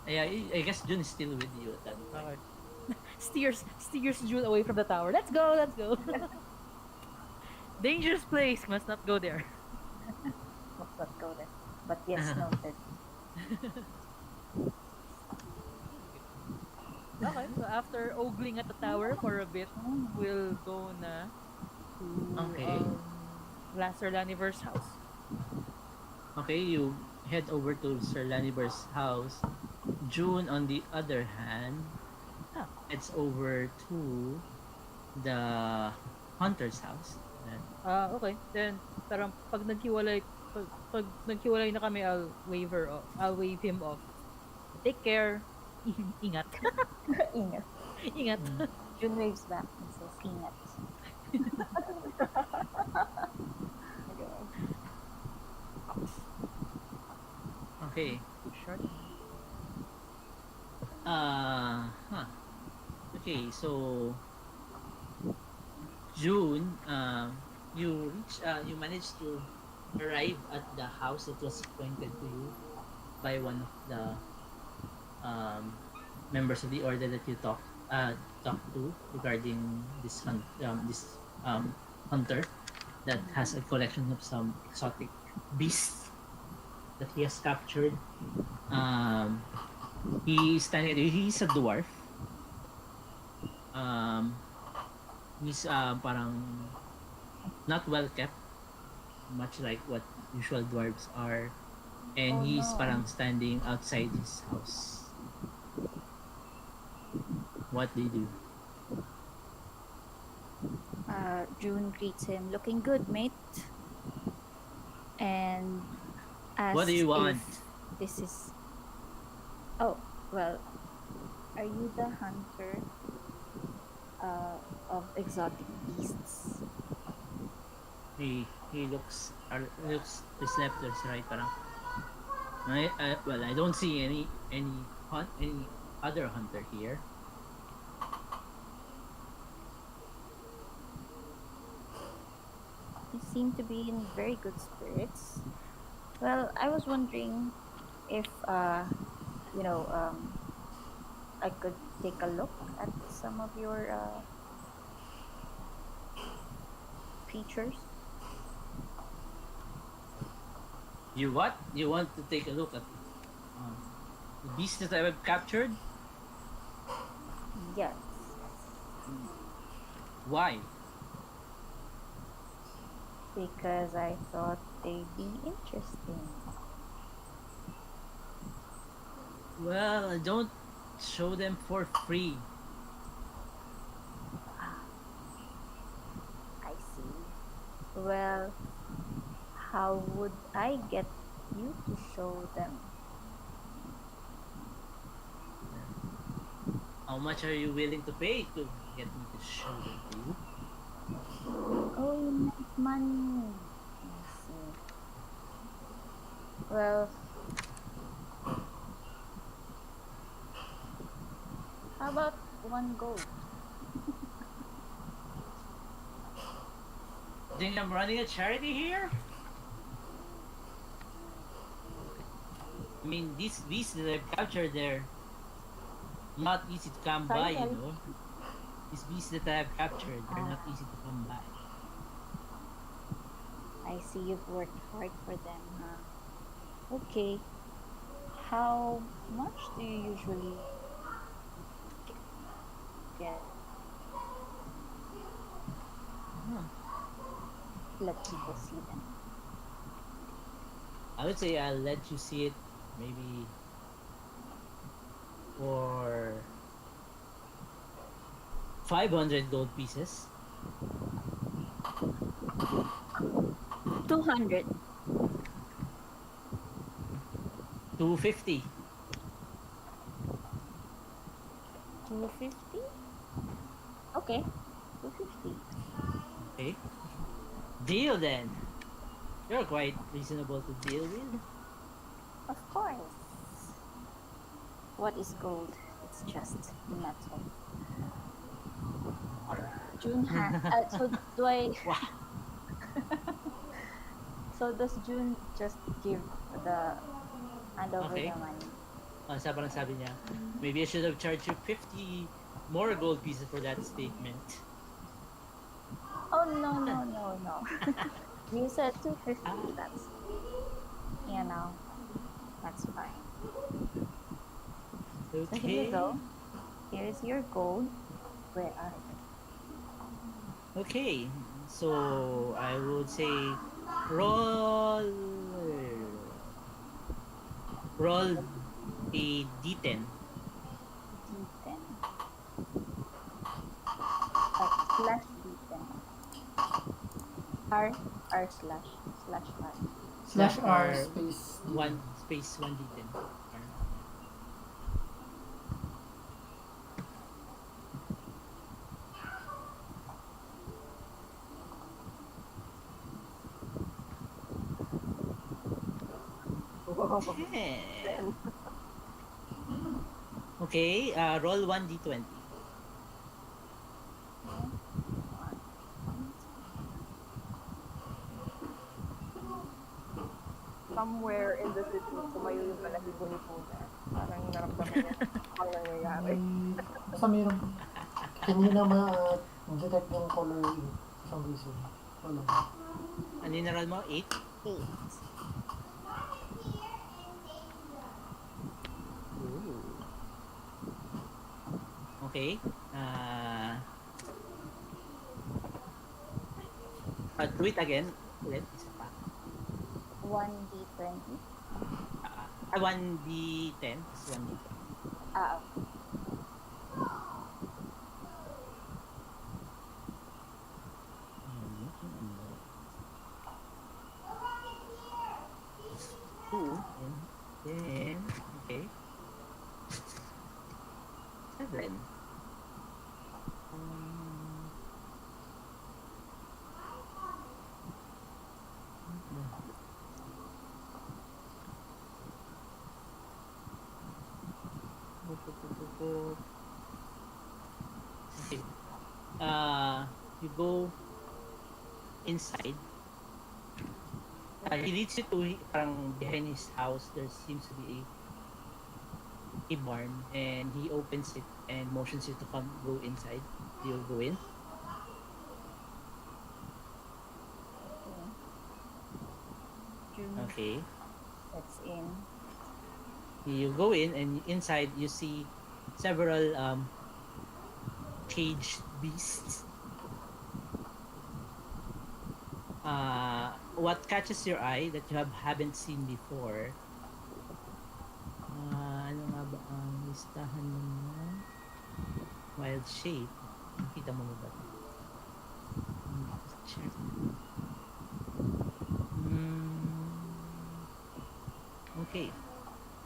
Yeah, I guess June is still with you at that point. Okay. Steers June away from the tower. Let's go. Let's go. Dangerous place. Must not go there. Let's not go there. But yes, noted. Okay. So after ogling at the tower for a bit, we'll go na to Okay. Sir Laniver's house. Okay, you head over to Sir Laniber's house. June, on the other hand, heads over to the hunter's house. Then, Okay. Then parang pag naghiwalay na kami, I'll wave him off. Take care. Ingat. Ingat. Ingat. June waves back and says, Ingat. okay. Short. Huh. Okay, so June, you managed to arrive at the house that was pointed to you by one of the members of the order that you talked to regarding this hunter that has a collection of some exotic beasts that he has captured. He's standing. He's a dwarf. He's parang not well kept, much like what usual dwarves are, and Oh, he's no. parang standing outside his house. What do you do? June greets him, looking good, mate. And asks What do you want? if this is. Oh, well, are you the hunter of exotic beasts? He looks to his left or his right, parang. I don't see any other hunter here. You seem to be in very good spirits. Well, I was wondering if I could take a look at some of your creatures. You what? You want to take a look at the beast that I have captured? Yes. Why? Because I thought they'd be interesting. Well, I don't show them for free. I see. Well, how would I get you to show them? How much are you willing to pay to get me to show them to you? Oh, you meant money. I see. Well, how about one gold? Think I'm running a charity here? I mean, these beasts that I've captured, they're not easy to come by, Sorry, you sorry. know. These beasts that I've captured, they're not Ah, easy to come by. I see you've worked hard for them, huh? Okay. How much do you usually get? Huh. Let people see them. I would say I'll let you see it maybe for 500 gold pieces. 200. 250. 250? Okay. 250. Okay. Deal then. You're quite reasonable to deal with. Of course. What is gold? It's just metal. So do I? Wow. So does June just give the hand over Okay. the money? Sa parang sabi niya, maybe I should have charged you 50 more gold pieces for that statement. Oh no no no no! You said 250. Ah, That's you know that's fine. So here you okay. go. Here's your gold. Where are Okay. So I would say roll roll a d10. D10? Slash D10. R slash R. Slash Slash R r space D10. one space 1d10. Wow. 10. Then, Okay, roll 1d20. somewhere in the city, tumayo yung balahibo ni Puna. Parang naramdaman niya ang nangyayari. Basta mayroon, kanina ma-detect yung color for some reason. Wala. Ano yung naroll mo? 8? 8. Ooh. Okay. Do it again. Ulit, isa pa. 1D20. 1d10. 1d10. Ah, Two. And then, okay. 7. Okay. You go inside. He leads you to parang behind his house. There seems to be a barn, and he opens it and motions you to come go inside. You go in. okay. June. Okay. That's in. You go in, and inside you see several caged beasts. What catches your eye that you haven't seen before? Ano nga ba ang listahan mo na? Wild shape. Nakita mo na ba? Just check. Okay.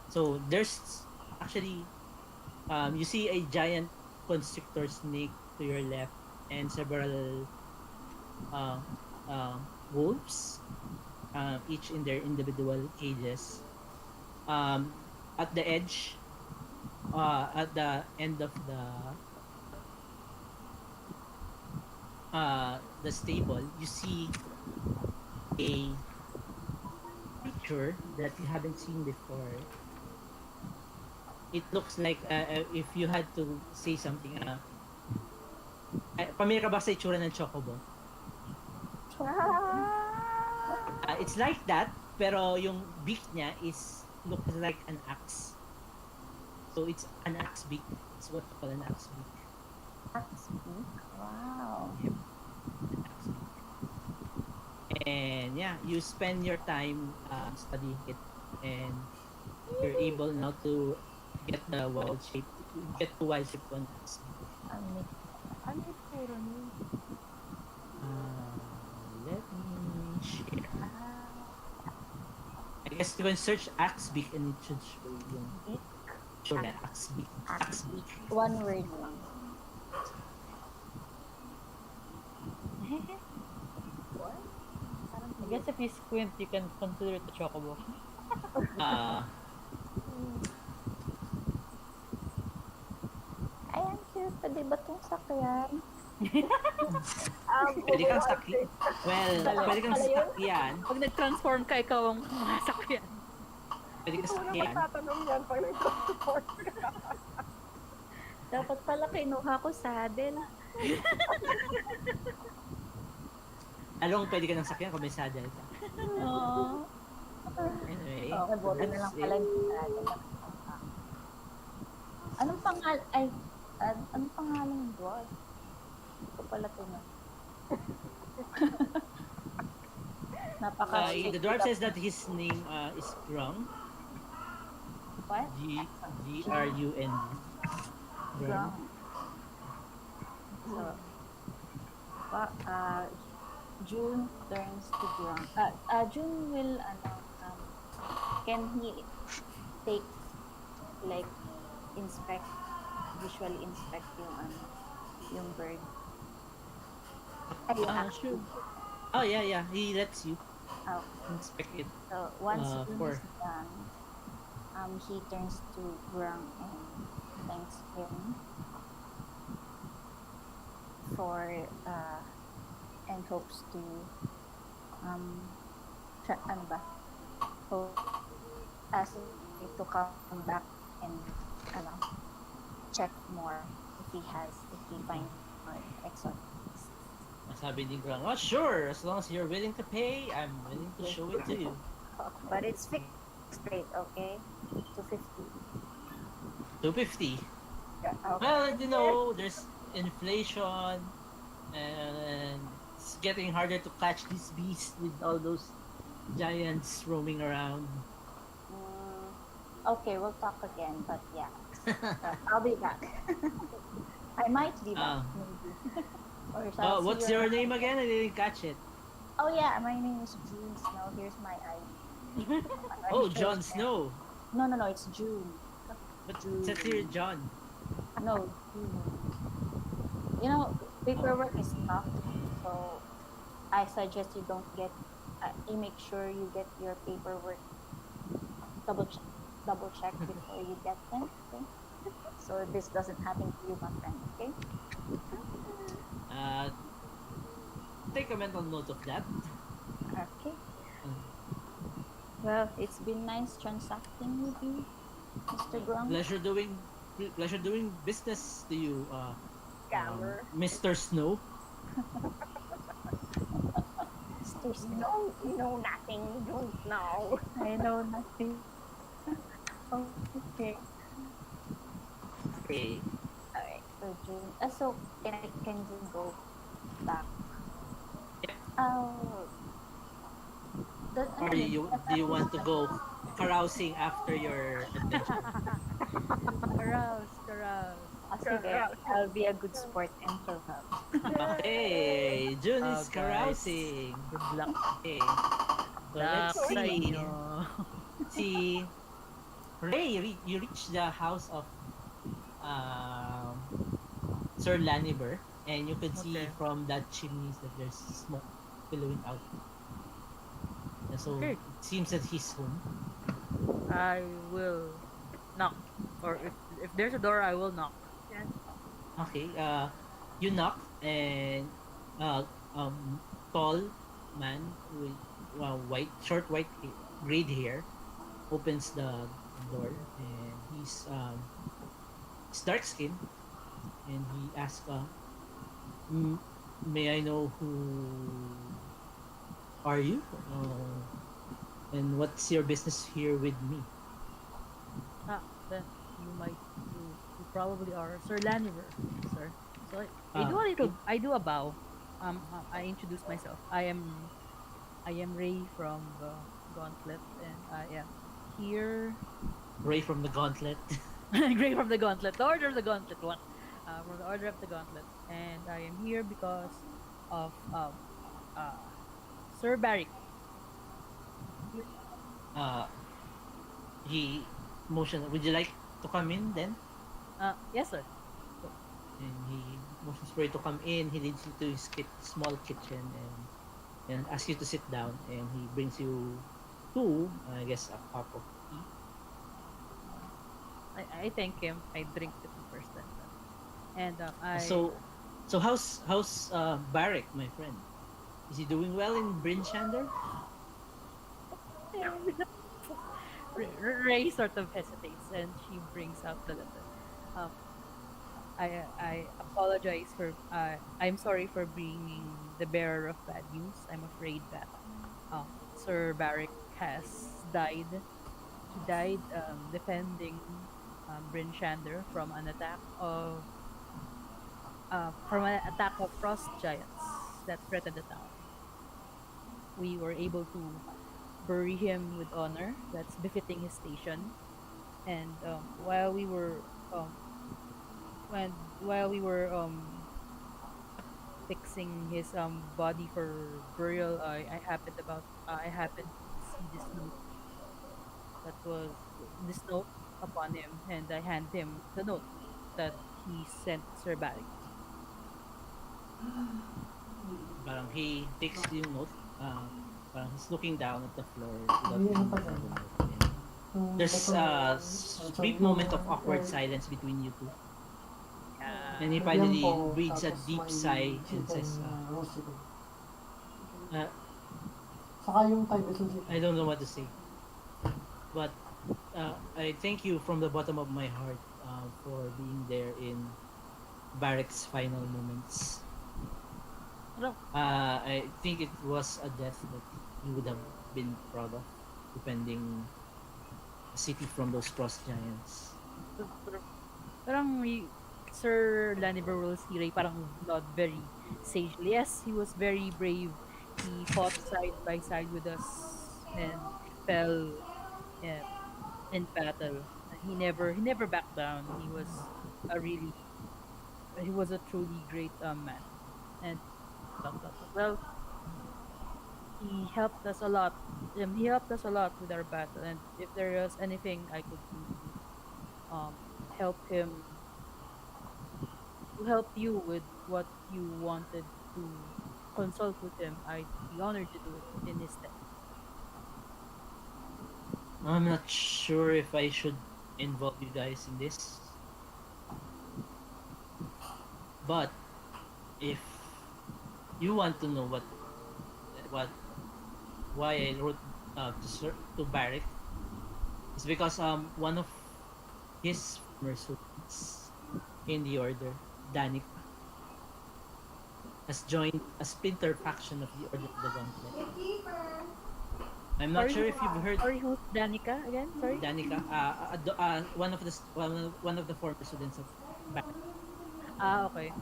So there's actually you see a giant constrictor snake to your left and several uh, wolves, each in their individual cages. At the edge, at the end of the stable, you see a creature that you haven't seen before. it looks like if you had to say something, pamilya ka ba sa itsura ng chocobo? It's like that, pero yung beak niya is looks like an axe. So it's an axe beak. It's what you call an axe beak. Axe beak. Wow. Yep. An axe beak. And yeah, you spend your time studying it, and you're able now to get the wild shape. Get the wild shape on axe beak. Ano yung puro niyo? Let me share. I guess you can search axe beak and it should show you. Beak. Sure, axe beak. Axe beak. One word lang. I guess if you squint, you can consider it a chocobo. Ayan, cute. Pwede ba itong sakyan? Pwede kang sakyan. Well, pwede kang sakyan. Pag nag-transform ka, ikaw ang masakyan. Pwede kang Ito na sakyan. magtatanong yan pag nag-transport ka. Dapat pala kinuha ko saddle. Along pwede ka ng sakyan kung may saddle ka. Oo. Anyway, Okay, buti na lang pala yung saddle. Anong pangalan ng dwarf? Ito pala ito na. The dwarf says that his name is Grung. What? Grun. Grung. So, June turns to Grung. June will, can he take, like, visually inspect yung bird? Sure. Oh yeah, he lets you Oh, inspect it. so once June for- is done, he turns to Grung and thanks him for and hopes to ask him to come back and check more if he finds more exotic. Sabi ni Grung, oh sure, as long as you're willing to pay, I'm willing to show it to you. But it's fixed rate, okay? 250. 250. Yeah, okay. Well, there's inflation, and it's getting harder to catch these beasts with all those giants roaming around. Okay, we'll talk again, but yeah. I'll be back. I might be back, maybe. Or I'll see What's you your around. name again? I didn't catch it. Oh yeah, my name is June Snow. Here's my ID. Oh, Jon Snow. No, it's June. But it says here John. No, June. You know, paperwork is tough, so I suggest you don't get. You make sure you get your paperwork double check before you get them. Okay? So this doesn't happen to you, my friend. Okay? Take a mental note of that. Okay. Well, it's been nice transacting with you, Mr. Grung. Pleasure doing business to you, Scammer. Mr. Snow. Mr. Snow. You know nothing. You don't know. I know nothing. Oh, okay. Okay. Alright, so June. So can June go back? Yep. Or do you want to go carousing after your adventure? Carouse. Sige, I'll be a good sport and carouse. Okay, June is Guys. carousing. Good luck. Okay. So let's Luck sa see. inyo. See, Ray, you reach the house of Sir Laniber, and you can see Okay. from that chimneys that there's smoke billowing out. And so Okay. it seems that he's home. I will knock. Or if there's a door, I will knock. Okay, you knock, and tall man with short white grayed hair opens the door, and he's dark skinned, and he asks, "M- may I know who are you? And what's your business here with me?" Ah, then you probably are Sir Laniver, sir. So I do a It little, I do a bow. I introduce myself. I am Ray from the Gauntlet, and I am here. Ray from the Gauntlet. Gray from the Gauntlet, the Order of the Gauntlet. What? From the Order of the Gauntlet, and I am here because of uh Sir Barrick. uh, he motioned, "Would you like to come in then?" Yes, sir. So, And he motions for you to come in. He leads you to his small kitchen, and asks you to sit down. And he brings you to, I guess, a cup of tea. I thank him. I drink the tea first, and I So, how's Barrick, my friend? Is he doing well in Bryn Shander? Ray sort of hesitates and she brings out the letter. Um, I apologize for. I'm sorry for bringing the bearer of bad news. I'm afraid that Sir Barrick has died. He died defending Bryn Shander from an attack of frost giants that threatened the town. We were able to bury him with honor. That's befitting his station. And um, while we were fixing his body for burial, I happened to see that was this note upon him, and I hand him the note that he sent Sir Barrick. Parang he takes yung note. Parang he's looking down at the floor without Hindi pa looking din. at the note. And there's a brief moment of awkward silence between you two. And he finally breathes a deep sigh and says, roast chicken. uh, Saka yung Thai basil chicken. "I don't know what to say, but I thank you from the bottom of my heart for being there in Barrick's final moments. Ano, I think it was a death that he would have been proud of, defending a city from those frost giants." parang Sir Laniver will see Ray parang nod very sagely. Yes, he was very brave. He fought side by side with us and fell uh, in battle. He never backed down. He was a truly great man. And well, he helped us a lot. He helped us a lot with our battle. And if there was anything I could do help him to help you with what you wanted to consult with him, I'd be honored to do it in his stead. I'm not sure if I should involve you guys in this, but if you want to know what why I wrote to Barrick, it's because one of his former students in the order, Danica, has joined a splinter faction of the Order of the Gauntlet. I'm not Sorry, sure if you've heard who's Danica again? Sorry. Danica, one of the former students of Barrick, Okay.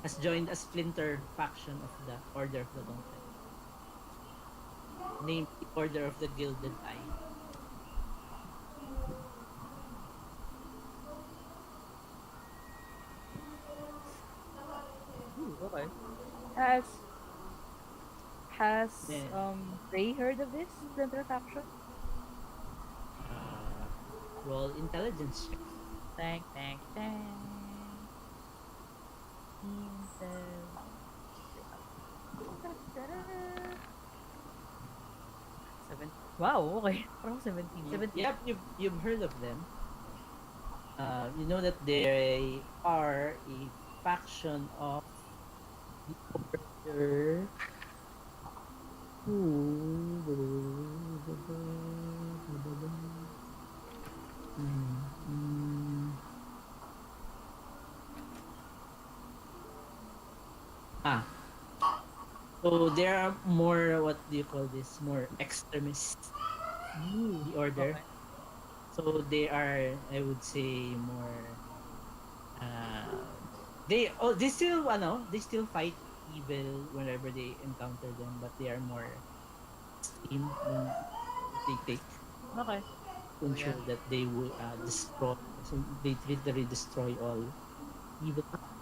has joined a splinter faction of the Order of the Gauntlet, named the Order of the Gilded Eye. Ooh, okay. Has Yeah. Ray heard of this splinter faction? Uh, Roll intelligence check. Thank. Intel. Seven. Wow, okay. Parang 17. 17. Yep, you've heard of them. You know that they are a faction of the Order who Ah, so there are more, what do you call this? More extremists Ooh, in the order. okay. So they are, I would say, more. They still they still fight evil whenever they encounter them, but they are more extreme in what they take Okay. to So yeah. ensure that they will destroy. So they literally destroy all evil. Right.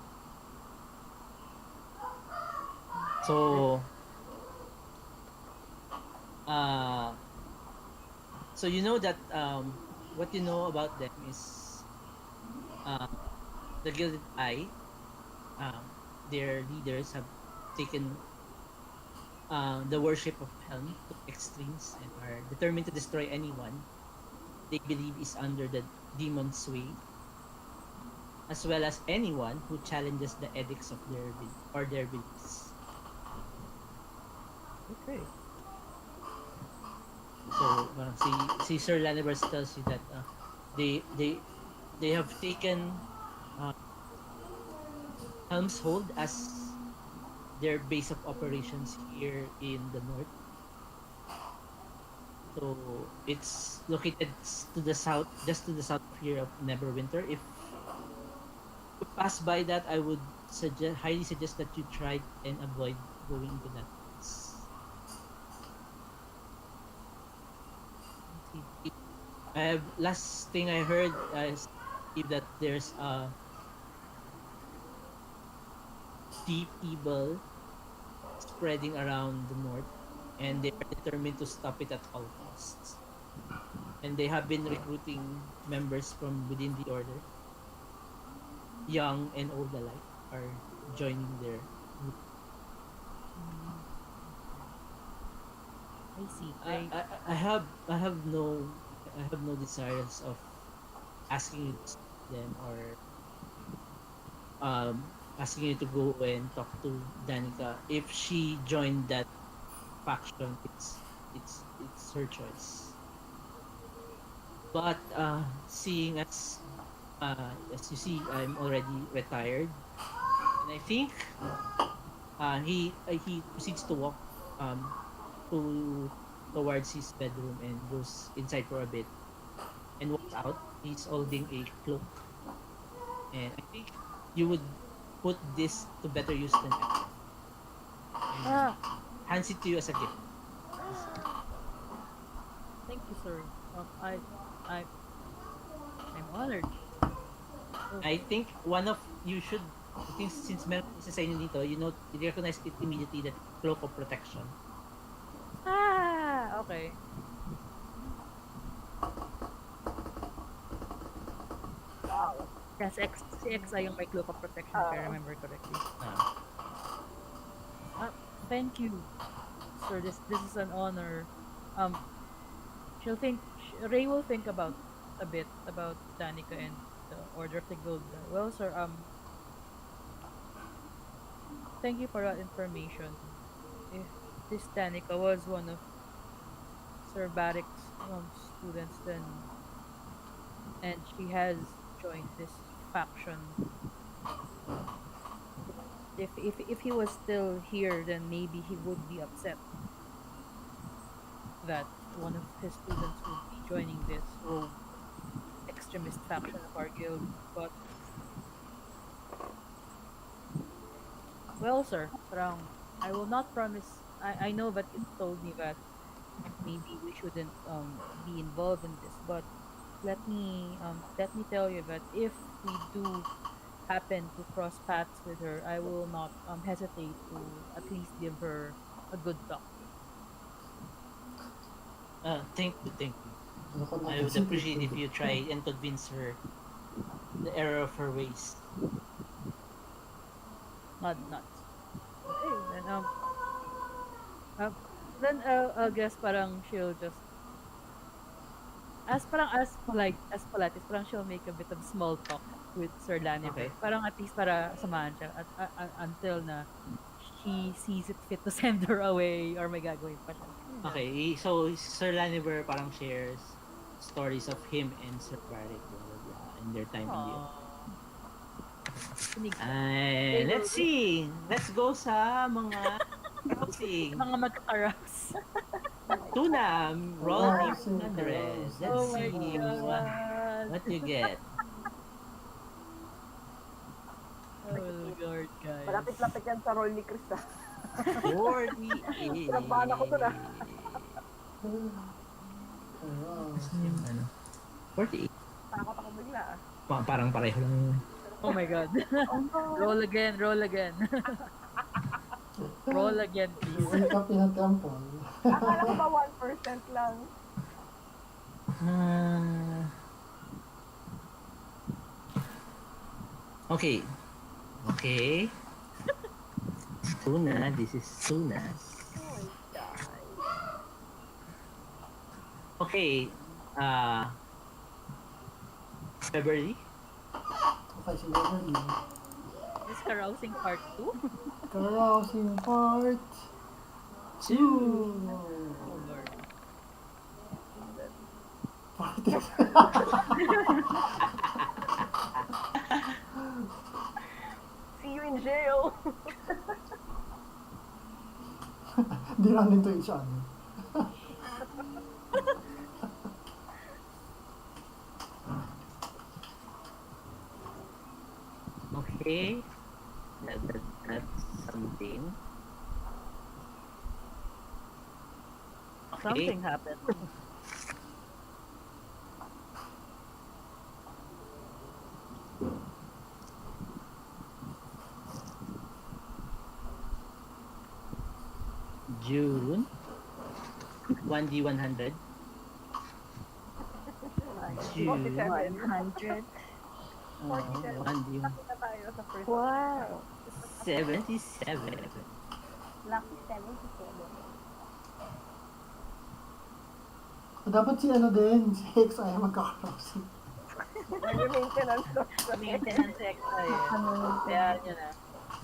So uh so you know that what you know about them is uh the Gilded Eye, their leaders have taken the worship of Helm to extremes and are determined to destroy anyone they believe is under the demon's sway, as well as anyone who challenges the edicts of their beliefs. Okay. So si Sir Lanivers tells you that they they they have taken uh, Helm's Hold as their base of operations here in the north. So it's located to the south, just to the south of here of Neverwinter. If you pass by that, I would highly suggest that you try and avoid going into that place. I see. Last thing I heard is that there's a deep evil spreading around the north, and they are determined to stop it at all costs. And they have been recruiting members from within the order, young and old alike, are joining their group. Mm, okay. I see. Great. I have no desires of asking you to stop them or asking you to go and talk to Danica. If she joined that faction, it's her choice. But seeing as you see, I'm already retired, and I think he proceeds to walk um to towards his bedroom and goes inside for a bit and walks out. He's holding a cloak, and I think you would put this to better use than ever, and Ah, hands it to you as a gift. thank you, sir. I, I'm honored. Oh, I think one of you should. I think since meron isa sa inyo dito, you recognize it immediately that it's cloak of protection. okay. Wow. Yes, si X ay yung may cloak of protection, if I Uh, remember correctly. Uh, Ah, thank you, sir. This is an honor. Um, Ray will think about a bit about Danica and the Order of the Gilda. Well, sir, thank you for that information. If this Danica was one of Sir Barrick's students, then and she has joined this faction. If he was still here, then maybe he would be upset that one of his students would be joining this rogue extremist faction of our guild. But well, sir, parang I will not promise. I know that you told me that maybe we shouldn't be involved in this, but let me tell you that if we do happen to cross paths with her, I will not hesitate to at least give her a good talk. thank you, thank you. Ano ko I natin would si appreciate if Tito? you try and convince her the error of her ways. Nod nuts. Okay, uh, then I guess parang she'll just as polite as parang she'll make a bit of small talk with Sir Laniver. Okay. Parang at least para samahan siya until na she sees it fit to send her away or may gagawin pa siya. Yun lang. Okay, so Sir Laniver parang shares stories of him and Sir Barrick, blah blah blah, and their time in the Aww. Let's see. Let's go sa mga carousing. Mga magkakarouse. Tuna, roll Carousing, Ep29. carousing. Let's Oh my see god. what you get. Oh Lord, guys. Malapit-lapit yan sa roll ni Chris. 48. Kinabahan ako dun, ah. Ano? 48. Takot ako bigla. Parang pareho lang. Oh my god. Roll again, roll again. Roll again, please. Wake up in a temple. Akala ko ba 1% lang? Okay. Okay. Tuna. This is tuna. Oh my God. Okay. February. Okay, si Beverly. This carousing part 2? Carousing part 2. Oh Lord. See you in jail. They run into each other. Okay. That's something. Okay. Something happened. June. 1D100. June. 47. 100. 1D100. Na tayo sa first. Wow. 77. Lucky 77. Dapat si ano din, si Hex ay magkakarousing. Nag-maintenance daw siya. Maintenance extra eh. Kaya nyo na.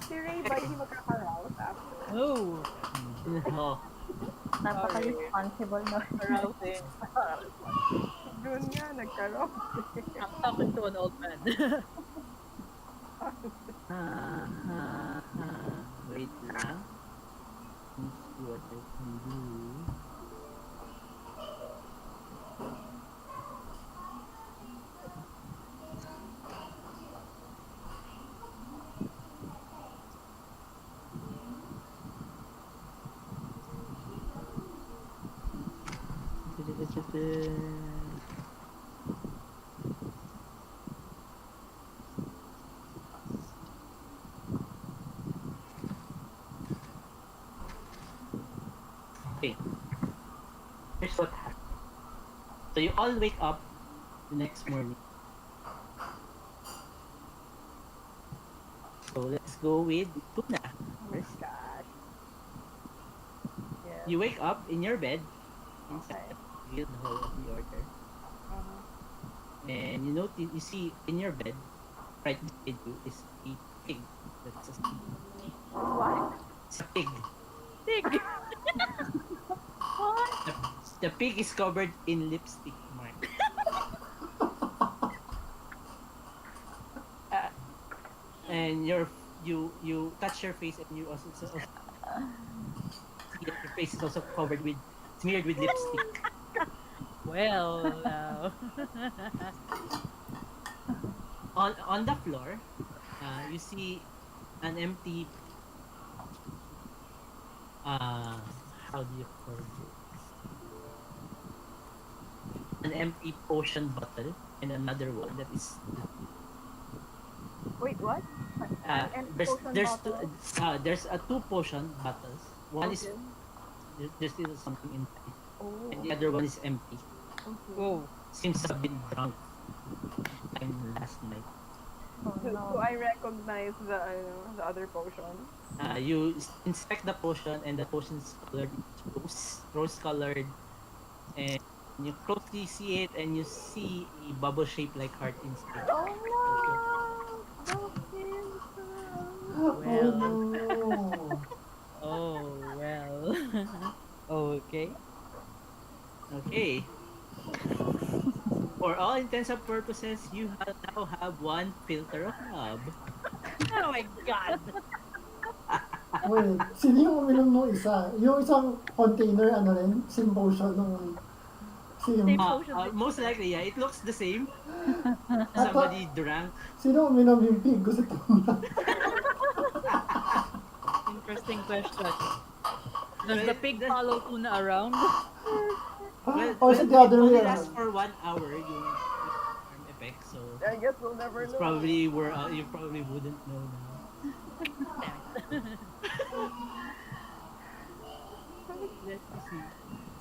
Si Ray ba hindi magkakarouse after? Oh! Oh. Napaka-responsible na. Carousing. June nga, nagkarouse. I'm talking to an old man. Wait lang. Let's see what I can do. Okay. Here's what happened. So you all wake up the next morning. So let's go with tuna. First. Gosh. Yeah. You wake up in your bed inside the guild hall of the order. And you notice, you see in your bed, right beside you is a pig. That's a pig. What? It's a pig. Pig! The pig is covered in lipstick mark. And you touch your face and you also see your face is also covered with smeared with lipstick. Well, now. On the floor, you see an empty how do you call it? An empty potion bottle and another one that is Wait, what? Empty there's potion there's bottle? there's two potion bottles. One is Okay. there's still something inside, Oh. and the other one is empty. Okay. Whoa. Seems to have been drunk time last night. Oh, Do no. I recognize the other potion? You inspect the potion and the potion is colored rose colored, and you closely see it and you see a bubble shaped like heart inside. Oh no! Don't kill Well. no. Oh, well. Okay. Okay. For all intents and purposes, you now have one filter of love. Oh my God! Wait, sino yung uminom nung isa? Yung isang container, ano rin? Same potion nung... Same Same. potion. Most likely, yeah. It looks the same. I thought, Somebody drank. sino uminom yung pig ko sa tuna? Interesting question. Does the Well, pig follow tuna around? Or is it the it other way only lasts around? for 1 hour yung charm effect, so I guess we'll never it's know. probably you probably wouldn't know now. Let me see.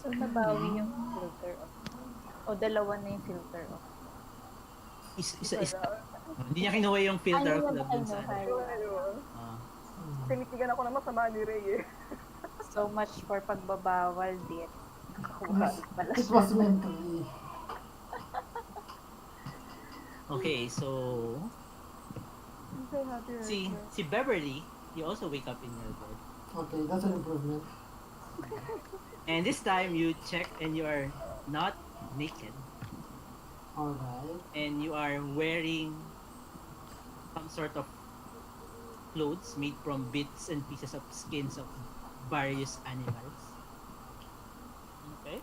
So, nabawi yung filter off. O, dalawa na yung filter off. Isa. Hindi niya kinuha yung filter of love dun sa ano. Ayun. Ah. Tinitigan ako na masama ni Ray eh. So much for pagbabawal, dit. Yes, Pala it siya. was meant to be. Okay, so Say happy right si Beverly, you also wake up in your bed. Okay, that's an improvement. And this time you check and you are not naked Alright. and you are wearing some sort of clothes made from bits and pieces of skins of various animals. Okay?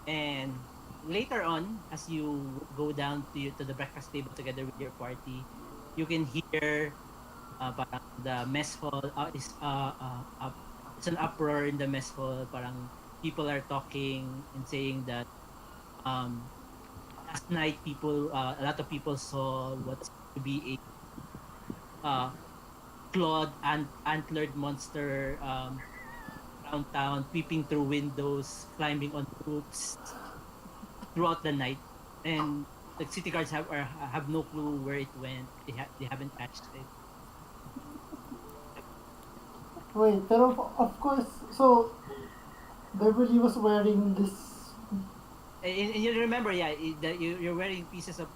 And later on, as you go down to the breakfast table together with your party, you can hear parang the mess hall it's an uproar in the mess hall. Parang people are talking and saying that last night a lot of people saw what's to be a clawed antlered monster around town, peeping through windows, climbing on roofs throughout the night, and the city guards have no clue where it went. They haven't catched it. Wait, pero of course, so Beverly was wearing this. And you remember, yeah, that you're wearing pieces of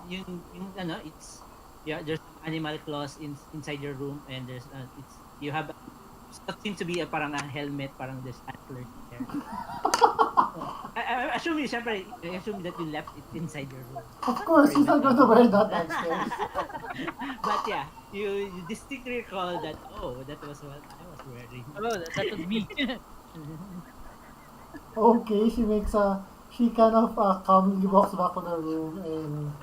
yung ano, it's there's animal claws inside your room, and there's you have what seems to be parang a helmet, parang there's antlers there. I assume that you left it inside your room. Of course, he's not going to wear that downstairs. But yeah, you distinctly recall that that was what I was wearing. Oh, that was me. Okay, she kind of calmly walks back to the room and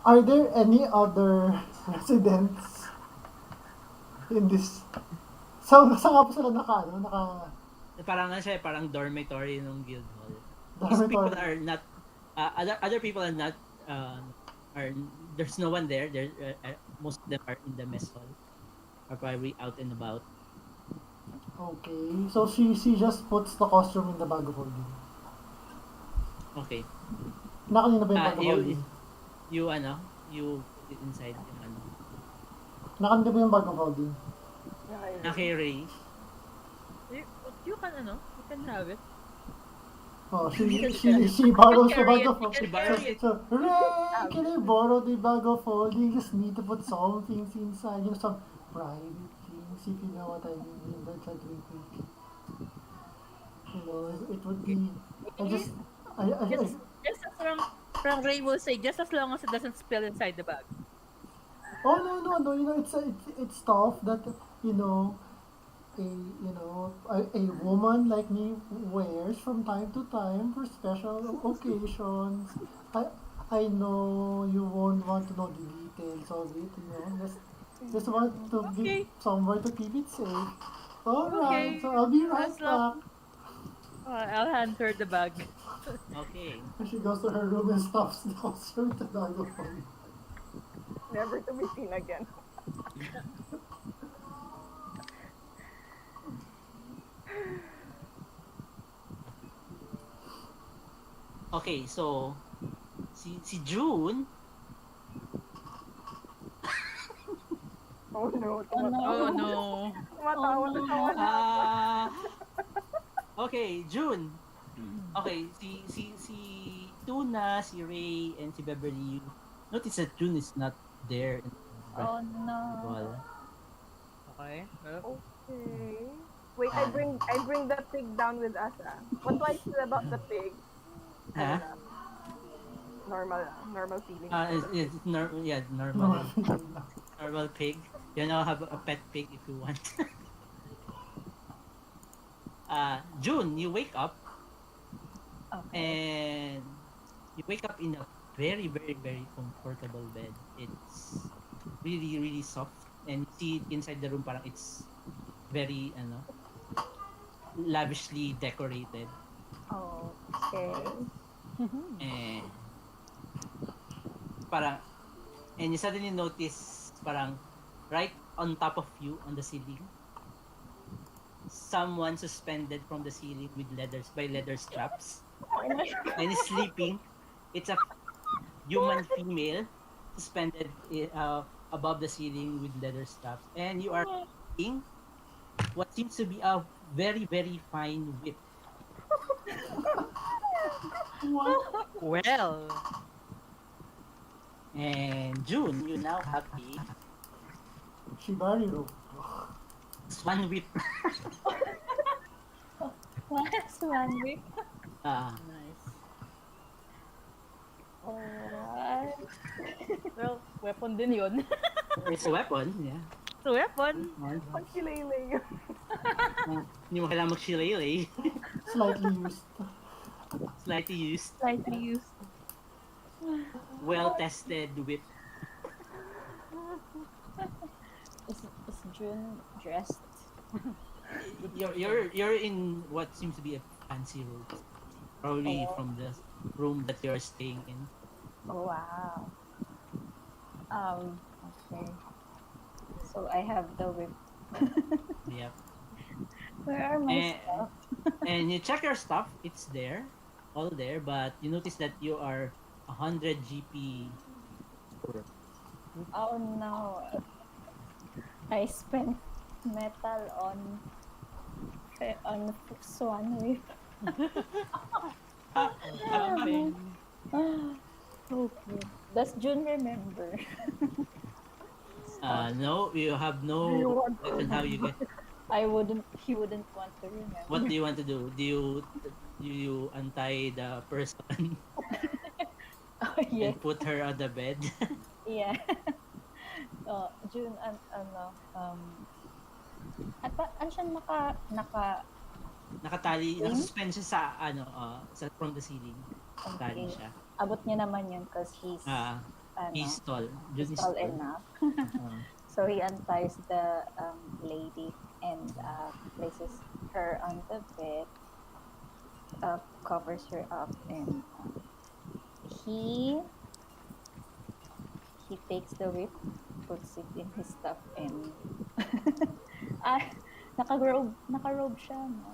are there any other residents in this? Saan nga po sila naka? Parang ano siya, parang dormitory ng guild hall. These people Dormitory. are not other people are not are there's no one there. Most of them are in the mess hall. Are probably out and about. Okay, so she just puts the costume in the bag of holding. Okay. Nakanina ba yung bag of you holding? you put it inside yung ano. Nakanina ba yung bag of holding? Naki-Ray. You can have it. Oh, she borrows the bag of She holding. borrows it. So, Ray, can I borrow the bag of holding? Just need to put some things inside. You know, some private things, if you know what I mean. That's a drink. You know, it would be. Just as from Ray will say, just as long as it doesn't spill inside the bag. Oh no! You know, it's stuff that a woman like me wears from time to time for special occasions. I know you won't want to know the details of it. You know, just want to Okay. give somewhere to keep it safe. All right, Okay. so I'll be right As long- back. I'll hand her the bag. Okay. And she goes to her room and stuffs the costume with the bag of holding. Never to be seen again. Okay, so si June. Oh no. Oh no. Tumatawa na tawa na. Okay, June. Okay, si Tuna, si Ray, and si Beverly, you notice that June is not there in the Oh no. wall. Okay. Okay. Wait, I bring the pig down with us. What do I say about the pig? Huh? normal feeling. Normal. No. Normal pig. You now have a pet pig if you want. June, you wake up Okay. and you wake up in a very, very, very comfortable bed. It's really, really soft, and you see inside the room, parang it's very, lavishly decorated. Okay. And parang, and you suddenly notice, parang right on top of you on the ceiling, someone suspended from the ceiling with leather straps, and is sleeping. It's a human female suspended above the ceiling with leather straps, and you are seeing what seems to be a very, very fine whip. What? Well, And June, you now have a Shibari rope. swan whip. Last one week. nice. Alright. Well, weapon din yun. It's a weapon, yeah. It's a weapon. Pagkilay-lay. Hindi mo kailangan mag-shillelagh. Slightly used. Slightly used, Slightly used. well-tested whip. Is June dressed? You're in what seems to be a fancy room. Probably from the room that you're staying in. Oh, wow. Okay. So I have the whip. Yep. Where are my And, stuff? and you check your stuff, it's there, all there, but you notice that you are 100 GP poor. Oh no. I spent metal on swan whip. Daming. Okay. Does June remember? No, you have no on how you get. He wouldn't want to remember. What do you want to do? Do you untie the person Oh, yes. and put her on the bed? Yeah. June, ano siya Nakatali, Ring? nakasuspend siya from the ceiling. Tali okay. siya. Abot niya naman yun because he's, He's tall. June is tall tall. enough. Uh, So he unties the lady and places her on the bed, covers her up, and he takes the whip, puts it in his stuff, and naka-robe siya, no?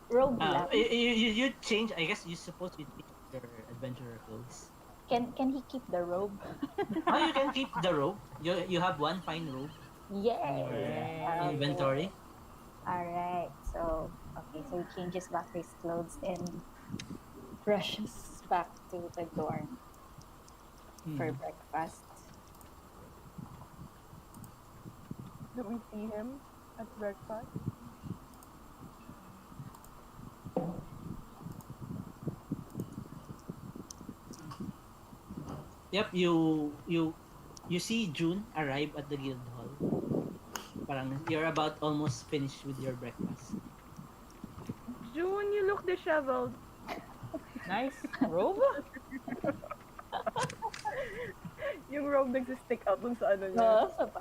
Robe lang. you change. I guess you supposed to change your adventurer clothes. Can he keep the robe? You can keep the robe. You have one fine robe Yeah. in your Okay. inventory. Alright, so he changes back his clothes and rushes back to the dorm for breakfast. Do we see him at breakfast? Yep, you see June arrive at the guild hall. Parang you're about almost finished with your breakfast. June, you look disheveled. Nice robe. Yung robe nagsistick out dun sa ano niya. Sa pa.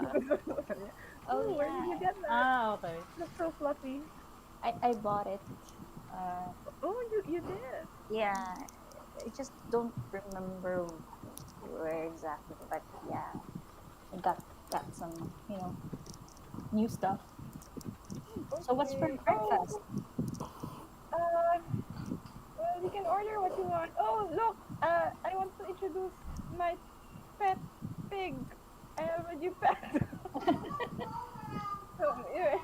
Oh, Where did you yeah. get that? Okay. Looks so fluffy. I bought it. Oh, you did. Yeah, I just don't remember where exactly, but yeah, I got some, new stuff. So what's for Okay. breakfast? Well, you can order what you want. Oh, look, I want to introduce my pet pig. I have a new pet. So, yeah.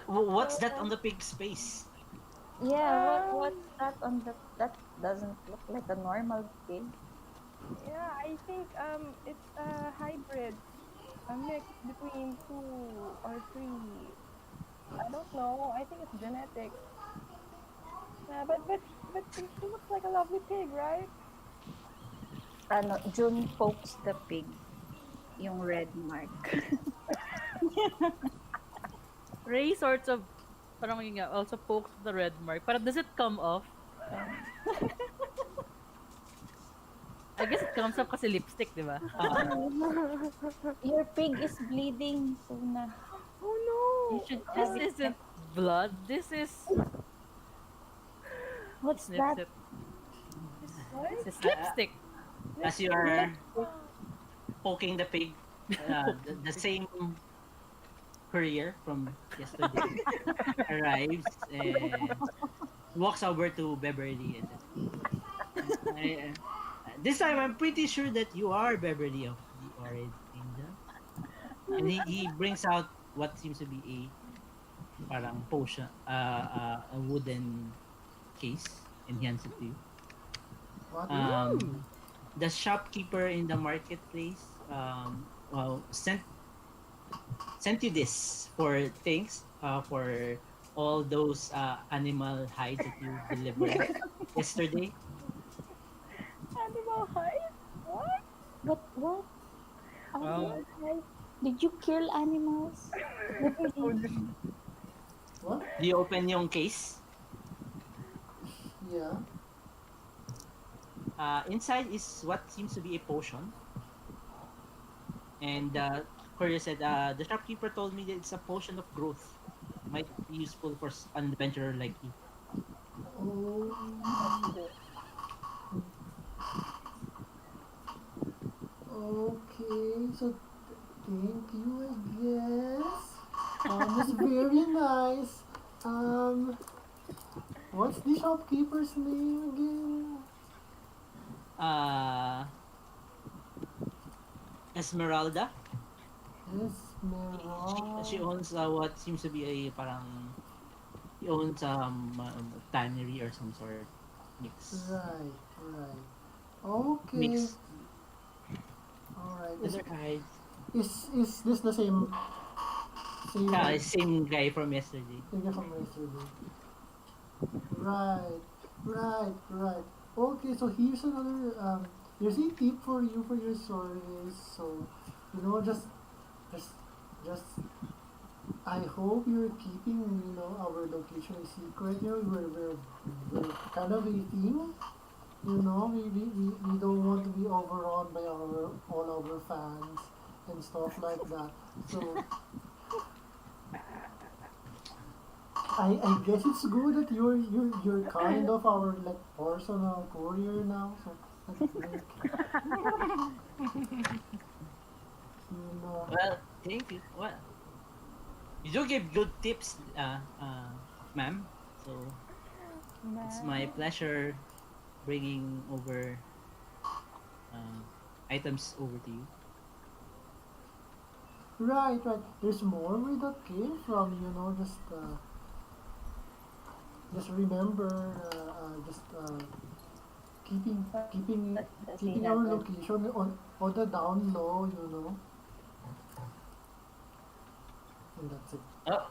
What's that on the pig's face? Yeah, what's that on that doesn't look like a normal pig. Yeah, I think it's a hybrid, a mix between 2 or 3. I don't know. I think it's genetic. But he looks like like a lovely pig, right? Ano, June pokes the pig, yung red mark. Ray sorts of, parang yun nga, also pokes the red mark. Parang does it come off? I guess it comes off kasi lipstick, di ba? Your pig is bleeding, Tuna. You Oh should This have it isn't checked. blood. This is... He What's sniffs that? it. This is Uh, lipstick. as you are poking the pig, the same courier from yesterday arrives and walks over to Beverly and says, "This time I'm pretty sure that you are Beverly of the Orange Angel." And he brings out what seems to be a parang potion, a wooden case, and he hands it to you. What? The shopkeeper in the marketplace well, sent you this for things for all those animal hides that you delivered yesterday. Animal hide? What? What? Um, Animal life? Did you kill animals? Beverly? What? Do you open yung case? Yeah. Inside is what seems to be a potion. And courier said, the shopkeeper told me that it's a potion of growth. Might be useful for an adventurer like you. Oh. Okay. So thank you, I guess. It's very nice. Um, what's the shopkeeper's name again? Uh, Esmeralda. She Esmeralda. owns what seems to be a parang he owns tannery or some sort Right, right. Okay. mix Alright. other hides. Is this the same Same guy from yesterday. thing from yesterday? Right, right. Okay, so here's another here's a tip for you for your stories. So just just I hope you're keeping our location a secret. We're kind of a team. We don't want to be overrun by all our fans and stuff like that. So I guess it's good that you're kind of our like personal courier now. So that's great. You know. Well, thank you. Well, you do give good tips, ma'am. So it's my Man. pleasure bringing over uh, items over to you. Right, right. There's more where that came from. Just remember, just keeping keeping Does he keeping have our a location on the down low. And that's it. Oh,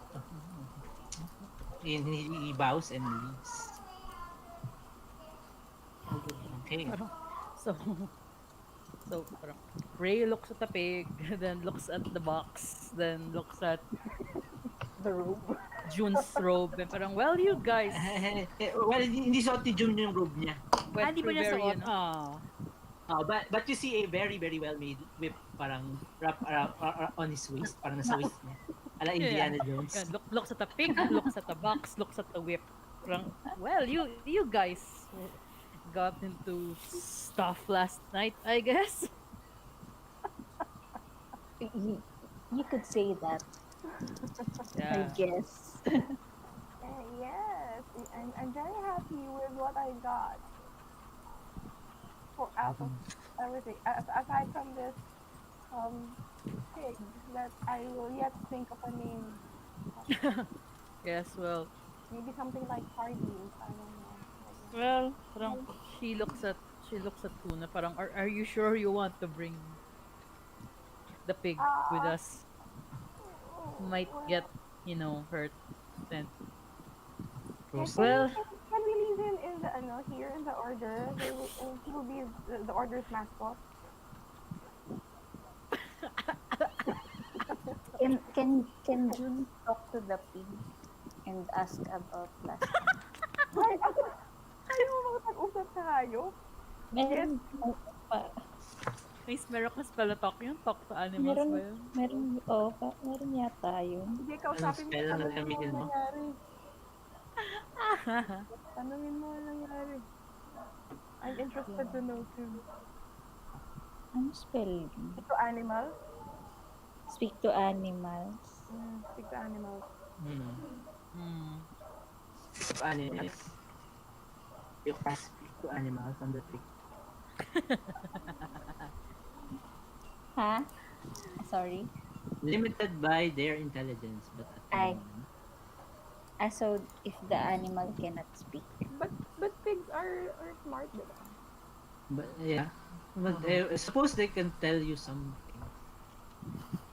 and he bows and leaves. Okay. Okay. so, so parang Ray looks at the pig, then looks at the box, then looks at the robe? June's robe, and parang, well, you guys Well, hindi suot ni Jun yung robe niya. went Di ba through niya very, suot? Ah. But you see a very very well made whip parang wrap around on his waist, parang nasa waist niya. Ala yeah, Indiana Jones. yeah, looks at the pig, looks at the box, looks at the whip. Parang, well, you guys got into stuff last night, I guess. You could say that, I Yeah. guess. Yes, I'm very happy with what I got. For out of everything, aside from this pig that I will yet think of a name. Yes, well, Maybe something like sardines. I don't know. well, parang she looks at Tuna, parang, are you sure you want to bring the pig with Ah, us? Might get, hurt. Then, can Roasted. we well, can we leave him in in the here in the order, he will be the order's mascot. Can June talk to the pig and ask about last time? Ay, ako, ayaw mo makapag-usap sa hayop? Meron pa, Meron ka spell talk yun? Talk to animals meron ba yun? meron meron yata yun. Sige, Anong kausapin mo, spell na tanungin mo gamitin ang mo? nangyari. Tanungin mo ang nangyari. I'm interested to know too. Ano spell yun? Ito animals? Speak to animals. Speak to animals. Hmm. So, animals. You can speak to animals on the trick. Ha? Sorry. Limited by their intelligence, but at the Ay. moment. So if the animal cannot speak. But pigs are smart, diba? But yeah. But I suppose they can tell you something.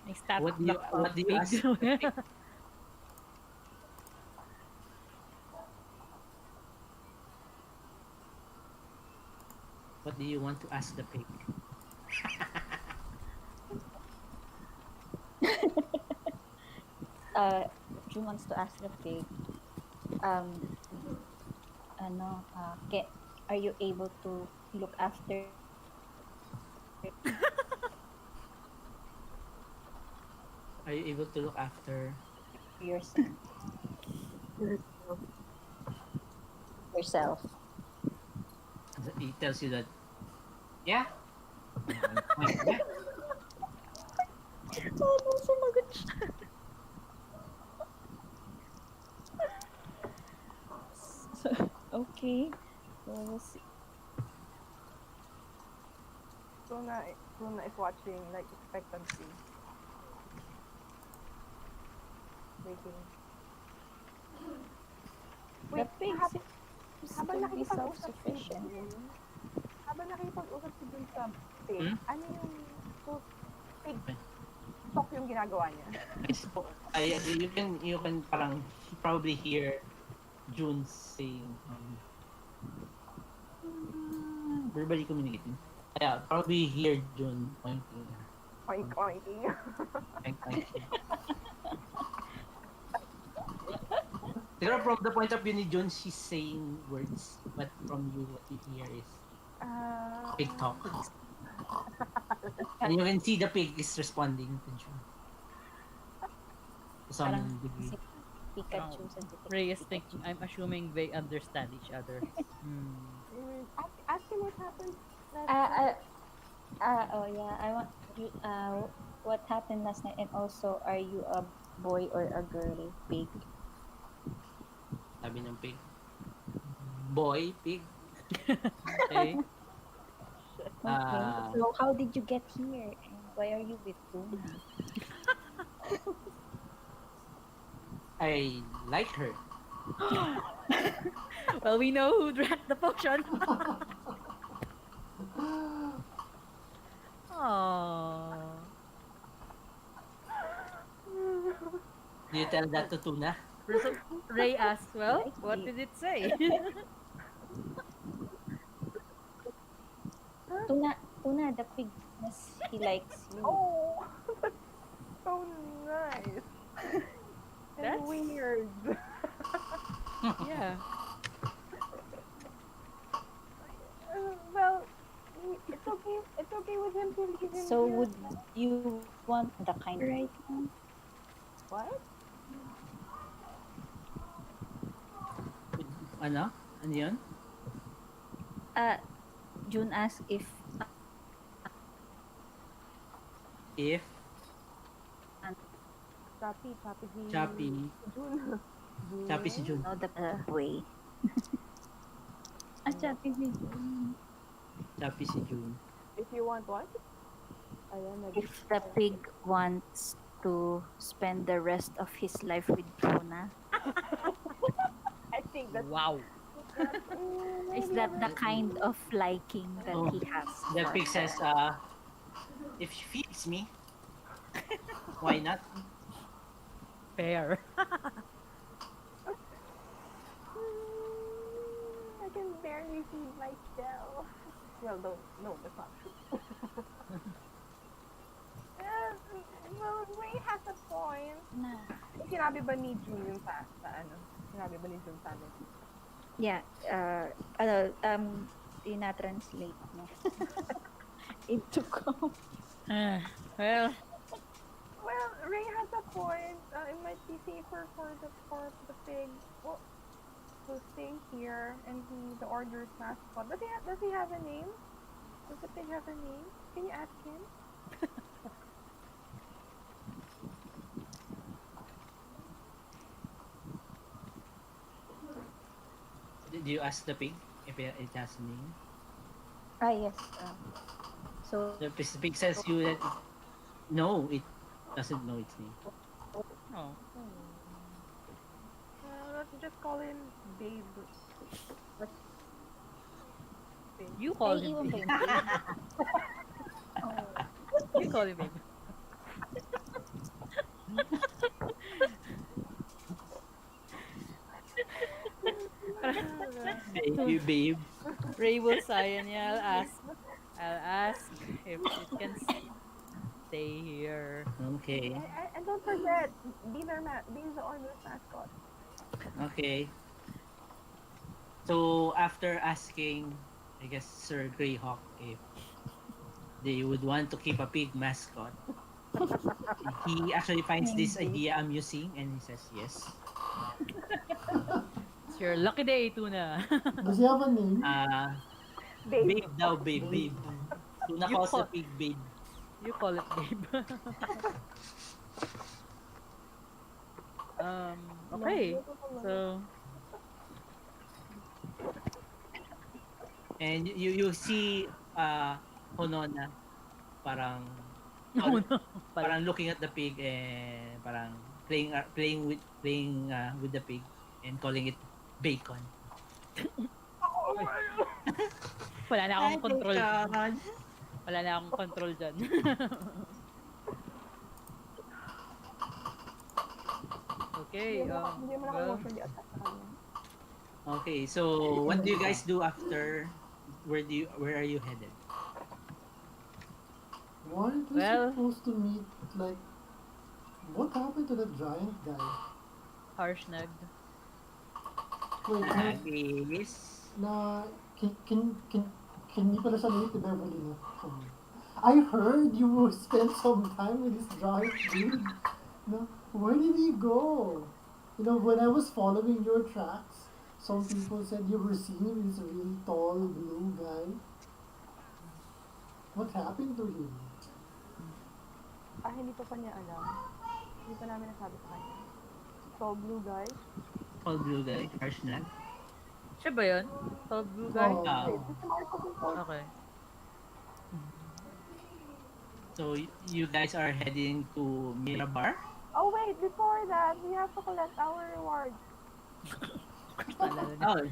May stat What do you ask? What do you want to ask the pig? June wants to ask the pig, are you able to look after Are you able to look after? yourself? Yourself. He tells you that. Yeah. Yeah. Oh, no, sumagot siya. Okay. So, we'll see. Luna is watching like expectantly. Waiting. The pig habang seems to be nakikipag-usap si self-sufficient. June, habang nakikipag-usap si June sa pig, ano yung pig talk yung ginagawa niya? You can parang probably hear June saying verbally communicating. Yeah, probably hear June pointing. Oink-oinking. Siguro from the point of view ni June, she's saying words, but from you, what you hear is pig talk. And you can see the pig is responding to June. To some Parang degree. Pikachu sa detective. Ray is thinking, I'm assuming they understand each other. Ask him what happened. Oh yeah, I want you. What happened last night, and also, are you a boy or a girl, pig? Sabi ng pig. Boy, pig. Okay. Okay. So how did you get here, and why are you with Luna? I like her. Well, we know who drank the potion. Aww. Do you tell that to Tuna? Ray asks, well, what did it say? Tuna, the pig, yes, he likes you. Oh, that's so nice. And That's- weird. Yeah. Well, it's okay. It's okay with him to leave him So here. would you want the kind right now? What? Ano? Ano yun? June asked if If Chappy si Chappy, June. Chappy si June. the way. Chappy si June. Chappy si June. If you want what? Ayan, If the pig wants to spend the rest of his life with Tuna, I think that's Wow. is that the kind of liking that he has? The for pig says, her? if she feeds me, why not? Fair. I can barely feed myself. Well, don't. No, that's not true. Eh, well, Ray has a point. Na. Sinabi ba ni June yun sa ano? Sinabi ba ni June sa amin? Yeah, ina-translate niya into com. Well, Well, Ray has a point. It might be safer for the pig. Well, to stay here and be the order's mascot. Does he have a name? Does the pig have a name? Can you ask him? Did you ask the pig if it has a name? Yes. So The pig says you that no, it doesn't know its name. oh. Let's just call him Babe. You call ay, him iwan ba babe. yun? You call him babe. Babe, babe. Ray will sigh and yeah, I'll ask if it can stay here. Okay, And don't forget, be the order's mascot. okay. So after asking, I guess Sir Greyhawk if they would want to keep a pig mascot, he actually finds this idea amusing and he says yes. It's your lucky day, Tuna. Does he have a name? Babe. Babe daw, babe. Tuna You calls the call- pig babe. You call it babe. Okay. So And you see Honona parang no, no. parang looking at the pig and parang playing with the pig and calling it bacon. Wala na akong control. God. Wala na akong control dyan. Okay. Hindi mo na Well, emotionally attached sa kanya. Okay, so what do you guys do after? Where are you headed? Weren't we Well- supposed to meet, like, what happened to the giant guy? harsh nag. Wait, That is can hindi pala siya late to Beverly, no? I heard you spent some time with this giant dude. No, where did he go? You know, when I was following your tracks, some people said you were seeing him with this really tall blue guy. What happened to him? Hindi pa niya alam. Hindi pa namin nasabi sa kanya. Tall blue guy. Paul Blue guy, Arshnag. Siya ba yun? Tall blue guy? Oh, Oh. Okay. So you guys are heading to Mirabar? Oh wait, before that, we have to collect our reward. Naalala niya. Oh.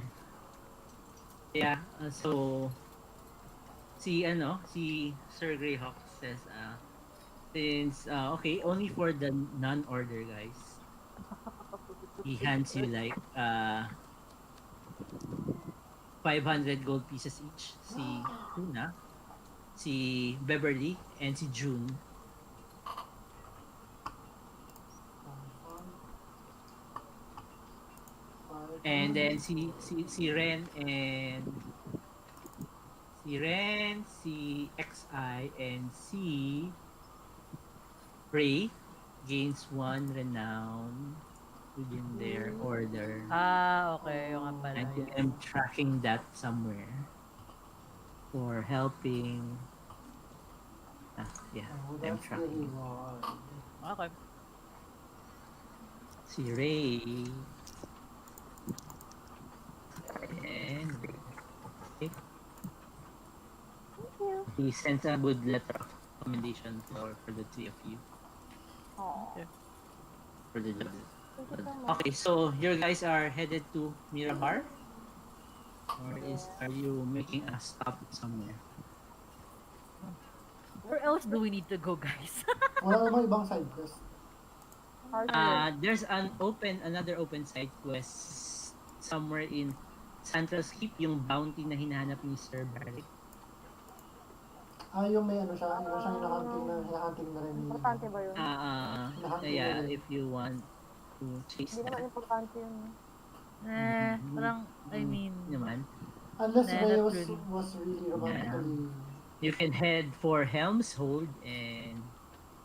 Yeah, so si Sir Greyhawk says since okay, only for the non-order guys. He hands you like 500 gold pieces each. Si Tuna, si Beverly, and si June. And then si Ren and si XI and si Ray gains 1 renown within their order. Okay. Yung nga pala. I think Yes. I'm tracking that somewhere for helping. Yeah, Oh, I'm that's the tracking reward. Okay. si Ray and Ray. Okay. Thank you. He sends a good letter of recommendation for the three of you Aww. for the job. Thank you so much. Okay, so you guys are headed to Mirabar? Or are you making a stop somewhere? Where else do we need to go, guys? Wala namang ibang side quest. Hard There's another open side quest somewhere in Sandra's Keep, yung bounty na hinahanap ni Sir Barrick. Yung may ano siya, yung siya hinahunting na rin ni... Importante ba yun? Kaya if you want to chase Hindi naman that. importante yun. Parang, I mean, Naman. Unless Nah, Ray not was, really. was really romantically... You can head for Helm's Hold and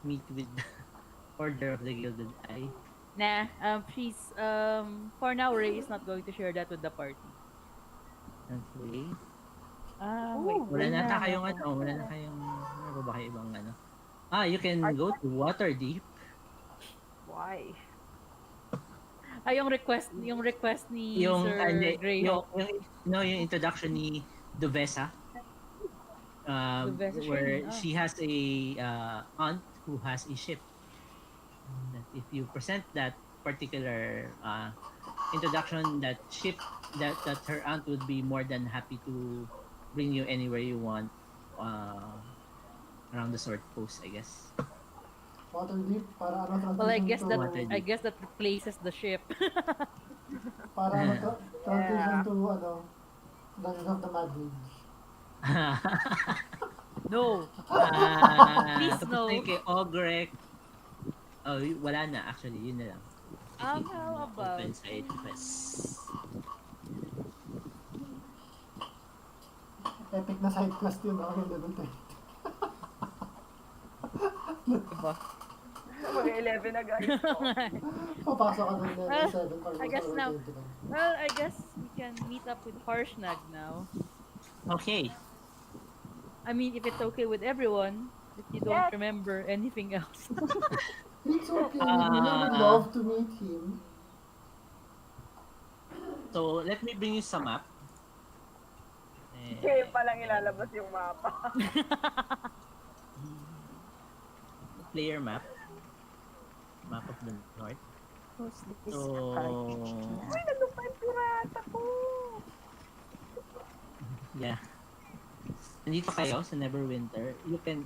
meet with the Order of the Gilded Eye. nah, she's, for now, Ray is not going to share that with the party. Okay. Wait. Wala tingnan na kayong natin. wala na kayong, ano ba kayo ibang ano? You can go to Waterdeep. Why? Yung request ni Yung, Sir Greyhawk. yung introduction ni Duvessa. Duvessa Where Shane, she has a aunt who has a ship. That if you present that particular introduction, that ship, that her aunt would be more than happy to bring you anywhere you want around the Sword Coast, I guess. Waterdeep, para ano transition Well, to... I guess that replaces the ship. Para ano transition to Dungeons of the Mad Mage. No. Please Tapos no. na yung kay Ogrek. Wala na actually, yun na lang. How about Open side quest. Epic na side quest yun, yung level 10. diba? Mag-11 na guys. Papasok ka ng level 7 para I guess sa now. level 10. Well, I guess we can meet up with Harshnag now. Okay. I mean, if it's okay with everyone, if you don't Yes. remember anything else. It's okay, we would love to meet him. So, let me bring you some map. Kaya palang ilalabas yung mapa. Player map. Map of the North. Who's this So, Uy, nandun pa yung pirata ko. yeah. Nandito kayo sa Neverwinter.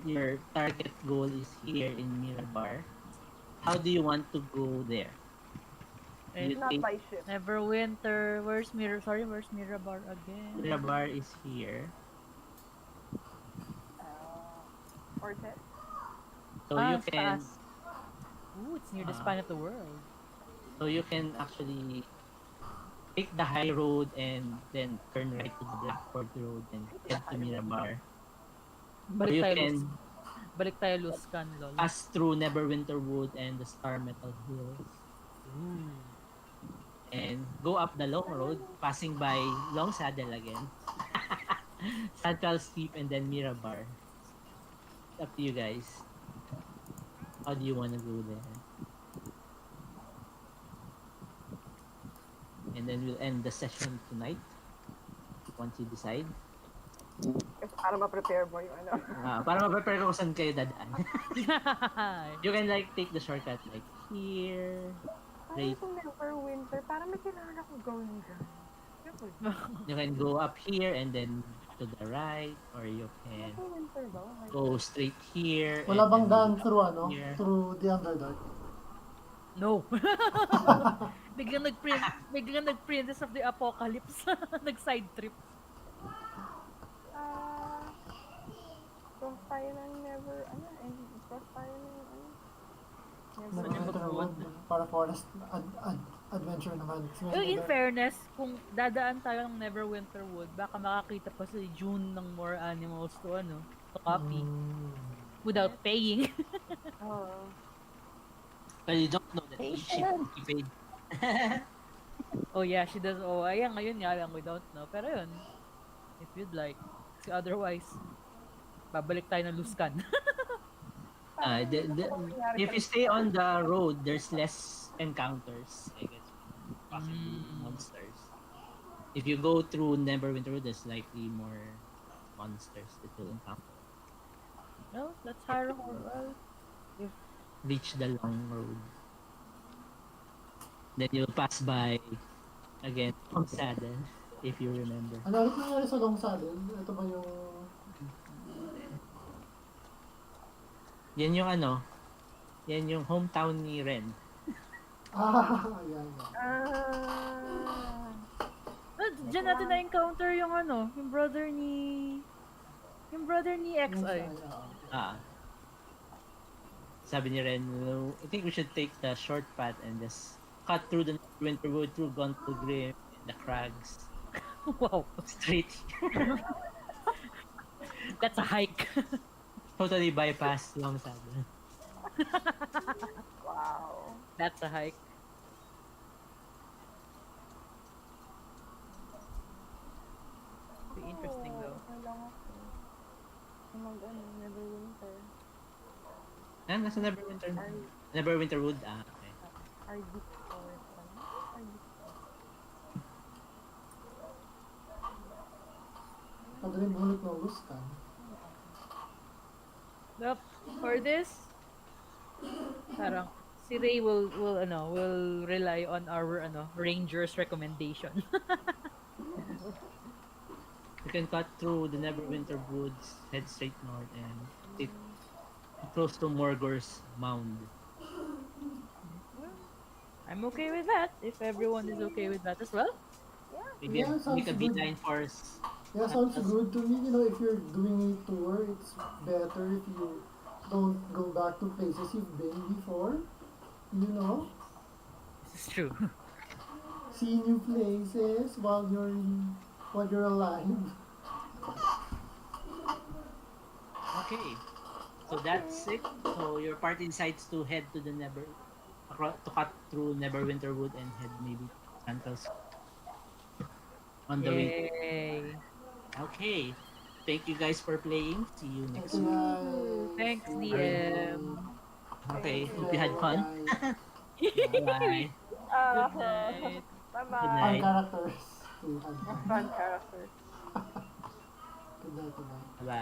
Your target goal is here in Mirabar. How do you want to go there? You Not take by ship. Neverwinter. Where's Mirabar again? Mirabar is here. Or set. So you it's can taas. Ooh, it's near the span of the world. actually take the high road and then turn right to the Blackford Road and head to Mirabar. Balik You tayo can Balik tayo Luskan, lol. pass through Neverwinter Wood and the Star Metal Hills. And go up the long road, passing by Long Saddle again. Central Steep and then Mirabar. It's up to you guys. How do you want to go there? And then we'll end the session tonight. Once you decide. Kasi para ma-prepare mo yung ano. Para ma-prepare ko kung saan kayo dadaan. You can like take the shortcut like here. Ay, kung Neverwinter, parang may kailangan akong gawin dyan. You can go up here and then to the right, or you can Neverwinter ba? go straight here. Wala and bang then daan go through up here. through the Underdark? No. biglang nag-Princess of the Apocalypse. Nag-side trip. Cross tayo ng cross tayo ng Neverwinter Wood, para forest adventure naman. In fairness, kung dadaan tayo ng Neverwinter Wood, baka makakita pa si June ng more animals to copy. Without paying. But you don't know that she paid. Oh yeah, she does. Oh, ayan, ngayon nga lang, we don't know. Pero yun, if you'd like. Kasi otherwise, babalik tayo ng Luskan. If you stay on the road, there's less encounters, I guess. Possibly monsters. If you go through Neverwinter Road, there's likely more monsters that you'll encounter. Well, let's hire a horse. Reach the long road. Then you'll pass by again Long Saddle, if you remember. Ano ulit nangyari sa Long Saddle? Ito ba yung... Yan yung yan yung hometown ni Ren. Ayan. Diyan natin na-encounter yung yung brother ni... Yung brother ni XI. Ah. Sabi ni Ren, I think we should take the short path and just cut through the Winterwood, through Gontal Grim, and the crags. Wow. Straight. That's a hike. Totally bypass lang sabi. Wow. That's a hike. Be interesting though. Kailangan ko. Neverwinter. Nasa Neverwinterwood. Ah, okay. Arctic Forest. Arctic Madaling hulot ng Luskan. Yup. For this, parang si Ray will rely on our ranger's recommendation. You can cut through the Neverwinter Woods, head straight north, and sit close to Morgor's mound. I'm okay with that. If everyone is okay with that as well. Maybe Yeah, make a sounds beeline for us. Yeah, sounds good to me. If you're doing a tour, it's better if you don't go back to places you've been before. This is true. See new places while you're alive. Okay. So that's it. So your party decides to head to the to cut through Neverwinter Wood and head maybe Santos on the way. Yay. Okay. Thank you guys for playing. See you next week. Thanks, DM. Okay. Hope you had fun. Bye. Bye. Good night. Bye-bye. Good Fun night. characters. We had fun. Fun characters. Good night, good night. Bye.